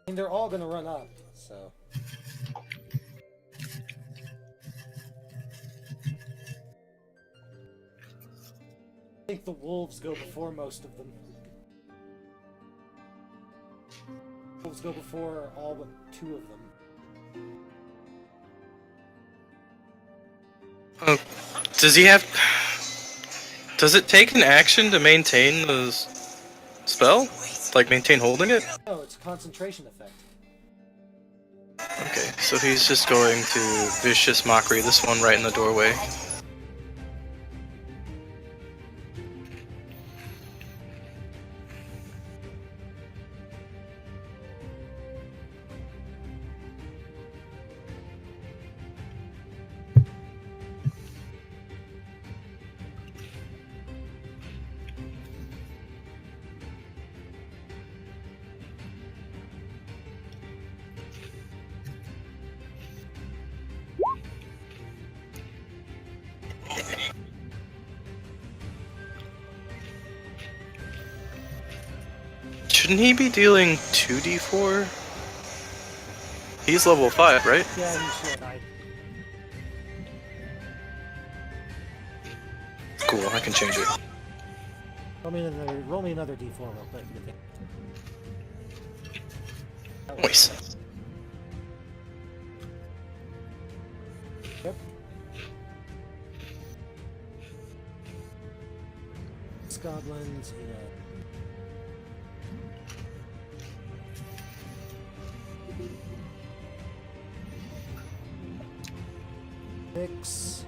I mean, they're all gonna run up, so. I think the wolves go before most of them. Wolves go before all but 2 of them. Oh, does he have? Does it take an action to maintain the spell? Like maintain holding it? No, it's a concentration effect. Okay, so he's just going to vicious mockery this one right in the doorway. Shouldn't he be dealing 2d4? He's level 5, right? Yeah, he should. Cool, I can change it. Roll me another d4 real quick. Nice. Yep. Goblins, Six.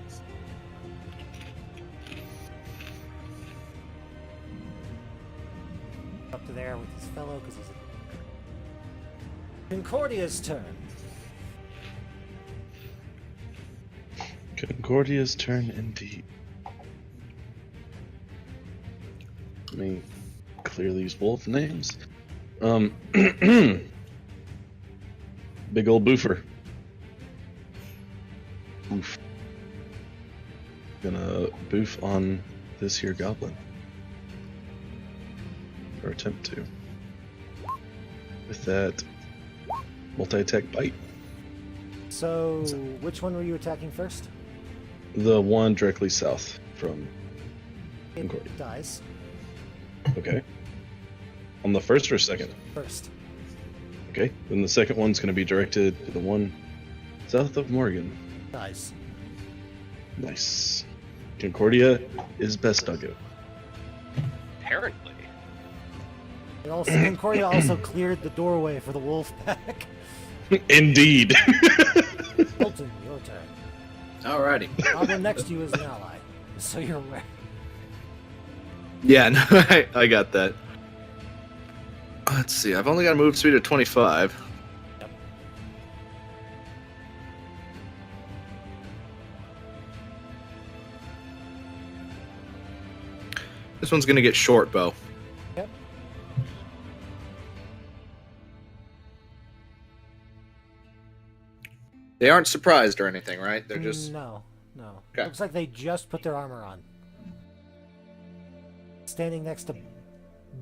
Up to there with his fellow because he's Concordia's turn. Concordia's turn indeed. Let me clear these wolf names. Big old boofer. Oof. Gonna boof on this here goblin. Or attempt to. With that multi-attack bite. So, which one were you attacking first? The one directly south from Concordia. It dies. Okay. On the first or second? First. Okay. Then the second one's going to be directed to the one south of Morgan. Dies. Nice. Concordia is best doggo. Apparently. Concordia also cleared the doorway for the wolf pack. Indeed. Colton, your turn. Alrighty. Goblin next to you is an ally, so you're aware. Yeah, no, I got that. Let's see. I've only got a move speed of 25. Yep. This one's gonna get short bow. Yep. They aren't surprised or anything, right? They're just No. Okay. Looks like they just put their armor on. Standing next to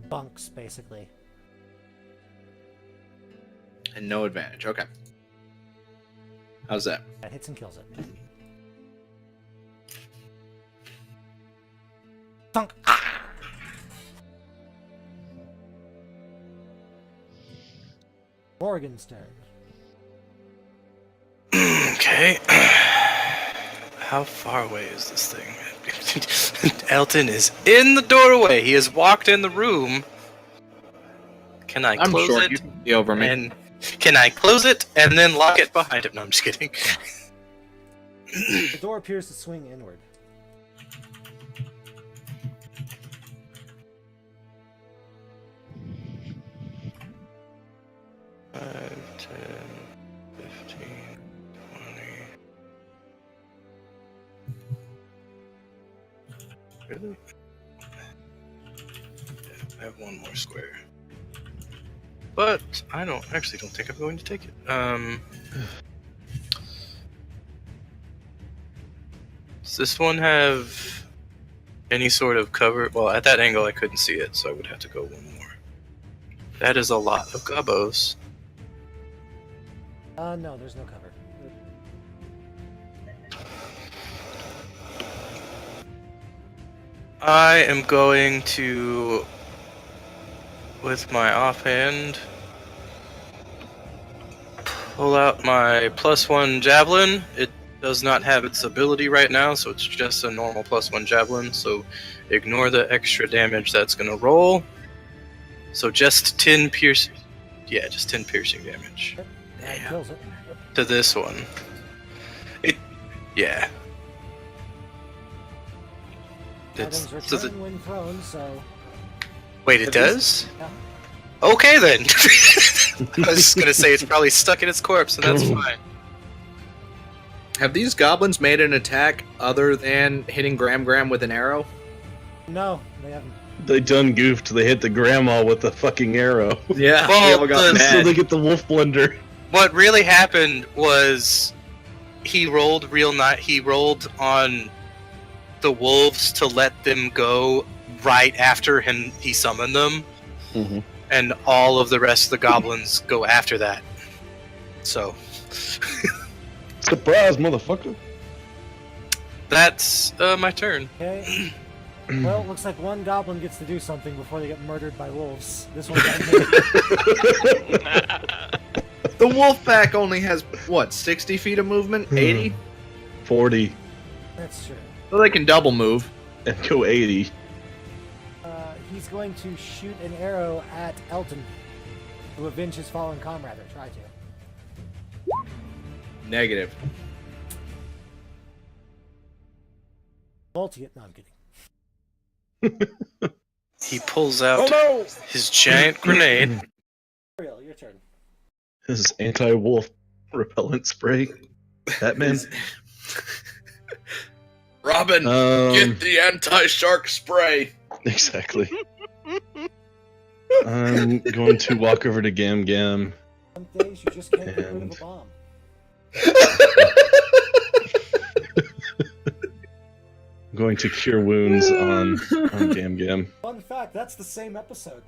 bunks, basically. and no advantage. Okay. How's that? That hits and kills it. Thunk. Morgan's turn. Okay. How far away is this thing? Elton is in the doorway. He has walked in the room. Can I I'm close sure it? you can be over me. And can I close it and then lock it behind him? No, I'm just kidding. The door appears to swing inward. Five, 10, 15, 20. Really? Yeah, I have one more square. But I don't think I'm going to take it. Does this one have any sort of cover? Well, at that angle I couldn't see it, so I would have to go one more. That is a lot of gobbos. No, there's no cover. I am going to, with my offhand, pull out my +1 javelin. It does not have its ability right now, so it's just a normal +1 javelin, so ignore the extra damage that's going to roll. So just 10 piercing. Yeah, just 10 piercing damage. That kills it. To this one. Yeah. Items return when prone, so... Wait, it does? Yeah. Okay then! I was just gonna say it's probably stuck in its corpse, and that's fine. Have these goblins made an attack other than hitting Gram with an arrow? No, they haven't. They done goofed. They hit the grandma with the fucking arrow. Yeah, Well, they all got the- mad. So they get the wolf blender. What really happened was he rolled he rolled on the wolves to let them go right after he summoned them. Mhm. and all of the rest of the goblins go after that. So Surprise, motherfucker! that's my turn. Okay. Well, it looks like one goblin gets to do something before they get murdered by wolves. This one got hit. The wolf pack only has, what, 60 feet of movement? 80? 40 That's true. So they can double move. and go 80. He's going to shoot an arrow at Elton to avenge his fallen comrade, or try to. Negative. Multi it. No, I'm kidding. He pulls out his giant grenade. Ariel, your turn. This is anti-wolf repellent spray. Batman. Robin, get the anti-shark spray. Exactly. I'm going to walk over to Gam Gam. Some days you just can't get rid of a bomb. I'm going to cure wounds on Gam Gam. Fun fact, that's the same episode.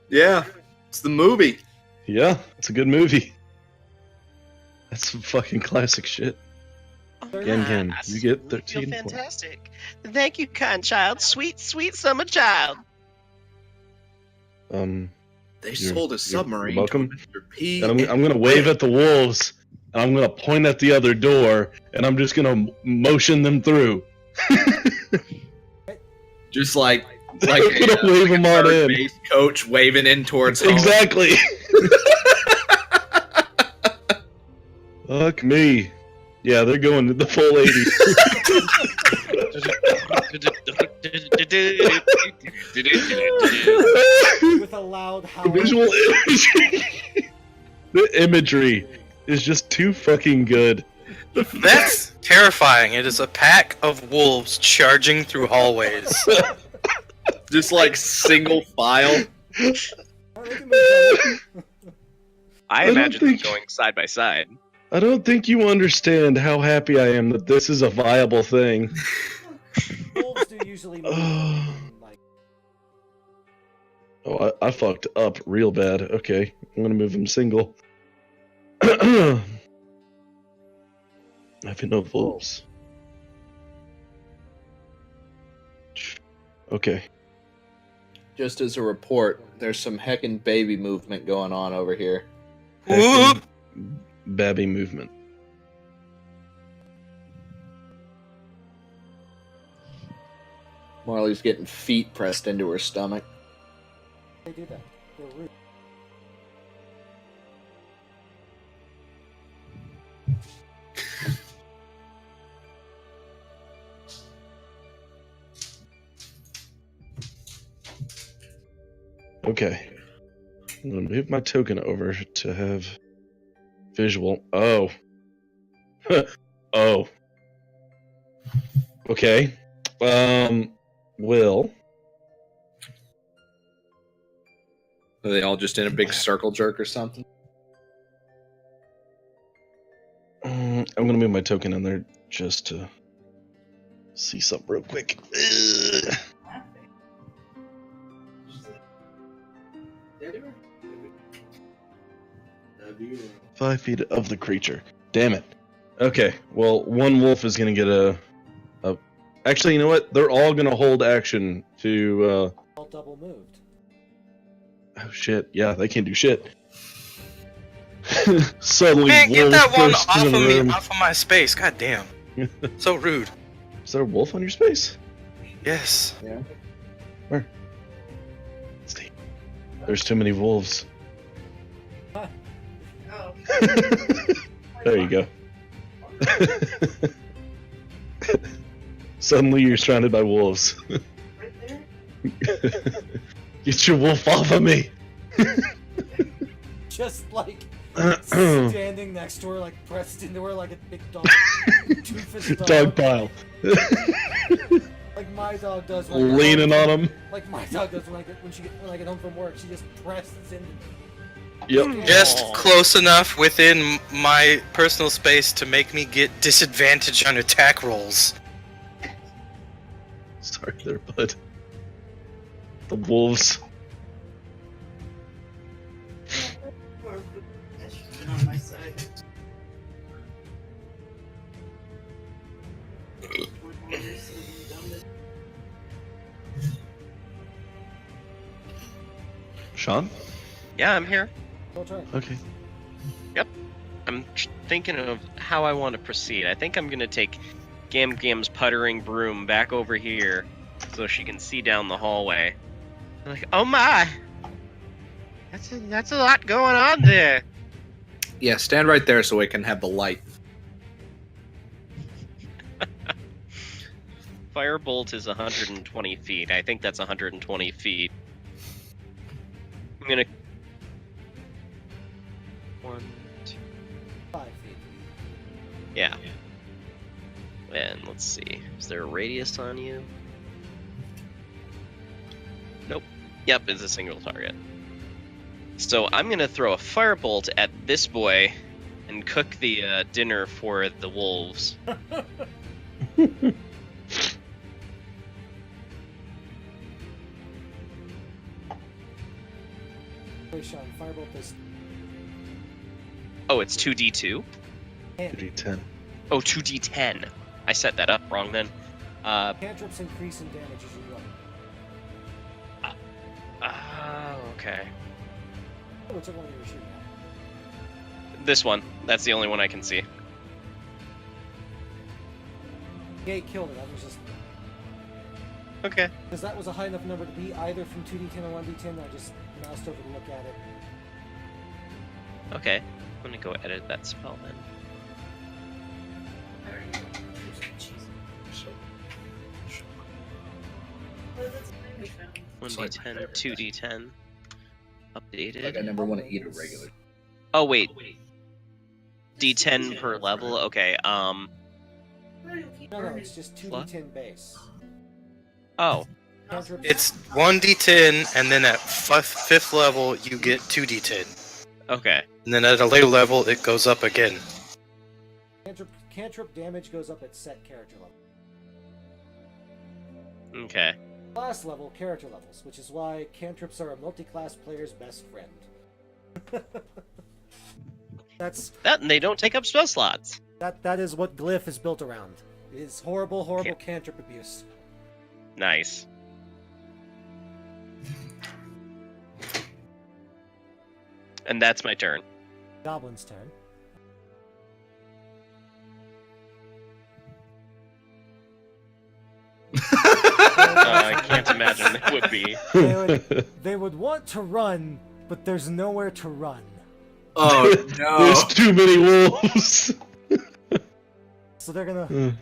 Yeah, it's the movie. Yeah, it's a good movie. That's some fucking classic shit. Gam Gam, you get 13 You're points. fantastic. Thank you, kind child. Sweet, sweet summer child. They sold a submarine. You're welcome. To Mr. P. And I'm gonna wave at the wolves, and I'm gonna point at the other door, and I'm just gonna motion them through. Just like I'm gonna wave them on in. base coach waving in towards home. Exactly. Fuck me. Yeah, they're going to the full 80. With a loud howl. Visual imagery. The imagery is just too fucking good. That's terrifying. It is a pack of wolves charging through hallways. Just like single file. I don't imagine them think- going side by side. I don't think you understand how happy I am that this is a viable thing. Wolves do usually move like Oh, I fucked up real bad. Okay, I'm gonna move him single. I have no wolves. Okay. Just as a report, there's some heckin' baby movement going on over here. Whoop! Babby movement. Marley's getting feet pressed into her stomach. they do that. They're rude. Okay. I'm gonna move my token over to have visual. Oh. Oh. Okay. Will. Are they all just in a big circle jerk or something? I'm gonna move my token in there just to see something real quick. Ugh. 5 feet of the creature. Damn it. Okay, well, one wolf is gonna get a. Actually, you know what? They're all gonna hold action to. All double moved. Oh shit! Yeah, they can't do shit. Suddenly, Man, get wolves that one burst off into of the me, room. off of my space. God damn. So rude. Is there a wolf on your space? Yes. Where? Steve. There's too many wolves. Oh. There you go. Suddenly you're surrounded by wolves. Right there? Get your wolf off of me! Just like standing next to her, like pressed into her like a big dog. Two-fist Dog pile. Like my dog does when I get Leaning home on him. Like my dog does when I get home from work. She just presses into me. Yep. Just close enough within my personal space to make me get disadvantage on attack rolls. Sorry there, bud. The wolves. Sean? Yeah, I'm here. Your turn. Okay. I'm thinking of how I want to proceed. I think I'm gonna take Gam Gam's puttering broom back over here so she can see down the hallway. I'm like, oh my! That's a lot going on there. Yeah, stand right there so we can have the light. Firebolt is 120 feet. I think that's 120 feet. I'm gonna. 1, 2. 5 feet. Yeah. And let's see. Is there a radius on you? Nope. Yep, it's a single target. So I'm gonna throw a firebolt at this boy and cook the dinner for the wolves. Wait, Sean, firebolt is Oh, it's 2d2? 2d10. Oh, 2d10. I set that up wrong then. cantrips increase in damage as you run. Okay. Whichever one you're shooting at. This one. That's the only one I can see. Gate killed it. I was just Okay. because that was a high enough number to be either from 2d10 or 1d10. I just moused over to look at it. Okay. I'm gonna go edit that spell then. 1d10, 2d10. Updated. Like I never want to eat a regular. Oh wait. D10 per level? Okay, No, it's just 2d10 base. Oh. Cantrips, It's 1d10, and then at fifth level, you get 2d10. Okay. And then at a later level, it goes up again. cantrip damage goes up at set character level. Okay. Class level, character levels, which is why cantrips are a multi-class player's best friend. That's That and they don't take up spell slots. that is what Glyph is built around. It is horrible cantrip abuse. Nice. And that's my turn. Goblin's turn. I can't imagine it would be. They would want to run, but there's nowhere to run. Oh no! There's too many wolves. So they're gonna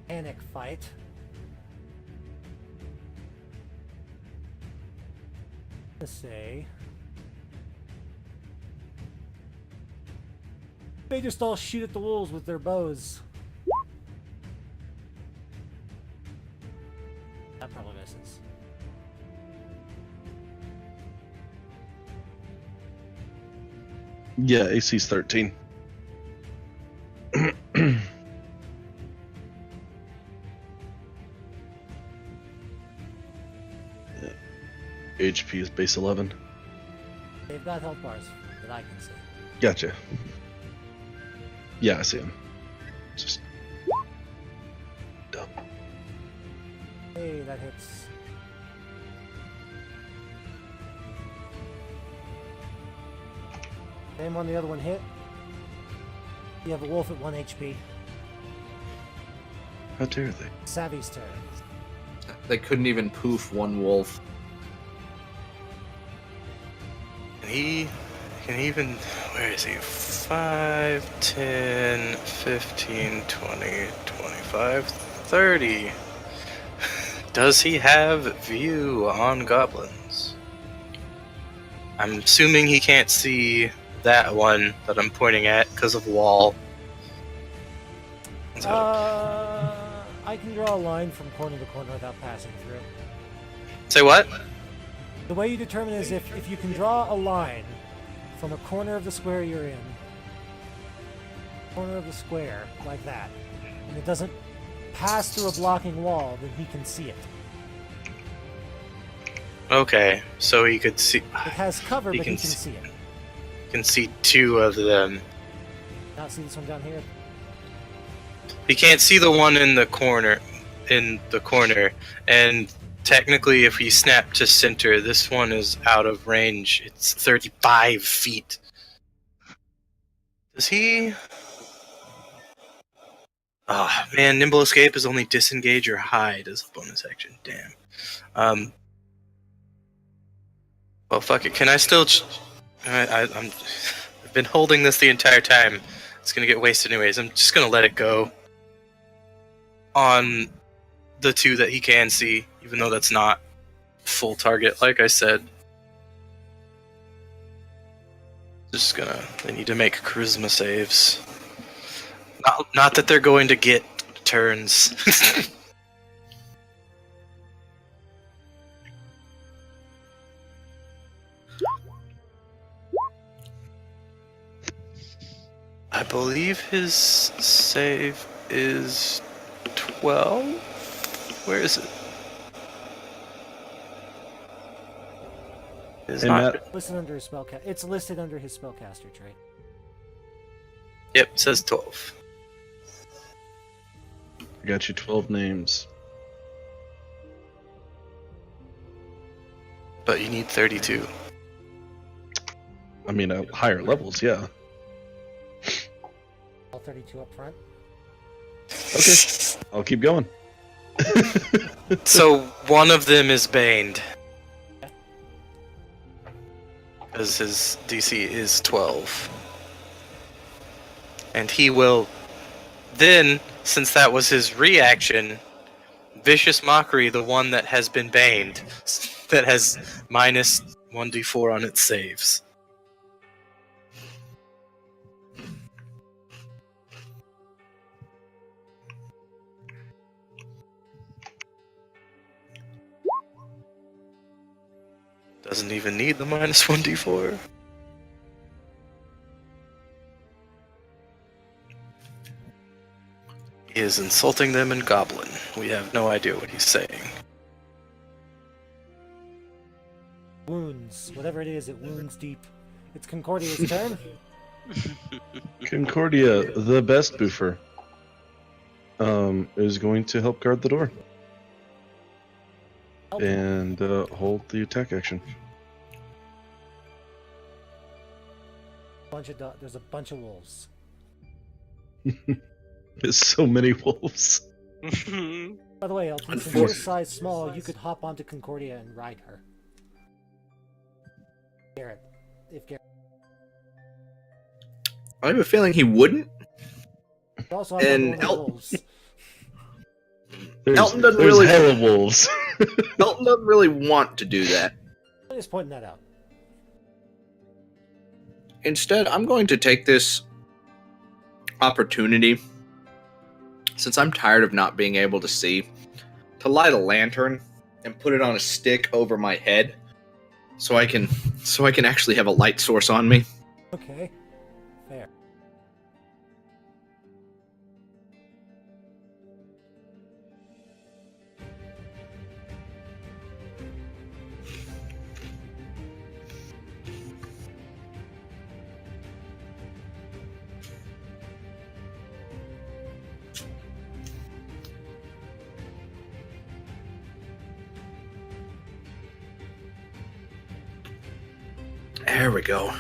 panic fight. Let's say they just all shoot at the wolves with their bows. That probably misses. Yeah, AC's 13. HP is base 11. They've got health bars that I can see. Gotcha. Yeah, I see him. Just dumb. Hey, that hits. Same on the other one hit. You have a wolf at 1 HP. How dare they? Savvy's turn. They couldn't even poof one wolf. He can even. Where is he? 5, 10, 15, 20, 25, 30. Does he have view on goblins? I'm assuming he can't see that one that I'm pointing at because of wall. I can draw a line from corner to corner without passing through. Say what? The way you determine is if you can draw a line from a corner of the square you're in, corner of the square, like that, and it doesn't pass through a blocking wall, then he can see it. Okay, so he could see. It has cover, He but can he can see- see it. Can see two of them. Not see this one down here. He can't see the one in the corner. And technically, if we snap to center, this one is out of range. It's 35 feet. Does he? Oh man, nimble escape is only disengage or hide as a bonus action. Damn. Well, fuck it. Can I still? I've been holding this the entire time. It's gonna get wasted anyways. I'm just gonna let it go on the two that he can see, even though that's not full target, like I said. Just gonna. They need to make charisma saves. Not that they're going to get turns. I believe his save is 12? Where is it? It's Hey, not. Matt. Listed under his spellcast. It's listed under his spellcaster trait. Yep, it says 12. I got you 12 names. But you need 32. I mean, higher levels, yeah. All 32 up front. Okay, I'll keep going. So one of them is baned. Because his DC is 12. And he will then, since that was his reaction, Vicious Mockery, the one that has been baned, that has minus 1d4 on its saves. Doesn't even need the minus 1d4. He is insulting them in Goblin. We have no idea what he's saying. Wounds. Whatever it is, it wounds deep. It's Concordia's turn. Concordia, the best boofer, is going to help guard the door and hold the attack action. There's a bunch of wolves. There's so many wolves. By the way, Elton, since you're size small, you could hop onto Concordia and ride her. Garrett. If Garrett. I have a feeling he wouldn't. You also have And one of the wolves. Elton doesn't there's really- hella wolves. Elton doesn't really want to do that. I'm just pointing that out. Instead, I'm going to take this opportunity, since I'm tired of not being able to see, to light a lantern and put it on a stick over my head, so I can actually have a light source on me. Okay. Fair. There we go.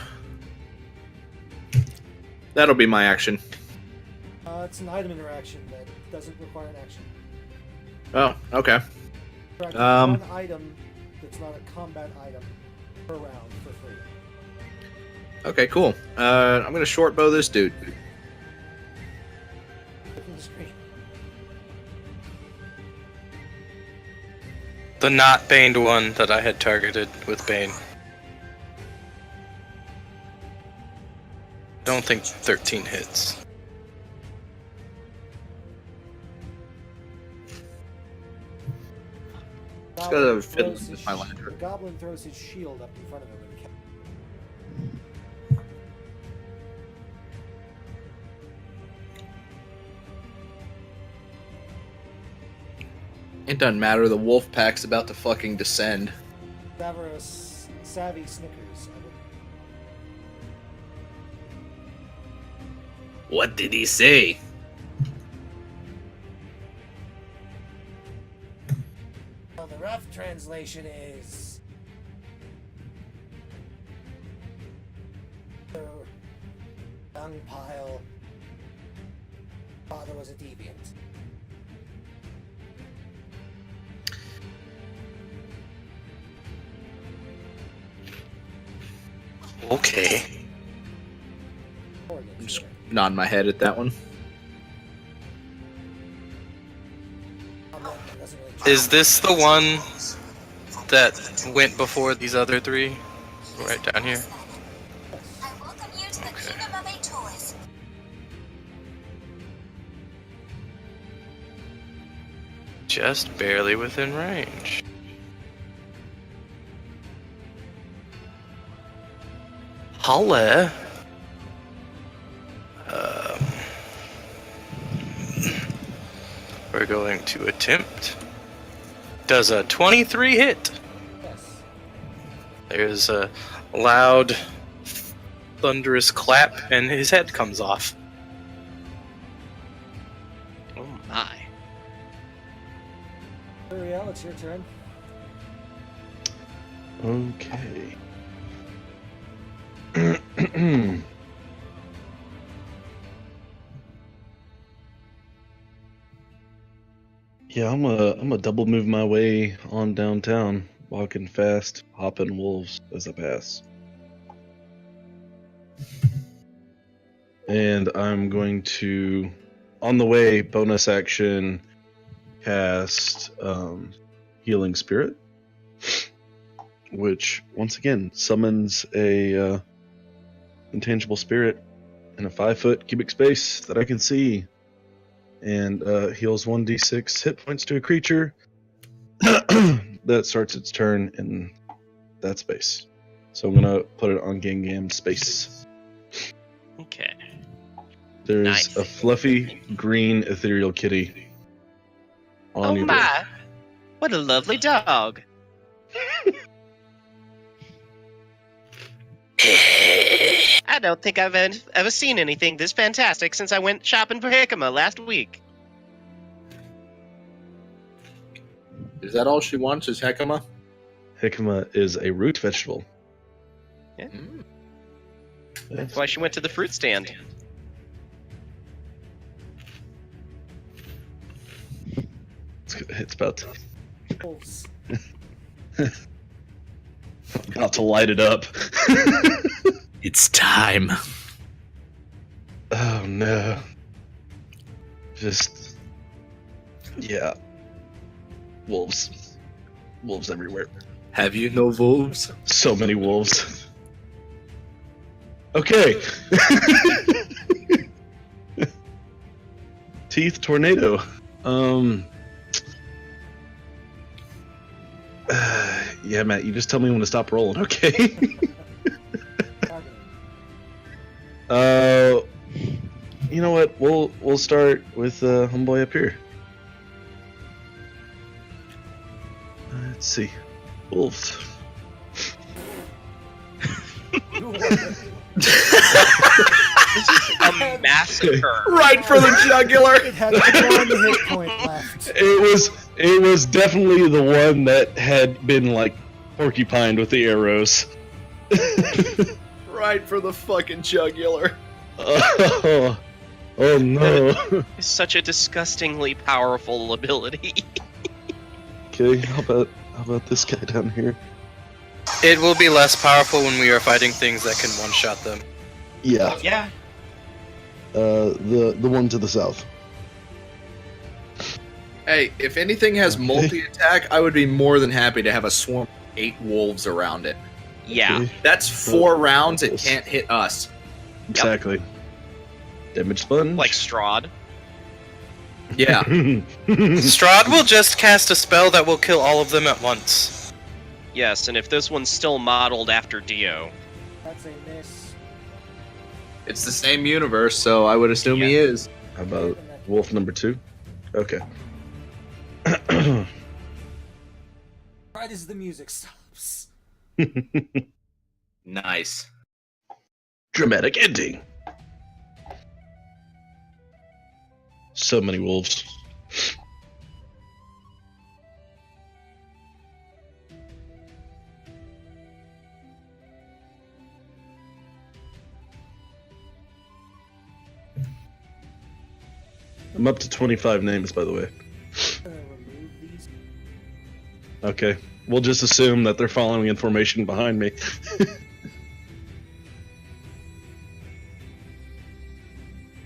That'll be my action. It's an item interaction that doesn't require an action. Oh, okay. Correct. Um, One item that's not a combat item per round for free. Okay, cool. I'm gonna short bow this dude. Looking discreet. The not baned one that I had targeted with Bane. Don't think 13 hits. Just gotta Goblin fiddle throws with his my sh- lantern. The goblin throws his shield up in front of him and It doesn't matter. The wolf pack's about to fucking descend. Savros Savvy Snickers. What did he say? Well, the rough translation is... Young Pile. Father was a deviant. Okay. I'm just nodding my head at that one. Is this the one that went before these other three? Right down here. Okay. Just barely within range. Holla. We're going to attempt. Does a 23 hit? Yes. There's a loud, thunderous clap, and his head comes off. Oh my. Uriel, it's your turn. Okay. Yeah, I'm a double move my way on downtown, walking fast, hopping wolves as I pass. And I'm going to, on the way, bonus action, cast Healing Spirit, which once again summons a intangible spirit in a 5-foot cubic space that I can see, and heals 1d6 hit points to a creature that starts its turn in that space. So I'm gonna put it on Gangam space. Okay. There's Nice. a fluffy green ethereal kitty on Oh your door. my. What a lovely dog. I don't think I've ever seen anything this fantastic since I went shopping for jicama last week. Is that all she wants? Is jicama? Jicama is a root vegetable. Yeah. Mm. That's why she went to the fruit stand. It's about Wolves. to light it up. It's time. Oh no. Yeah. Wolves. Wolves everywhere. Have you no wolves? So many wolves. Okay. Teeth tornado. Yeah, Matt, you just tell me when to stop rolling, okay? You know what? We'll start with homeboy up here. Let's see. Wolves. A massacre. Right for the jugular. It had one hit point left. It was definitely the one that had been like porcupined with the arrows. Right for the fucking jugular. Oh no. It's such a disgustingly powerful ability. Okay, how about this guy down here? It will be less powerful when we are fighting things that can one-shot them. Yeah. Yeah. The one to the south. Hey, if anything has Okay. multi-attack, I would be more than happy to have a swarm of 8 wolves around it. Yeah. Okay. That's 4 rounds, it can't hit us. Exactly. Damage sponge. Like Strahd. Yeah. Strahd will just cast a spell that will kill all of them at once. Yes, and if this one's still modeled after Dio. That's a miss. It's the same universe, so I would assume he is. How about wolf number 2? Okay. Right as the music stops. Nice. Dramatic ending. So many wolves. I'm up to 25 names, by the way. Remove these. Okay, we'll just assume that they're following information behind me.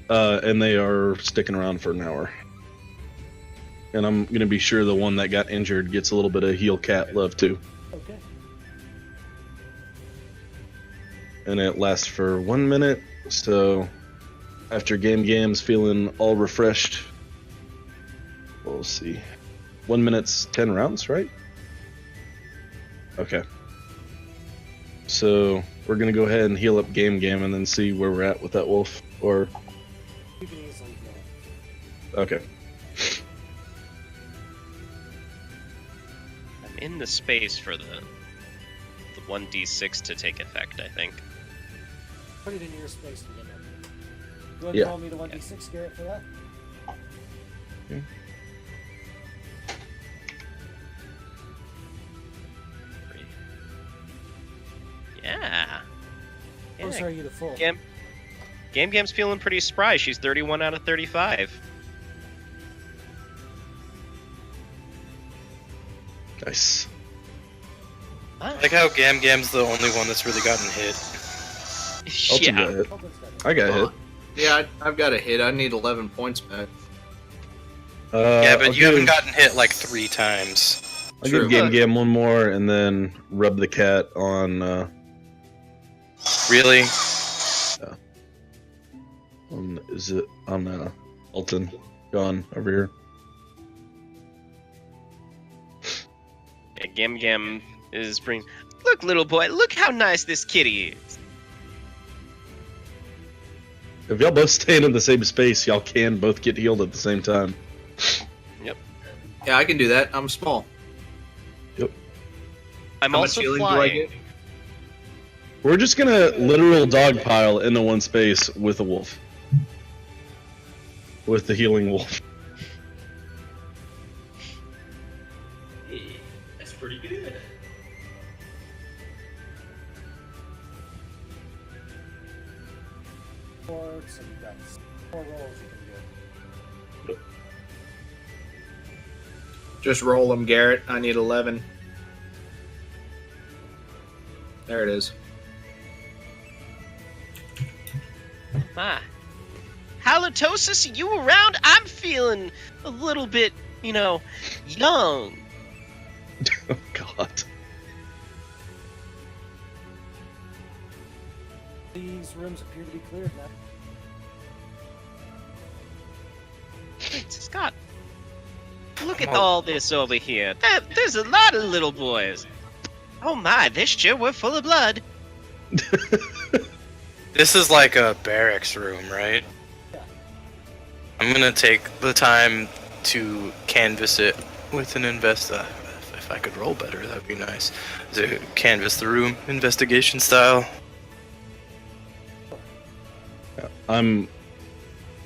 And they are sticking around for an hour. And I'm gonna be sure the one that got injured gets a little bit of heel cat love too. Okay. And it lasts for 1 minute, so after Game's feeling all refreshed, we'll see. 1 minute's 10 rounds, right? Okay. So we're gonna go ahead and heal up Game and then see where we're at with that wolf. Or You can easily heal. okay. I'm in the space for the 1d6 to take effect, I think. Put it in your space to begin with. Go ahead Yeah. and roll me the 1d6, Garrett, for that. Okay. Yeah. Close are you to full? Game's feeling pretty spry. She's 31 out of 35. Nice. I like how Gam's the only one that's really gotten hit. Elton got hit. I got hit. Yeah, I've got a hit. I need 11 points back. Yeah, but I'll you haven't give- gotten hit like 3 times. I'll True. give Game one more and then rub the cat on Really? is it on Alton? Gone over here. Yeah, Gam is bringing. Look, little boy, look how nice this kitty is. If y'all both staying in the same space, y'all can both get healed at the same time. Yeah, I can do that. I'm small. I'm How much also healing do I flying. get? We're just gonna literal dogpile into one space with a wolf. With the healing wolf. That's pretty good. Or some dice. 4 rolls you can do. Just roll them, Garrett. I need 11. There it is. Ah. Halitosis, you around? I'm feeling a little bit, young. Oh god. These rooms appear to be cleared now. Scott, look at all this over here. There's a lot of little boys. Oh my, this sure were full of blood. This is like a barracks room, right? Yeah. I'm gonna take the time to canvass it with an if I could roll better, that'd be nice. To canvass the room, investigation style. I'm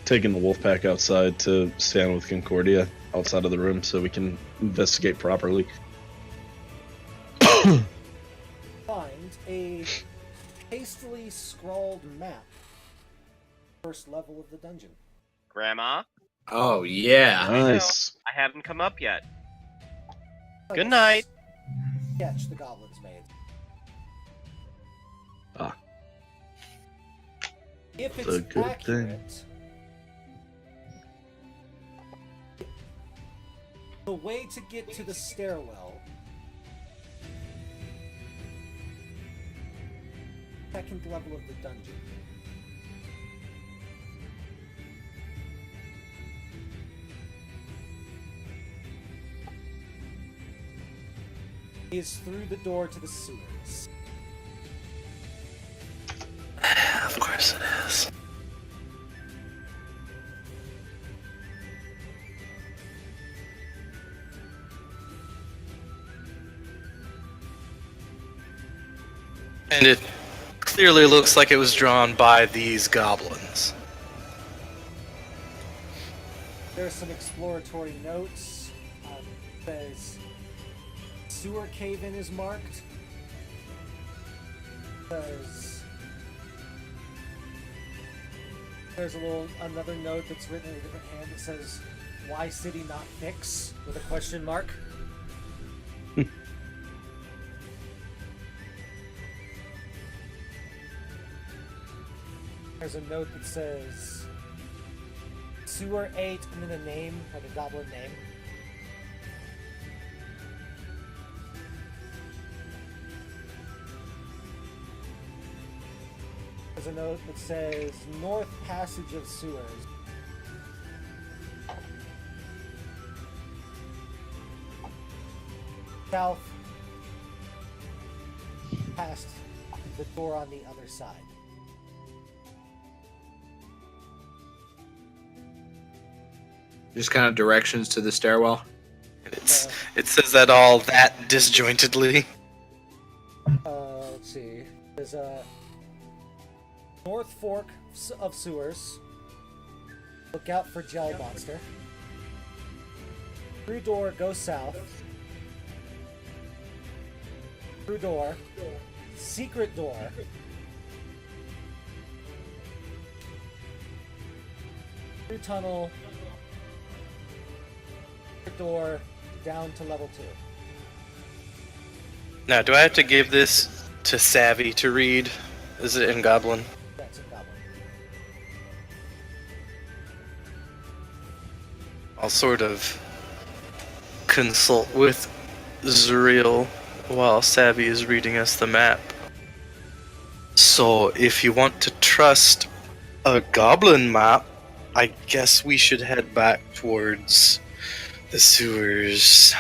taking the wolf pack outside to stand with Concordia outside of the room so we can investigate properly. Find a hastily scrawled map. First level of the dungeon. Grandma, Oh, yeah. Nice. I haven't come up yet. Oh, Good yes. night. Sketch the goblins made. Ah. If It's a it's good accurate, the way to get to the stairwell, second level of the dungeon, is through the door to the sewers. Of course it is. And it clearly looks like it was drawn by these goblins. There's some exploratory notes. Says sewer cave-in is marked. There's another note that's written in a different hand that says, "Why city not fix?" with a question mark. There's a note that says Sewer 8 and then a name, like a goblin name. There's a note that says North Passage of Sewers. South past the door on the other side. Just kind of directions to the stairwell. It says that all that disjointedly. Let's see. There's a North Fork of Sewers. Look out for Gel Monster. Through door, go south. Through door. Secret door. Through tunnel. Secret door, down to level 2. Now, do I have to give this to Savvy to read? Is it in Goblin? That's in Goblin. I'll sort of consult with Zuriel while Savvy is reading us the map. So, if you want to trust a Goblin map, I guess we should head back towards the sewers.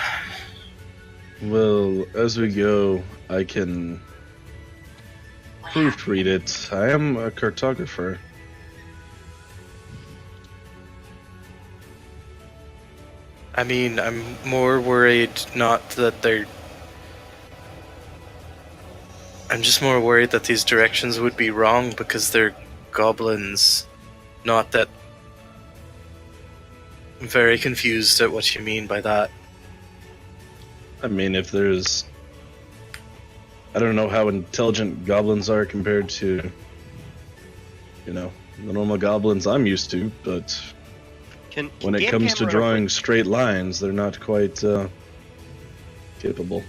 Well, as we go, I can proofread it. I am a cartographer. I mean, I'm more worried not that they're... I'm just more worried that these directions would be wrong because they're goblins. Not that... I'm very confused at what you mean by that. I mean, if there's... I don't know how intelligent goblins are compared to, you know, the normal goblins I'm used to, but when it comes to drawing straight lines, they're not quite capable.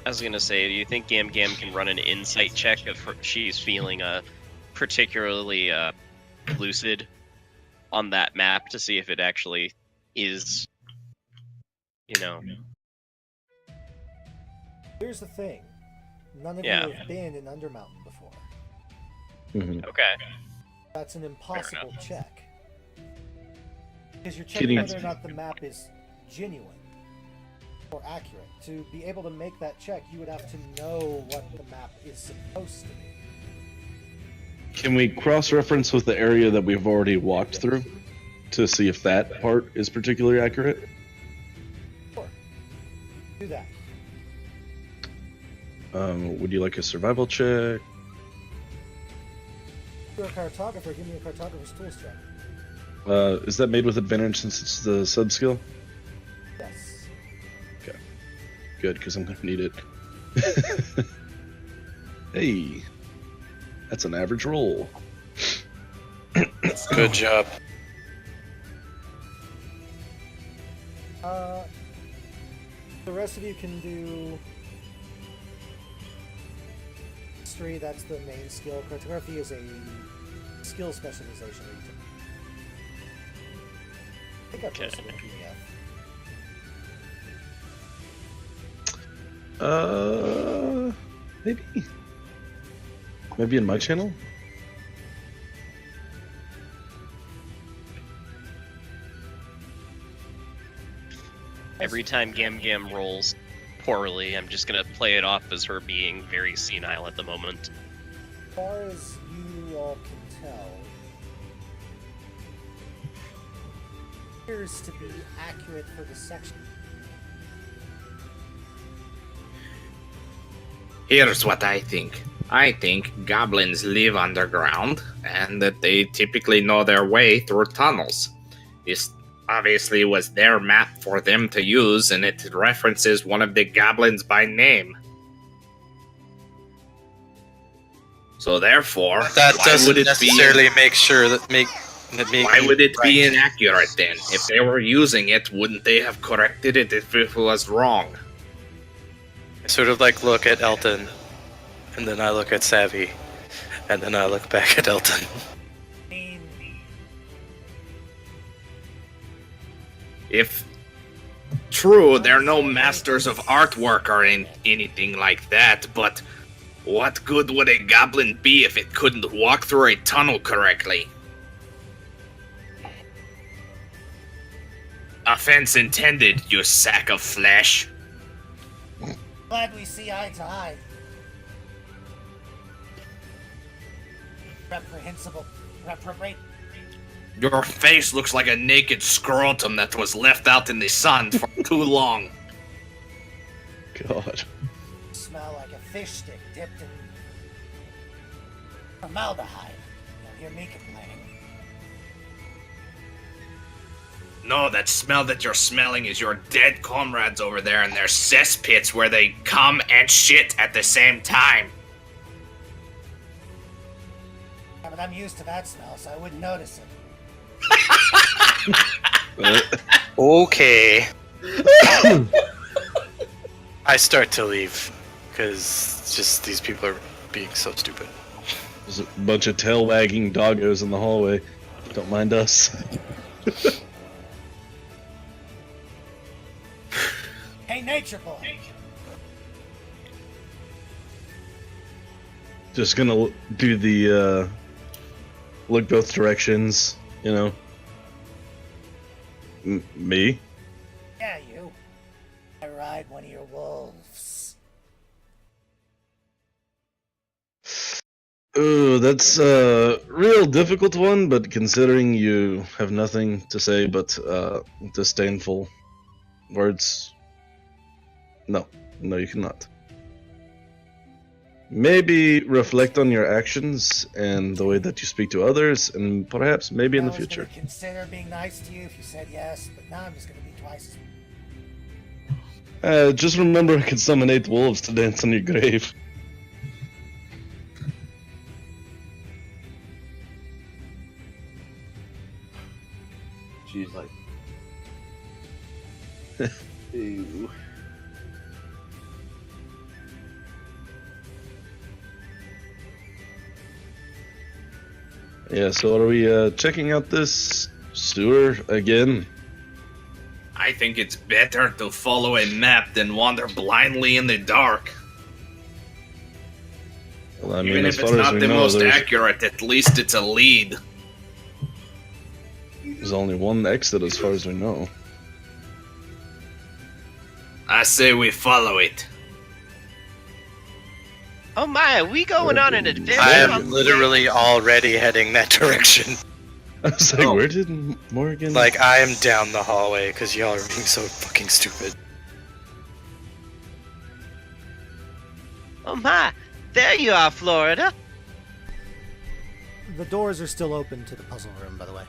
I was gonna say, do you think Gam Gam can run an insight check if she's feeling particularly lucid on that map to see if it actually is, you know? Here's the thing. None of Yeah. you have been in Undermountain before. Mm-hmm. Okay. That's an impossible check. Because you're Kidding. checking whether or not the map is genuine or accurate. To be able to make that check, you would have to know what the map is supposed to be. Can we cross-reference with the area that we've already walked through to see if that part is particularly accurate? Sure. Do that. Would you like a survival check? You're a cartographer. Give me a cartographer's tools check. Is that made with advantage since it's the sub-skill? Yes. Okay. Good, because I'm going to need it. Hey. That's an average roll. Good job. The rest of you can do history. That's the main skill. Cartography is a skill specialization. I think I posted a PDF. Maybe in my channel? Every time Gam Gam rolls poorly, I'm just gonna play it off as her being very senile at the moment. As far as you all can tell, appears to be accurate for the section. Here's what I think. I think goblins live underground, and that they typically know their way through tunnels. This obviously was their map for them to use, and it references one of the goblins by name. So therefore, That why doesn't would it necessarily make sure that make why would it be right. inaccurate then? If they were using it, wouldn't they have corrected it if it was wrong? I sort of like look at Elton, and then I look at Savvy, and then I look back at Elton. If true, they're no masters of artwork or anything like that, but what good would a goblin be if it couldn't walk through a tunnel correctly? Offense intended, you sack of flesh. Glad we see eye to eye. Reprehensible. Reprobate. Your face looks like a naked scrotum that was left out in the sun for too long. God. Smell like a fish stick dipped in formaldehyde. You'll hear me complaining. No, that smell that you're smelling is your dead comrades over there in their cesspits where they come and shit at the same time. Yeah, but I'm used to that smell, so I wouldn't notice it. Okay. I start to leave because just these people are being so stupid. There's a bunch of tail wagging doggos in the hallway. Don't mind us. Hey, Nature Boy! Just gonna do the look both directions, you know. Me? Yeah, you. I ride one of your wolves. Ooh, that's a real difficult one, but considering you have nothing to say but disdainful words, no, you cannot. Maybe reflect on your actions and the way that you speak to others, and perhaps maybe in the future. I was gonna consider being nice to you if you said yes, but now I'm just gonna be twice as... Just remember I can summon 8 wolves to dance on your grave. She's like, ew. Yeah, so are we checking out this sewer again? I think it's better to follow a map than wander blindly in the dark. Well, I mean, Even as if it's far as not we the know, most there's accurate, at least it's a lead. only one exit as far as we know. I say we follow it. Oh my, are we going on an adventure? I am literally already heading that direction. I was like, where did Morgan... Like, I am down the hallway because y'all are being so fucking stupid. Oh my, there you are, Florida. The doors are still open to the puzzle room, by the way.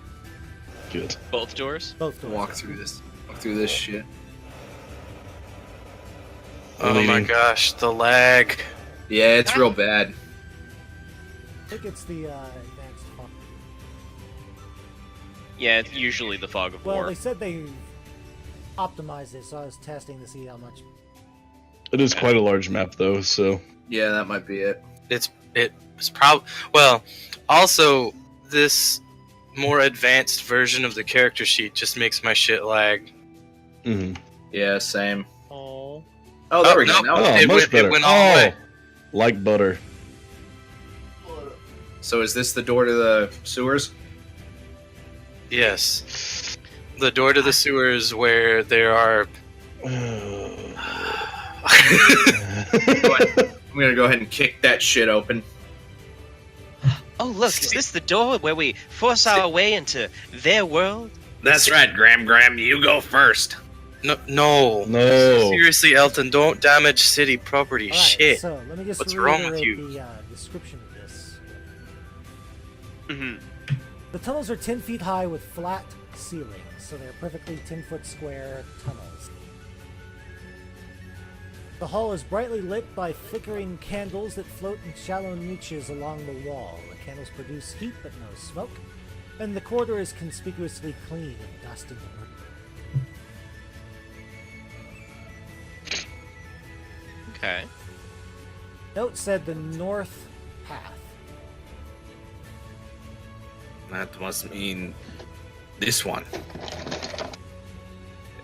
Good. Both doors? Both doors. Walk through this shit. Oh my gosh, the lag. Yeah, it's real bad. I think it's the advanced fog. Yeah, it's usually the fog of Well, war. they said they optimized it, so I was testing to see how much. It is quite a large map, though, so... Yeah, that might be it. It's probably... Well, also, this more advanced version of the character sheet just makes my shit lag. Mm-hmm. Yeah, same. Oh. Oh, there we go. nope. Now Oh, It much went- better. it went all the way. Like butter. So is this the door to the sewers? Yes. The door to the sewers where there are... I'm gonna go ahead and kick that shit open. Oh look, is this the door where we force our way into their world? That's right, Graham. You go first. No. No. Seriously, Elton, don't damage city property. All right, Shit. so let me just What's wrong with reiterate you? the description of this. Mm-hmm. The tunnels are 10 feet high with flat ceilings, so they're perfectly 10-foot square tunnels. The hall is brightly lit by flickering candles that float in shallow niches along the wall. The candles produce heat but no smoke, and the corridor is conspicuously clean and dusty. Okay. Note said the north path. That must mean this one.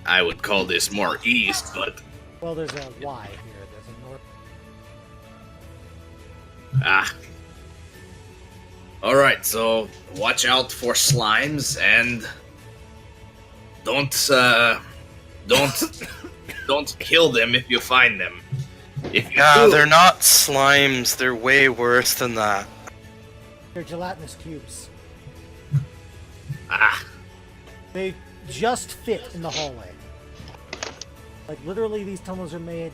I would call this more east, but Well, there's a Y here. There's a north. Alright, so watch out for slimes and don't kill them if you find them. If you Yeah, do, they're not slimes. They're way worse than that. They're gelatinous cubes. They just fit in the hallway. Like, literally, these tunnels are made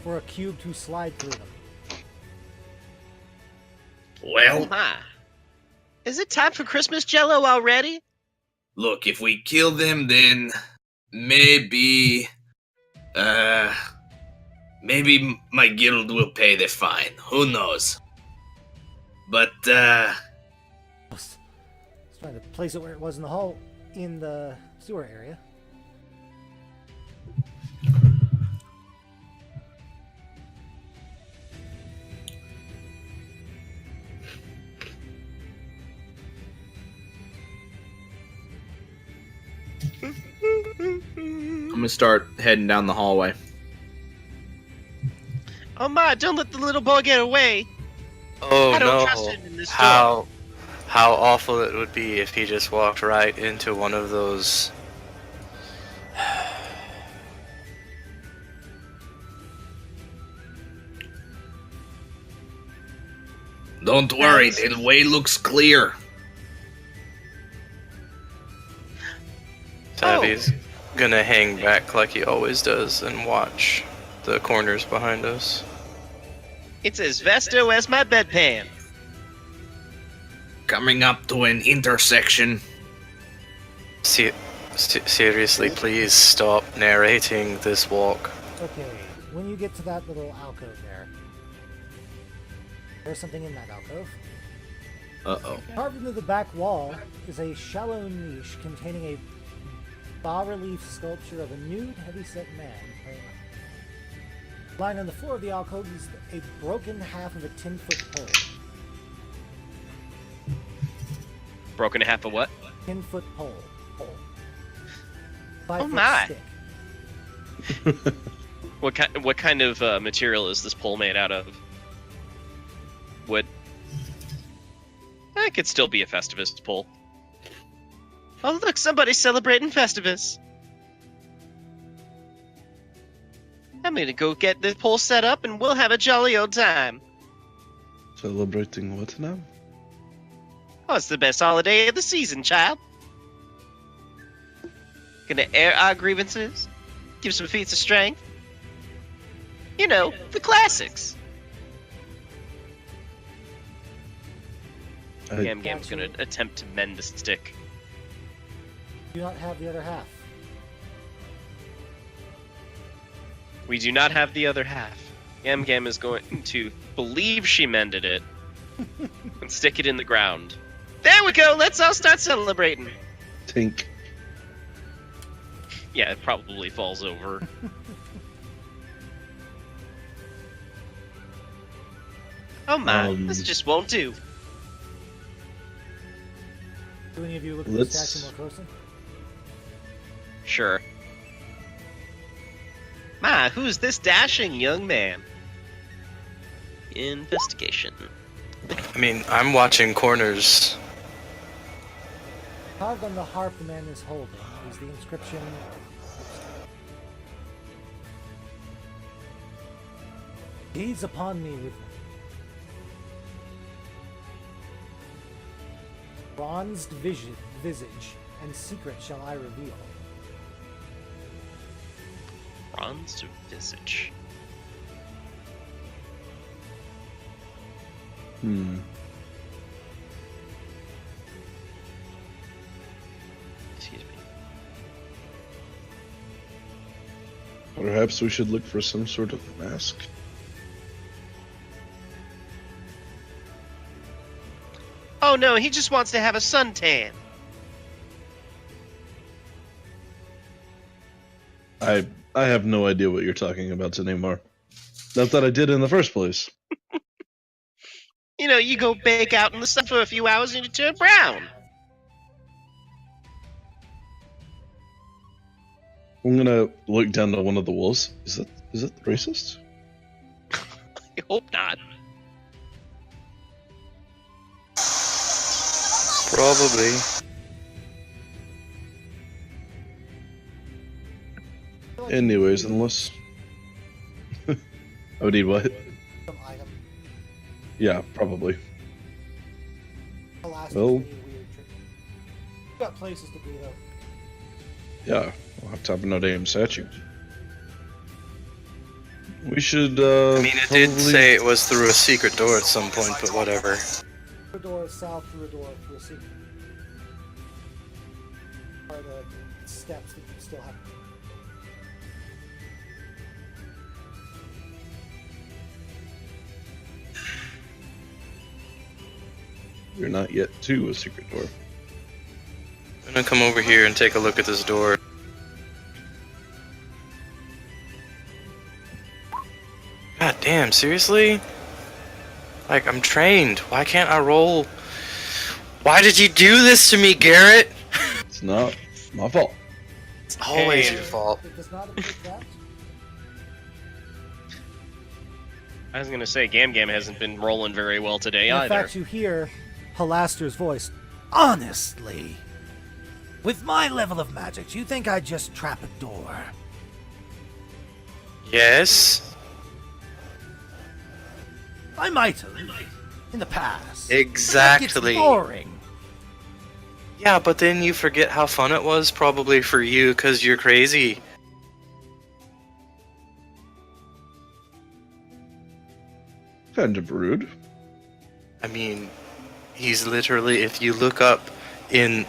for a cube to slide through them. well, My. Is it time for Christmas Jello already? look, if we kill them, then maybe my guild will pay the fine. Who knows? But, I was trying to place it where it was in the hall, in the sewer area. I'm gonna start heading down the hallway. Oh my, don't let the little boy get away. Oh I don't no! trust him in this How awful it would be if he just walked right into one of those. don't worry, the way looks clear. Savvy's gonna hang back like he always does and watch the corners behind us. It's as vesto as my bedpan. Coming up to an intersection. Seriously, please stop narrating this walk. Okay, when you get to that little alcove there's something in that alcove. Uh-oh. Carved into the back wall is a shallow niche containing a bas-relief sculpture of a nude, heavy-set man. Lying on the floor of the alcove is a broken half of a 10-foot pole. Broken half of what? 10-foot pole. 5 Oh foot my. stick. What kind of material is this pole made out of? Wood. That could still be a Festivus pole. Oh look, somebody's celebrating Festivus. I'm gonna go get the pole set up and we'll have a jolly old time. Celebrating what now? Oh, it's the best holiday of the season, child. Gonna air our grievances, give some feats of strength. You know, the classics. Gam Gam's gonna attempt to mend the stick. Do not have the other half. We do not have the other half. Gam Gam is going to believe she mended it and stick it in the ground. There we go! Let's all start celebrating! Tink. Yeah, it probably falls over. Oh my, this just won't do. Do any of you look at the Let's- statue more closely? Sure. My, who's this dashing young man? Investigation. I mean, I'm watching corners. Carved on the harp the man is holding is the inscription, "Gaze upon me with bronzed visage, and secret shall I reveal." Bronzed visage. Excuse me. Perhaps we should look for some sort of mask. Oh no, he just wants to have a suntan. I have no idea what you're talking about anymore. Not that I did in the first place. You know, you go bake out in the sun for a few hours and you turn brown. I'm gonna look down to one of the wolves. Is that racist? I hope not. Probably. Anyways, unless I would need what? Some item. Yeah, probably. Alas, Well- it's pretty weird trick. You got places to be though. Yeah, we'll have to have no damn statue. We should. I mean, it did probably- say it was through a secret door at some point, but whatever. Through a door south, through a door, through a secret. Are the steps that you still have. We're not yet to a secret door. I'm gonna come over here and take a look at this door. God damn, seriously? Like, I'm trained. Why can't I roll? Why did you do this to me, Garrett? It's not my fault. It's always Hey. your fault. It does not include that. I was gonna say, Gam Gam hasn't been rolling very well today In either. fact, you hear Halaster's voice. Honestly, with my level of magic, do you think I'd just trap a door? Yes? I might have in the past. Exactly. But that gets boring. Yeah, but then you forget how fun it was, probably for you, because you're crazy. Kind of rude. I mean, he's literally, if you look up in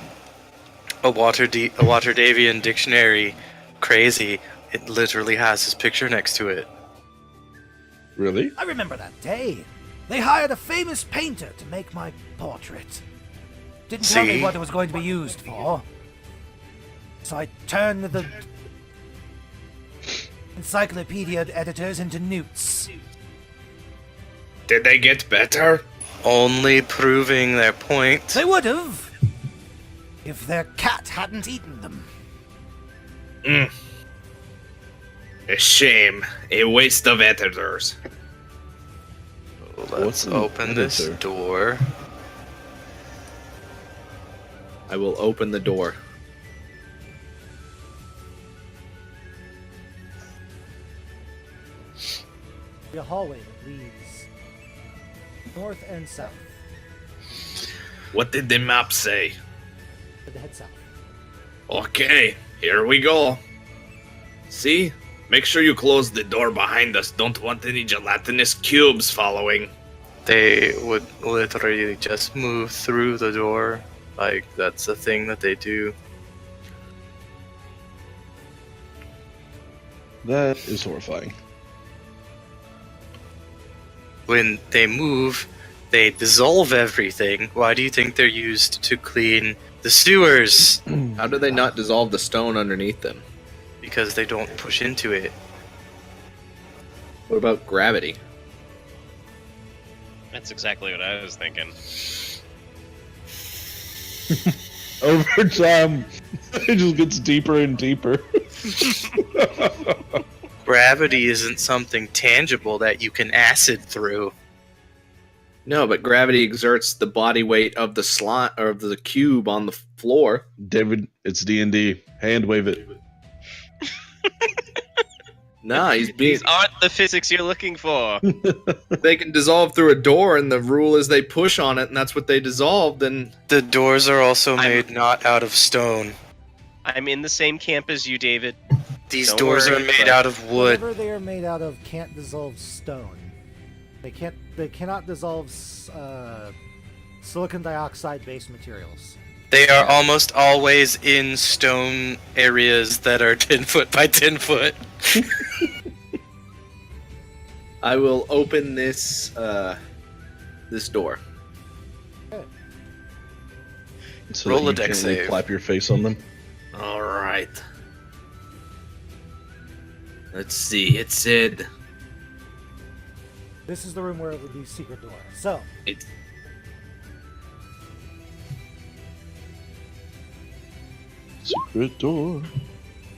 a Waterdavian dictionary, crazy, it literally has his picture next to it. Really? I remember that day. They hired a famous painter to make my portrait. Didn't tell me See? what it was going to be used for. So I turned the encyclopedia editors into newts. Did they get better? Only proving their point. They would have if their cat hadn't eaten them. A shame. A waste of editors. Let's What's an open this editor? door. I will open the door. A hallway that leads north and south. What did the map say? To head south. Okay, here we go. See? Make sure you close the door behind us. Don't want any gelatinous cubes following. They would literally just move through the door. Like, that's a thing that they do. That is horrifying. When they move, they dissolve everything. Why do you think they're used to clean the sewers? How do they not dissolve the stone underneath them? Because they don't push into it. What about gravity? That's exactly what I was thinking. Over time, it just gets deeper and deeper. Gravity isn't something tangible that you can acid through. No, but gravity exerts the body weight of the slot or of the cube on the floor. David, it's D&D. Hand wave it. Nah, he's being. These aren't the physics you're looking for. They can dissolve through a door, and the rule is they push on it, and that's what they dissolved. And The doors are also made not out of stone. I'm in the same camp as you, David. These Don't doors worry, are made but- out of wood. Whatever they are made out of can't dissolve stone. They can't They cannot dissolve silicon dioxide-based materials. They are almost always in stone areas that are 10 foot by 10 foot. I will open this this door. So Roll that a you dex can't, like, save. clap your face on them. All right. Let's see. It said This is the room where it would be secret door. So, it. Secret door.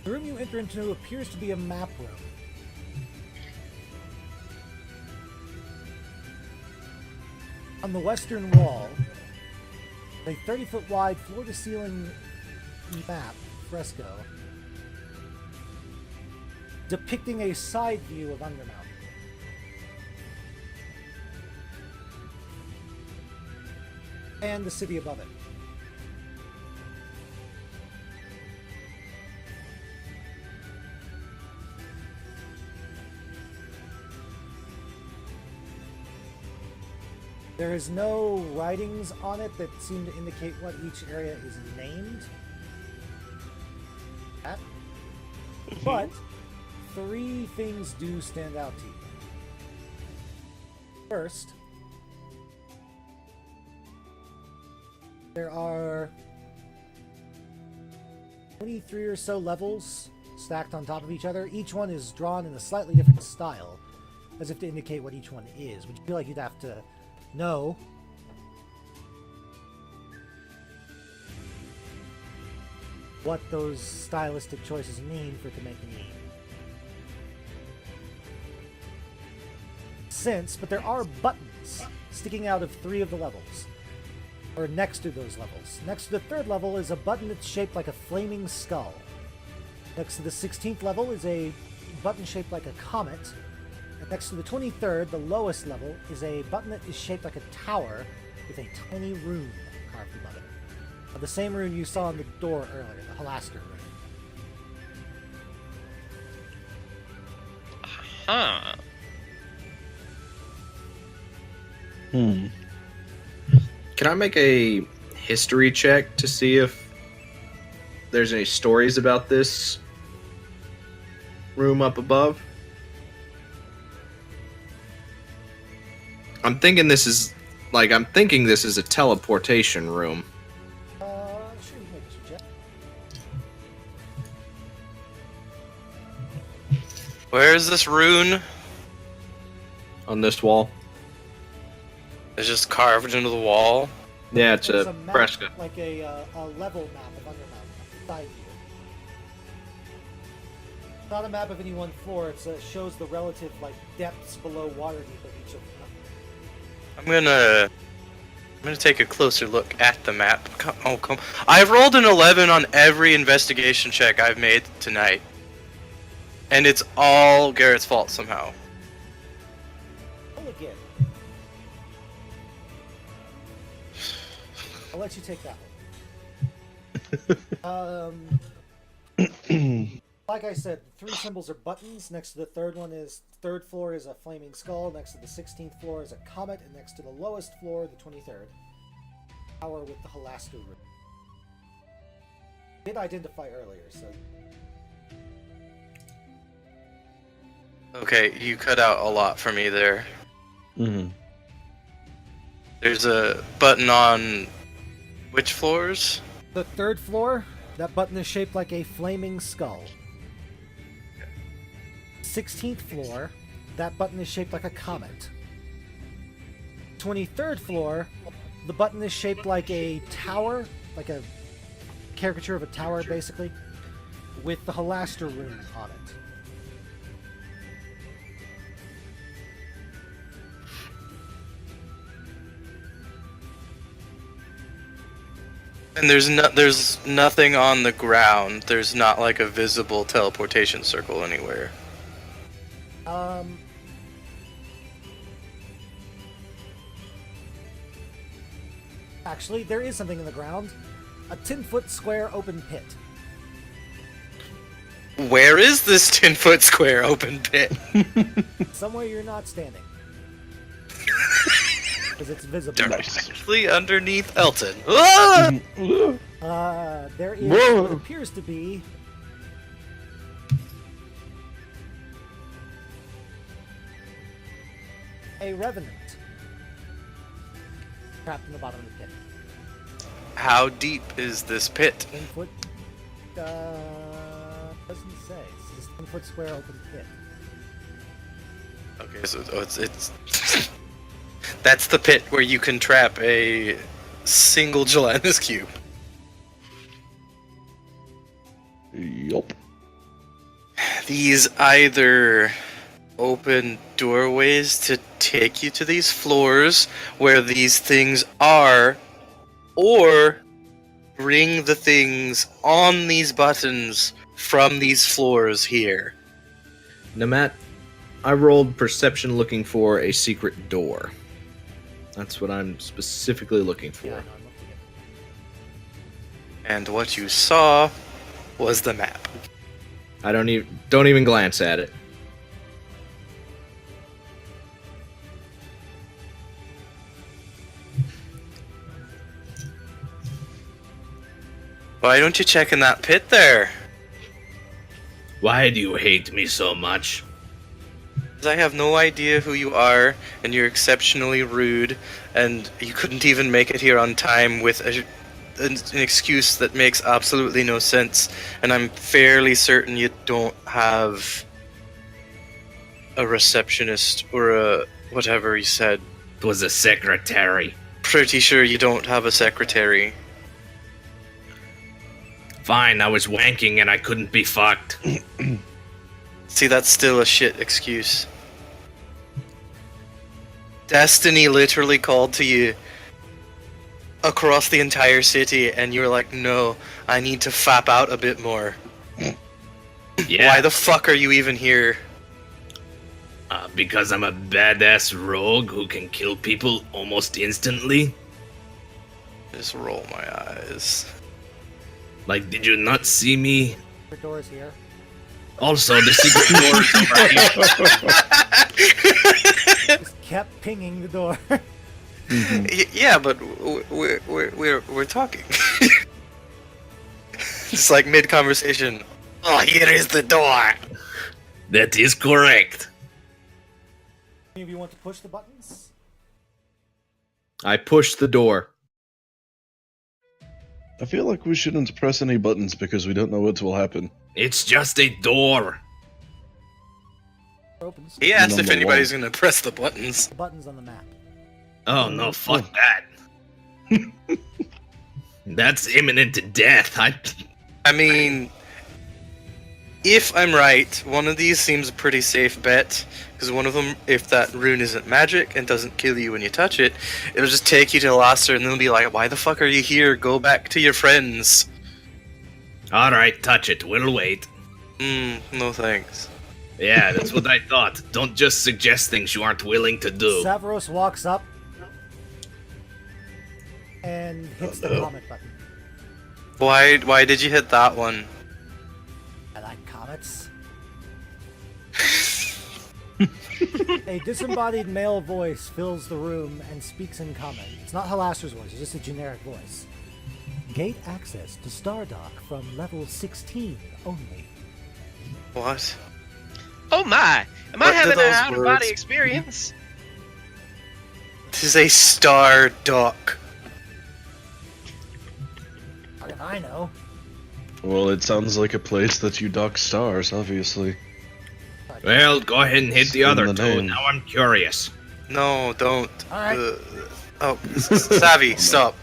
the room you enter into appears to be a map room. On the western wall, a 30-foot wide floor-to-ceiling map fresco depicting a side view of Undermountain. And the city above it. There is no writings on it that seem to indicate what each area is named. But 3 things do stand out to you. First, there are 23 or so levels stacked on top of each other. Each one is drawn in a slightly different style, as if to indicate what each one is. Would you feel like you'd have to know what those stylistic choices mean for it to make a name? But there are buttons sticking out of 3 of the levels, or next to those levels. Next to the 3rd level is a button that's shaped like a flaming skull. Next to the 16th level is a button shaped like a comet. And next to the 23rd, the lowest level, is a button that is shaped like a tower with a tiny rune carved above it. The same rune you saw on the door earlier, the Halaster rune. Huh. Can I make a history check to see if there's any stories about this room up above? I'm thinking this is a teleportation room. Sure, you can make a check. Where is this rune? On this wall. It's just carved into the wall. Yeah, it's There's a map, fresco. like a level map of Undermountain, side view. It's not a map of any one floor. It shows the relative depths below Waterdeep of each of them. I'm gonna take a closer look at the map. Come. I've rolled an 11 on every investigation check I've made tonight, and it's all Garrett's fault somehow. Roll again. I'll let you take that one. Like I said, 3 symbols are buttons. Next to the 3rd one is 3rd floor is a flaming skull. Next to the 16th floor is a comet, and next to the lowest floor, the 23rd, tower with the Halaster rune. Did identify earlier, so. Okay, you cut out a lot for me there. There's a button on which floors? The 3rd floor, that button is shaped like a flaming skull. 16th floor, that button is shaped like a comet. 23rd floor, the button is shaped like a tower, like a caricature of a tower, basically, with the Halaster rune on it. And there's nothing on the ground. There's not like a visible teleportation circle anywhere. Actually, there is something in the ground. A 10-foot square open pit. Where is this 10-foot square open pit? Somewhere you're not standing. because it's visible. Directly underneath Elton. Ah! There is Whoa. what appears to be a revenant trapped in the bottom of the pit. How deep is this pit? 10 foot. Doesn't say. It's just 10 foot square open pit. Okay, so it's that's the pit where you can trap a single gelatinous cube. Yup. These either open doorways to take you to these floors where these things are, or bring the things on these buttons from these floors here. Namat, I rolled perception looking for a secret door. That's what I'm specifically looking for. Yeah, no, I'm looking And what you saw was the map. I don't even glance at it. Why don't you check in that pit there? Why do you hate me so much? 'Cause I have no idea who you are, and you're exceptionally rude, and you couldn't even make it here on time with an excuse that makes absolutely no sense, and I'm fairly certain you don't have a receptionist or a whatever you said. It was a secretary. Pretty sure you don't have a secretary. Fine, I was wanking and I couldn't be fucked. See, that's still a shit excuse. Destiny literally called to you across the entire city, and you were like, no, I need to fap out a bit more. Yeah, Why the fuck are you even here? because I'm a badass rogue who can kill people almost instantly. Just roll my eyes. Like, did you not see me? The door's here. Also, the secret door is over here. Just kept pinging the door. Yeah, but we're talking. Just like mid conversation. Oh, here is the door. That is correct. Any of you want to push the buttons? I push the door. I feel like we shouldn't press any buttons because we don't know what will happen. It's just a door. Door opens. He asked Number if anybody's one. gonna press the buttons. The buttons on the map. Oh no, fuck that. That's imminent death. I mean, if I'm right, one of these seems a pretty safe bet. Because one of them, if that rune isn't magic and doesn't kill you when you touch it, it'll just take you to Laster and they'll be like, why the fuck are you here? Go back to your friends. Alright, touch it. We'll wait. No thanks. Yeah, that's what I thought. Don't just suggest things you aren't willing to do. Savros walks up and hits the comet button. Why did you hit that one? I like comets. A disembodied male voice fills the room and speaks in common. It's not Halaster's voice, it's just a generic voice. Gate access to Stardock from level 16 only. What? Oh my! Am I What do having an those out-of-body words- experience? This is a star dock. How did I know? Well, it sounds like a place that you dock stars, obviously. Well, go ahead and hit the In other the two. name. Now I'm curious. No, don't. Alright. Savvy, stop.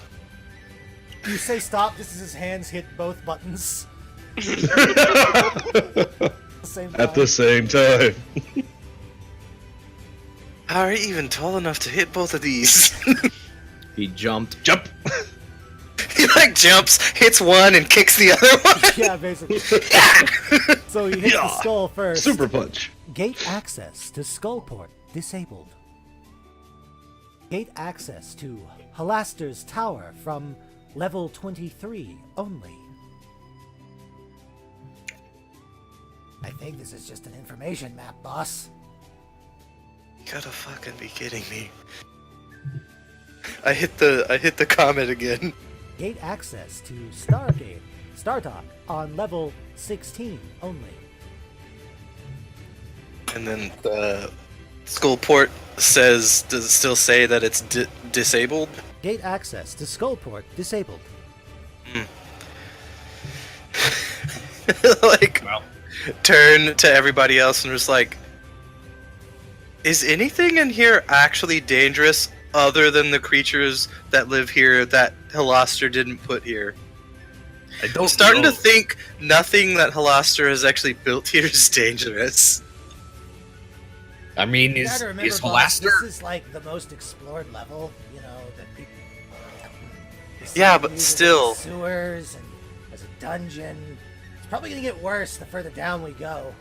You say stop just as his hands hit both buttons. At The same time. the same time. How are you even tall enough to hit both of these? He jumped. Jump! He like jumps, hits one, and kicks the other one. Yeah, basically. So he hits the skull first. Super punch. Gate access to Skullport disabled. Gate access to Halaster's Tower from level 23 only. I think this is just an information map, boss. You gotta fucking be kidding me. I hit the comment again. Gate access to Stargate, Startalk on level 16 only. And then the Skullport says, does it still say that it's disabled? Gate access to Skullport disabled. Like, turn to everybody else and just like, is anything in here actually dangerous other than the creatures that live here that Halaster didn't put here? I'm starting to think nothing that Halaster has actually built here is dangerous. I mean, You is gotta remember, is boss, Halaster? this is like the most explored level, you know, that people. Yeah, but Uses still. Sewers and as a dungeon. It's probably gonna get worse the further down we go.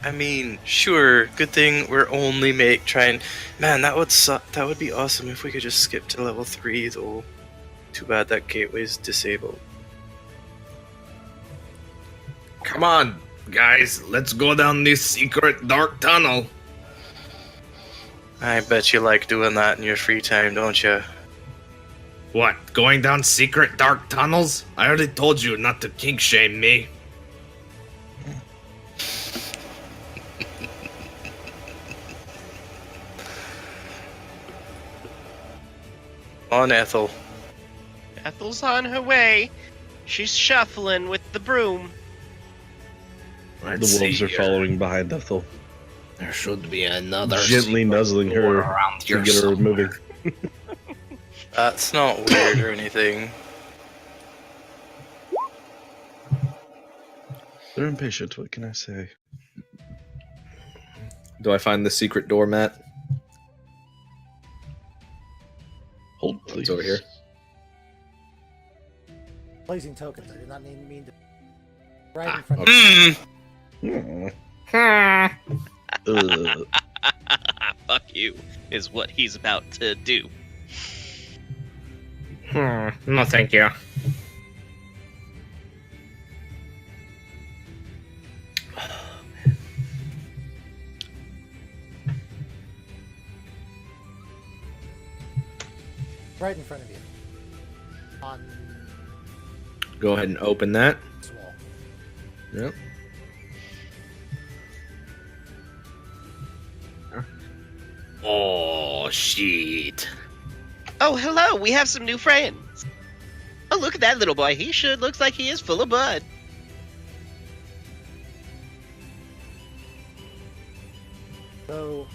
I mean, sure, good thing we're only trying. Man, that would suck. That would be awesome if we could just skip to level 3, though. Too bad that gateway's disabled. Come on, guys, let's go down this secret dark tunnel. I bet you like doing that in your free time, don't you? What, going down secret dark tunnels? I already told you not to kink shame me. On Ethel. Ethel's on her way. She's shuffling with the broom. The wolves are following behind Ethel, There should be another gently nuzzling her around to here get her somewhere. moving. That's not weird or anything. They're impatient. What can I say? Do I find the secret door, Matt? Hold, please. It's over here. Blazing tokens. I did not mean to. Ah, Right in front of you. Ugh. Fuck you, is what he's about to do. No, thank you. Right in front of you. On Go ahead and open that. this wall. Yep. Oh, shit. Oh, hello, we have some new friends. Oh, look at that little boy. He sure looks like he is full of bud. So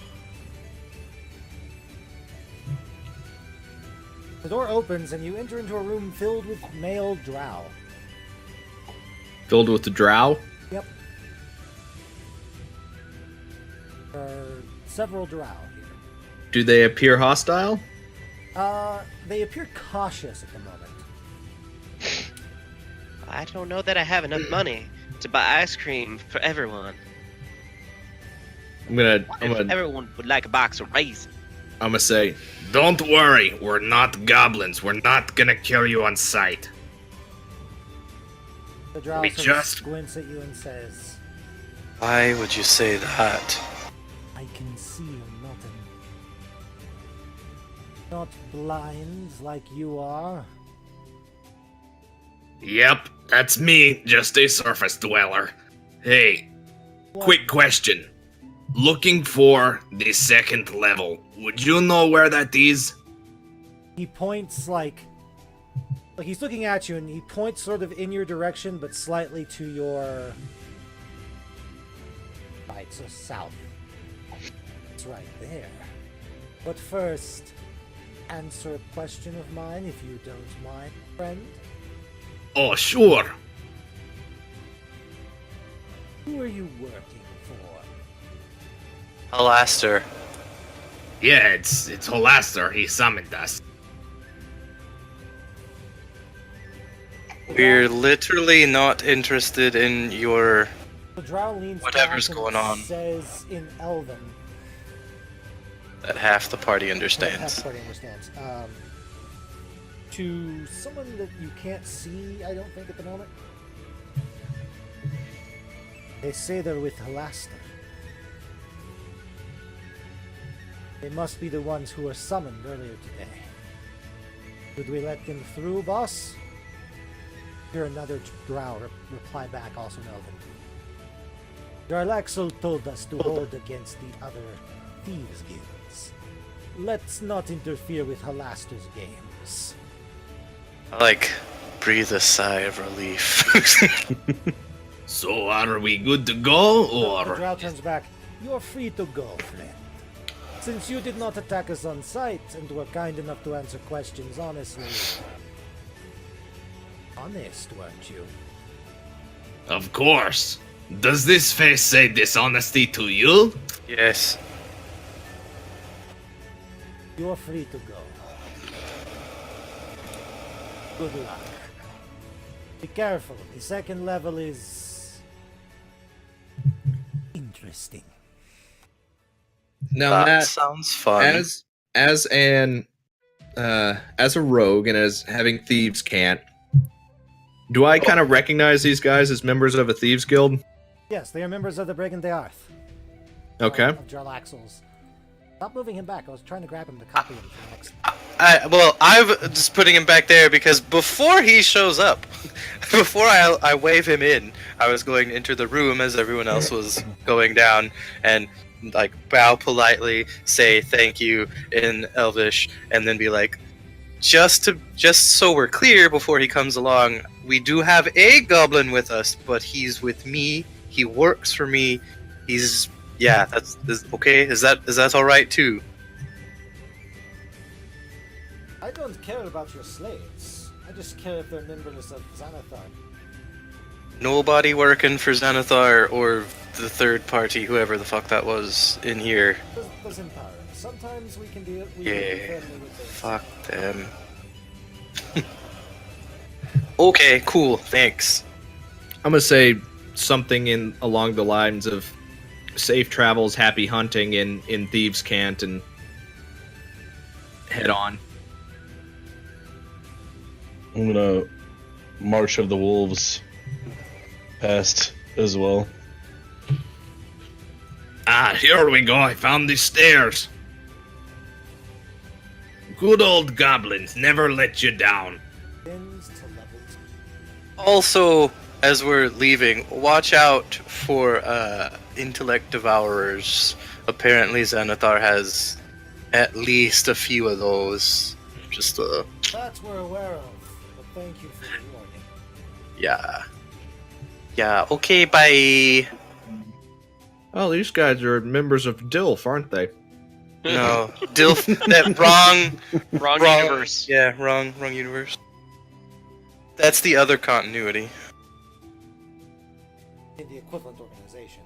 the door opens and you enter into a room filled with male drow. Filled with the drow. Yep. There are several drow here. Do they appear hostile? They appear cautious at the moment. I don't know that I have enough money to buy ice cream for everyone. I'm gonna Everyone would like a box of raisins. say, Don't worry, we're not goblins. We're not gonna kill you on sight. The drow We sort just- of squints at you and says, Why would you say that? I can see you not blind like you are. Yep, that's me, just a surface dweller. Hey, quick question. Looking for the second level. Would you know where that is? He points like he's looking at you and he points sort of in your direction but slightly to your right, so south. It's right there. But first, answer a question of mine if you don't mind, friend. Oh, sure. Who are you working for? Alaster. Yeah, it's Holaster. He summoned us. We're literally not interested in your... The drow leans Whatever's back and going on. says in Elven. that half the party Half understands. the party understands. To someone that you can't see, I don't think at the moment. They say they're with Halaster. They must be the ones who were summoned earlier today. Should we let them through, boss? Hear another drow reply back, also in Elven. Jarlaxle told us to hold against the other thieves' guilds. Let's not interfere with Halaster's games. I breathe a sigh of relief. So are we good to go, The or drow turns back. You're free to go, friend. Since you did not attack us on sight and were kind enough to answer questions honestly. Honest, weren't you? of course? Does this face say dishonesty to you? Yes. You're free to go. Good luck. Be careful. The second level is interesting. Now, That Matt, sounds fun. as a rogue and as having thieves can't, do I kind of recognize these guys as members of a thieves guild? Yes, they are members of the Brigand de Arth. Okay. Of Jarlaxle's. Stop moving him back. I was trying to grab him to copy him for the next. I'm just putting him back there because before he shows up, before I wave him in, I was going to enter the room as everyone else was going down and bow politely, say thank you in Elvish, and then be like, just so we're clear before he comes along, we do have a goblin with us, but he's with me. He works for me. He's that's okay. Is that all right too? I don't care about your slaves. I just care if they're members of Xanathar. Nobody working for Xanathar or the third party, whoever the fuck that was in here. Doesn't matter. Sometimes we can be Yeah. friendly with them. Fuck them. Okay, cool. Thanks. I'm gonna say something along the lines of safe travels, happy hunting in Thieves' Cant, and head on. I'm gonna March of the Wolves past as well. Ah, here we go. I found the stairs. Good old goblins never let you down. Things to level 2. Also, as we're leaving, watch out for intellect devourers. Apparently, Xanathar has at least a few of those. Just That we're aware of, but thank you for the warning. yeah. Okay, bye. Oh, these guys are members of DILF, aren't they? No, Dilf. That Wrong universe. Yeah, wrong universe. That's the other continuity. In the equivalent organization.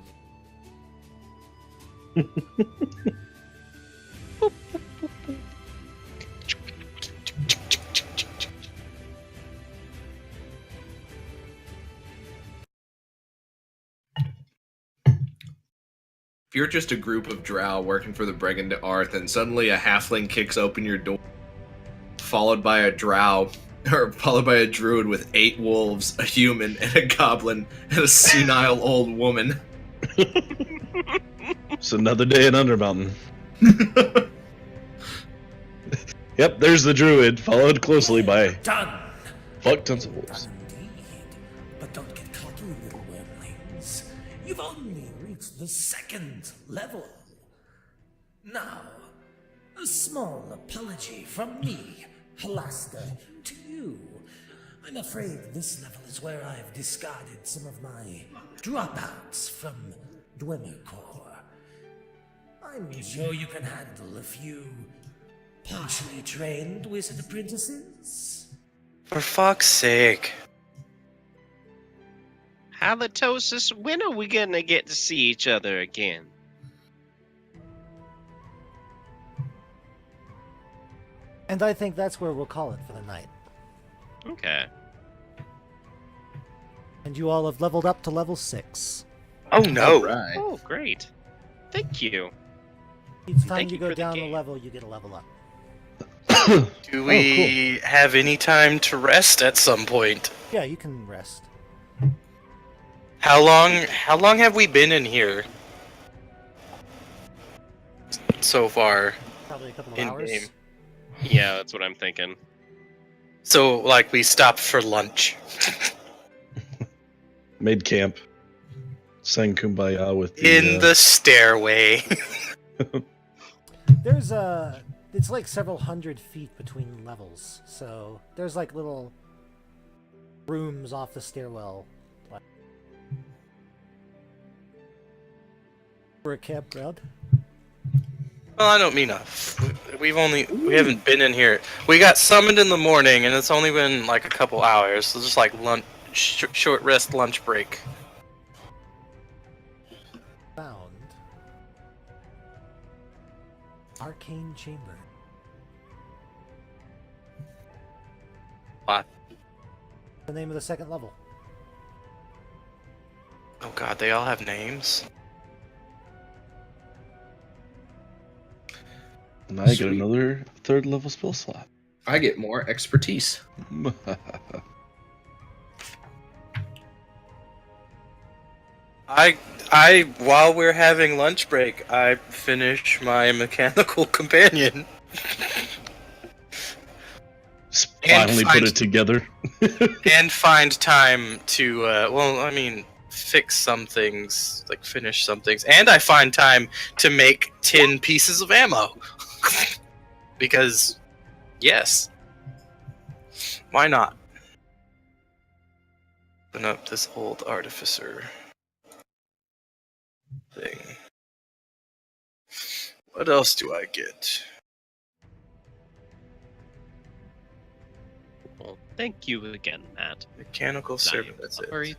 If you're just a group of drow working for the Brigand de Arth and suddenly a halfling kicks open your door, followed by a druid with 8 wolves, a human, and a goblin, and a senile old woman. It's another day in Undermountain. Yep, there's the druid, followed closely by Done! fuck tons of wolves. Indeed. But don't get cocky, little wormlings. You've only reached the 2nd level. Now, a small apology from me, Halaster, to you. I'm afraid this level is where I've discarded some of my dropouts from Dwemercore. I'm sure you can handle a few partially trained wizard apprentices. For fuck's sake. Halitosis, when are we gonna get to see each other again? And I think that's where we'll call it for the night. Okay. And you all have leveled up to level 6. Oh no. Right. Oh, great. Thank you. Each time Thank you you go for the down a game. level, you get a level up. Do we have any time to rest at some point? Yeah, you can rest. How long have we been in here? So far Probably a couple of in hours. game. Yeah, that's what I'm thinking. So, like, we stopped for lunch. Made camp. Sang Kumbaya with the... In the stairway. There's it's like several hundred feet between levels, so there's like little rooms off the stairwell. For a campground. Well, I don't mean we haven't been in here. We got summoned in the morning, and it's only been like a couple hours. So just like short rest, lunch break. Found arcane chamber. What? The name of the second level. Oh god, they all have names. And I get Sweet. another 3rd level spell slot. I get more expertise. I while we're having lunch break, I finish my mechanical companion. Finally put it together. And find time to fix some things, like finish some things, and I find time to make 10 pieces of ammo. Because yes, why not? Open up this old artificer thing. What else do I get? Well, thank you again, Matt. Mechanical servant, that's it. Sorry.